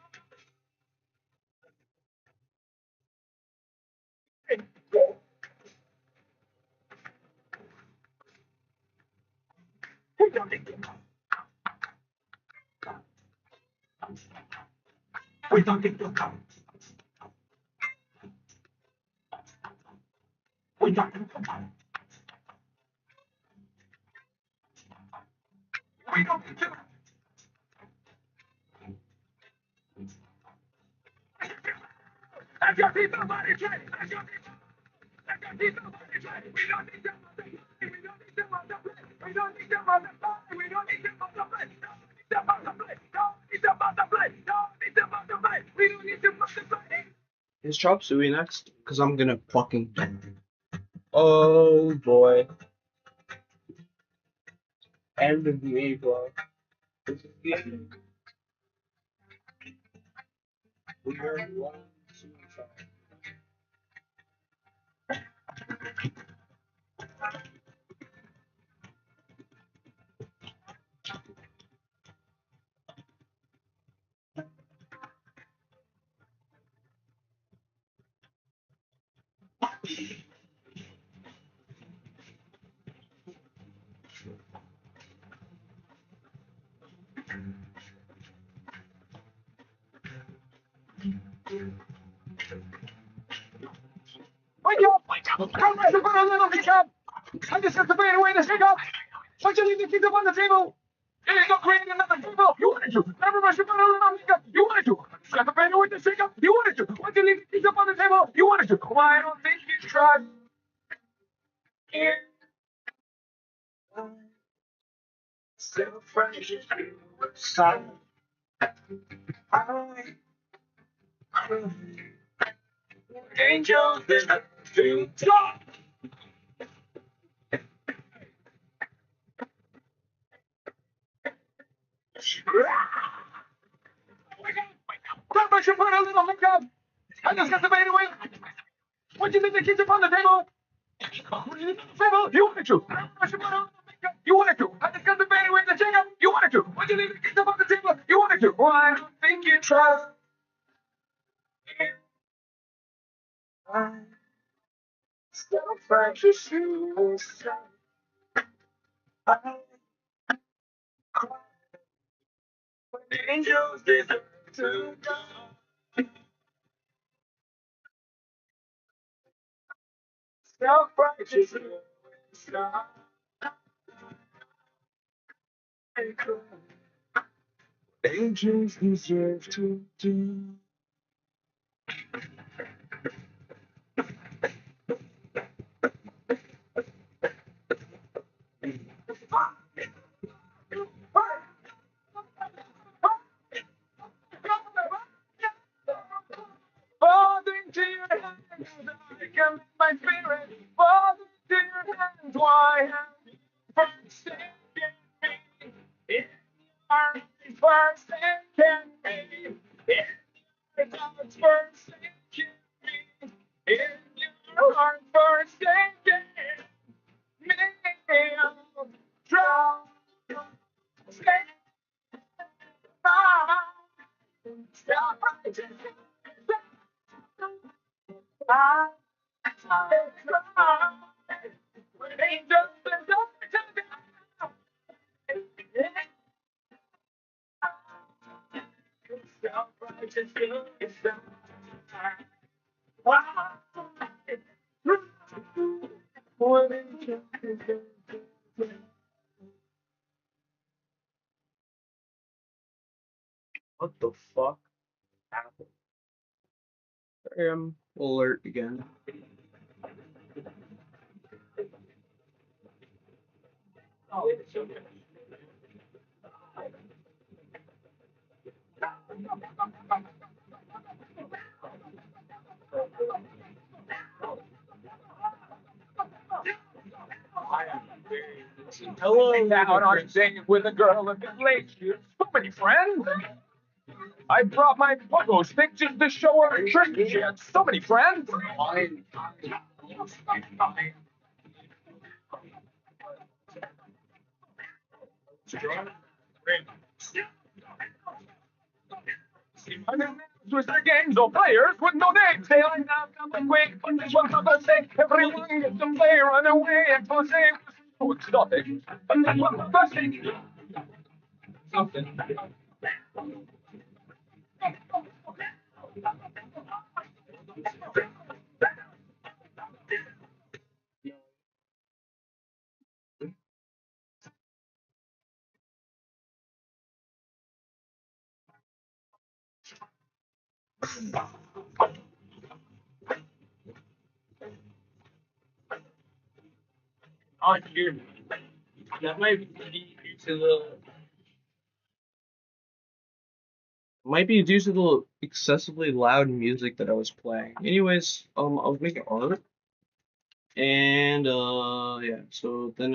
Speaker 4: We don't need to. We don't need to come. We don't need to come. We don't need to. That's your people body trade. That's your people. That's your people body trade. We don't need to multiply. We don't need to multiply. We don't need to multiply. We don't need to multiply. Don't need to multiply. Don't need to multiply. Don't need to multiply. We don't need to multiply.
Speaker 1: Is Chop Suey next? Because I'm gonna fucking. Oh boy. End of the A block. This is the end. We are one suicide.
Speaker 4: Wake up! Come back and put a little hiccup! I just have to fade away this hiccup! Why'd you leave the keys up on the table? You didn't go creating another table! You wanted to! Everybody should put a little hiccup! You wanted to! You have to fade away this hiccup! You wanted to! Why'd you leave the keys up on the table? You wanted to! Well, I don't think you tried. Still fresh side. Angels in the top. Grandma should put a little hiccup. I just got the bait away. Why'd you leave the kids upon the table? You wanted to. Grandma should put a little hiccup. You wanted to. I just got the bait away the checkup. You wanted to. Why'd you leave the kids upon the table? You wanted to. Well, I don't think you trust. I'm still Self-righteous suicide. I cry when angels deserve to die. Self-righteous suicide. I cry when angels deserve to die. Father, into your hands, I commit my spirit. Father, into your hands, why have you forsaken me? In your arms, forsaken me. In your thoughts, forsaken me. In your heart, forsaken me. I'll drown, stay stop right to I cry when angels deserve to die. Self-righteous suicide. Why? When angels deserve to die. What the fuck happened?
Speaker 1: Sorry, I'm alert again.
Speaker 4: Oh, it's okay. Hello, out on a date with a girl at the lake. She has so many friends. I brought my pogo stick just to show her a trick. She had so many friends. Twister games or players with no names. They line up and quick, but this one's for the sake. Everyone gets to play, run away, and for sake. Oh, stop it. But this one's for the sake. Something. On here. That might be due to
Speaker 1: the excessively loud music that I was playing. Anyways, I was making art, and yeah. So then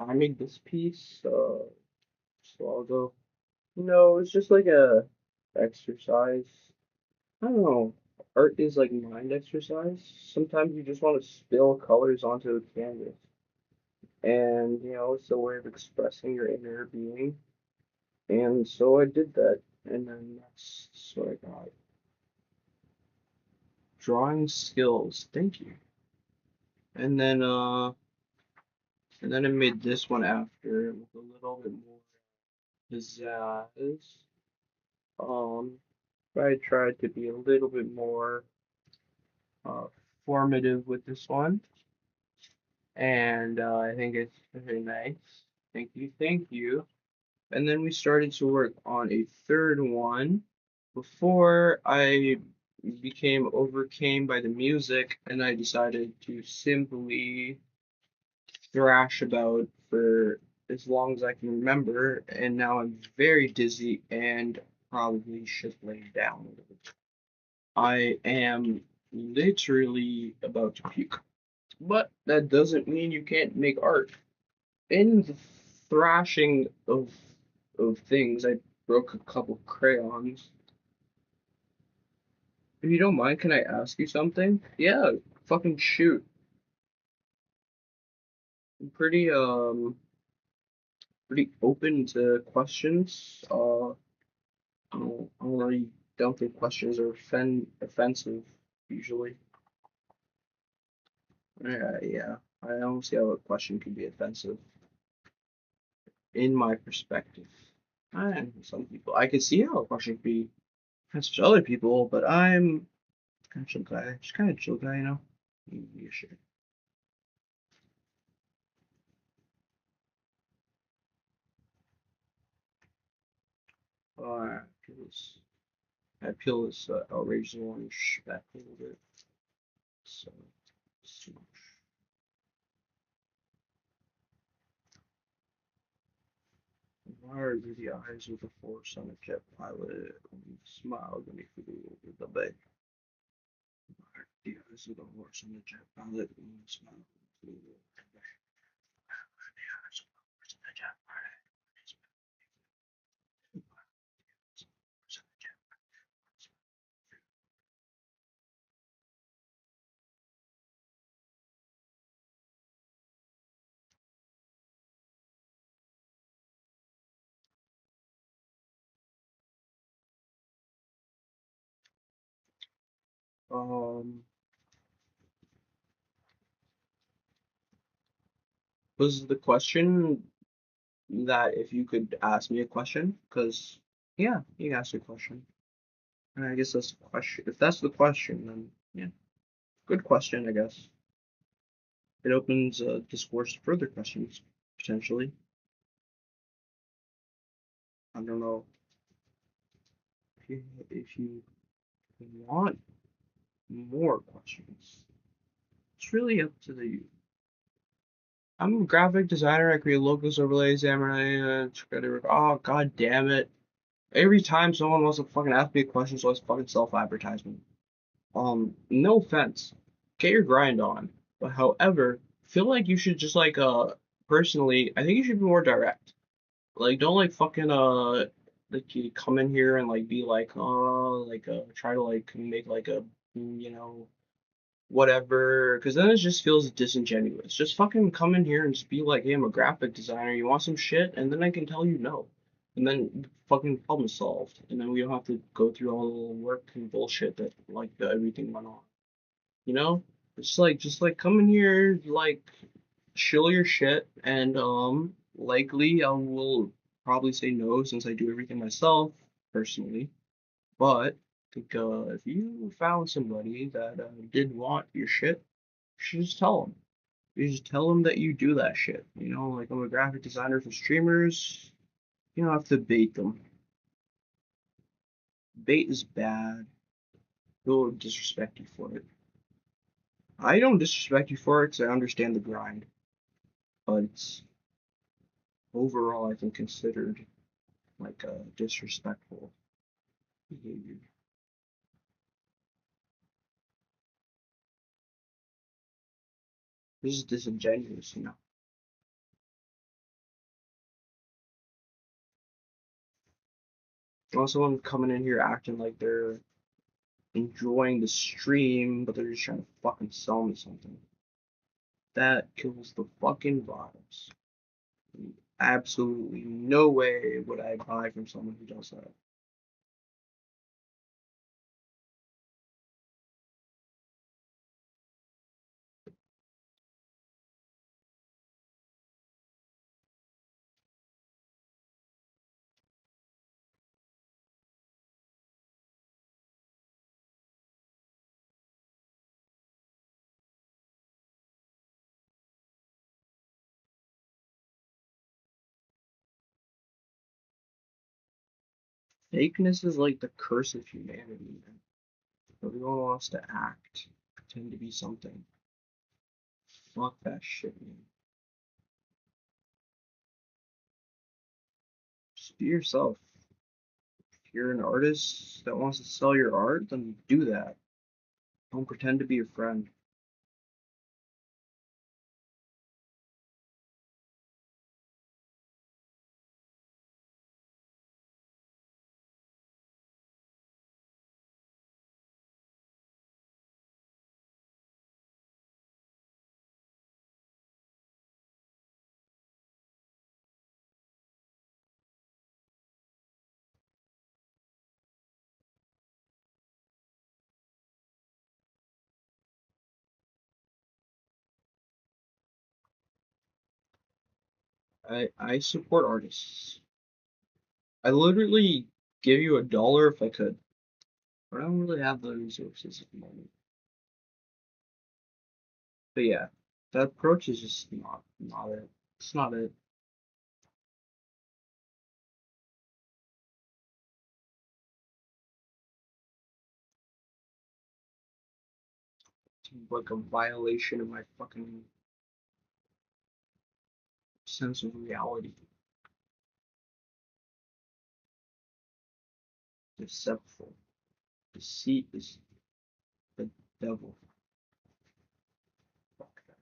Speaker 1: I made this piece. So I'll go. No, it's just like a exercise. I don't know. Art is like mind exercise. Sometimes you just want to spill colors onto a canvas, and it's a way of expressing your inner being. And so I did that, and then that's what I got. Drawing skills. Thank you. And then I made this one after with a little bit more pizzazz. Um, I tried to be a little bit more uh, formative with this one, and I think it's very nice. Thank you, thank you. And then we started to work on a third one before I became overcame by the music, and I decided to simply thrash about for as long as I can remember, and now I'm very dizzy and probably should lay down a little. I am literally about to puke. But that doesn't mean you can't make art. In the thrashing of things, I broke a couple crayons. If you don't mind, can I ask you something? Yeah, fucking shoot. I'm pretty open to questions. I really don't think questions are offensive usually. Yeah, I don't see how a question could be offensive in my perspective. And some people, I can see how a question could be offensive to other people, but I'm kind of chill guy, just kind of chill guy, you know. Yeah, sure. Alright, I peel this outrageous orange back a little bit. So much. Why are the eyes of the force on a jet pilot when you smile when you flew over the bay? Why are the eyes of the horse on a jet pilot when you smile when you flew over the bay? Why are the eyes of the horse on a jet pilot when you smile when you flew over the bay? Why are the eyes of the horse on a jet pilot when you smile when you flew was the question that if you could ask me a question? Because, yeah, you can ask a question. And I guess that's the question. If that's the question, then, yeah, good question, I guess. It opens discourse to further questions, potentially. I don't know if you want more questions. It's really up to the. I'm a graphic designer. I create logos, overlays, animate. Oh, god damn it! Every time someone wants to fucking ask me a question, so it's fucking self-advertisement. No offense, get your grind on. But however, feel like you should just like personally, I think you should be more direct. Like don't like fucking like you come in here and like be like like try to like make like a you know whatever because then it just feels disingenuous. Just fucking come in here and just be like, hey, I'm a graphic designer. You want some shit, and then I can tell you no, and then fucking problem solved, and then we don't have to go through all the work and bullshit that like everything went on. You know, it's like just like come in here like chill your shit, and likely I will probably say no since I do everything myself personally. But I think if you found somebody that did want your shit, you should just tell them. You just tell them that you do that shit. You know, like I'm a graphic designer for streamers. You don't have to bait them. Bait is bad. They'll disrespect you for it. I don't disrespect you for it because I understand the grind, but it's overall I think considered like disrespectful behavior. This is disingenuous, you know. Also, someone coming in here acting like they're enjoying the stream, but they're just trying to fucking sell me something. That kills the fucking vibes. Absolutely no way would I buy from someone who does that. Fakeness is like the curse of humanity, man. Everyone wants to act, pretend to be something. Fuck that shit, man. Just be yourself. If you're an artist that wants to sell your art, then do that. Don't pretend to be a friend. I support artists. I literally give you $1 if I could, but I don't really have the resources at the moment. But yeah, that approach is just not it. It's not it. It's like a violation of my fucking sense of reality. Deceptful. Deceit is the devil. Fuck that.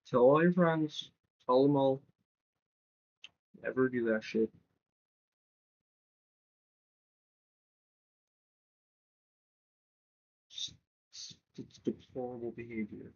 Speaker 1: Tell all your friends. Tell them all. Never do that shit. It's deplorable behavior.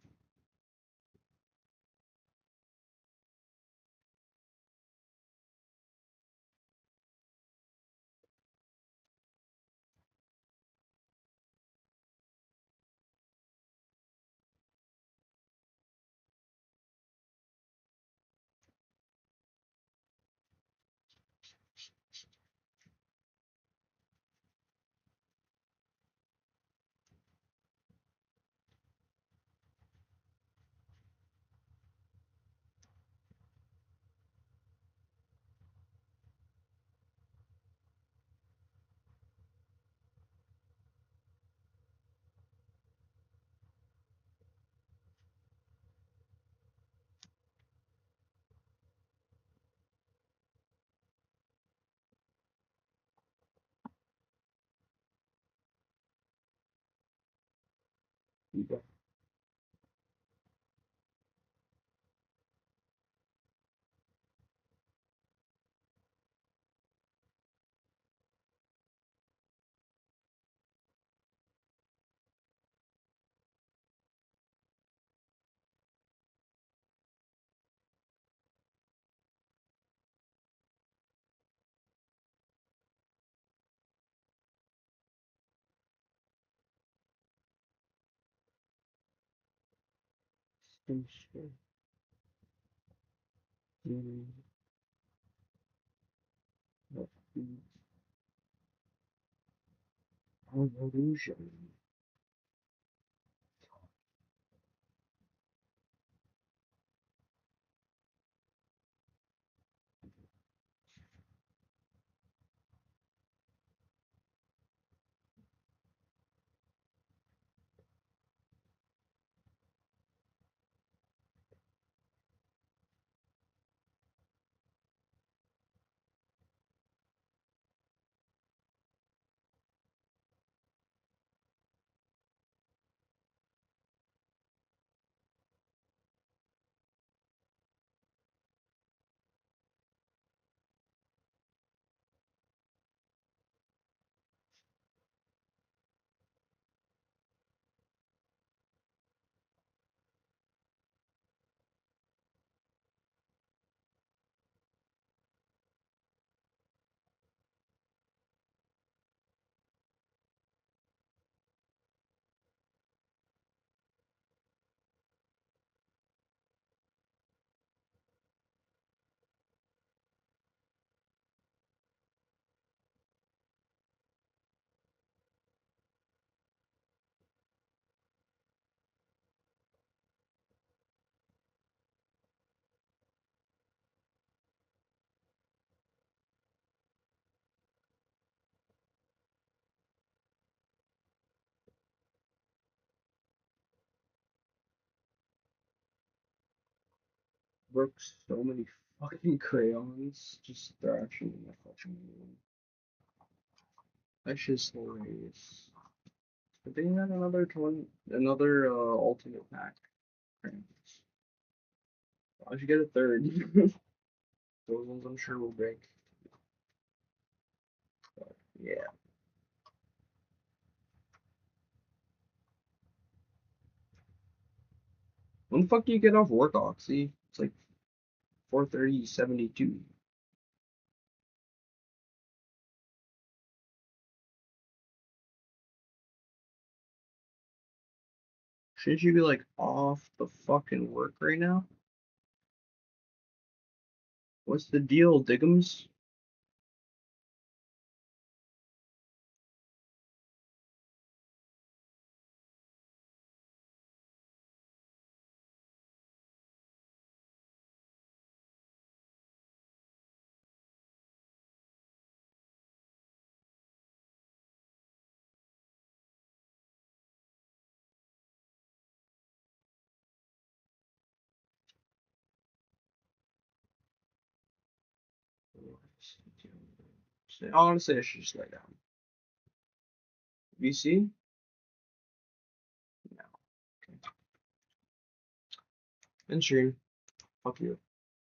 Speaker 1: Shit. Illusion. Broke so many fucking crayons just thrashing in my fucking room. That shit's hilarious. But they had another ultimate pack. Crayons. I should get a third. Those ones I'm sure will break. But yeah. When the fuck do you get off work, Oxy? It's like 4:30:72. Shouldn't you be like off the fucking work right now? What's the deal, Diggums? Honestly, I should just lay down. VC? No. Okay. And stream. Fuck you.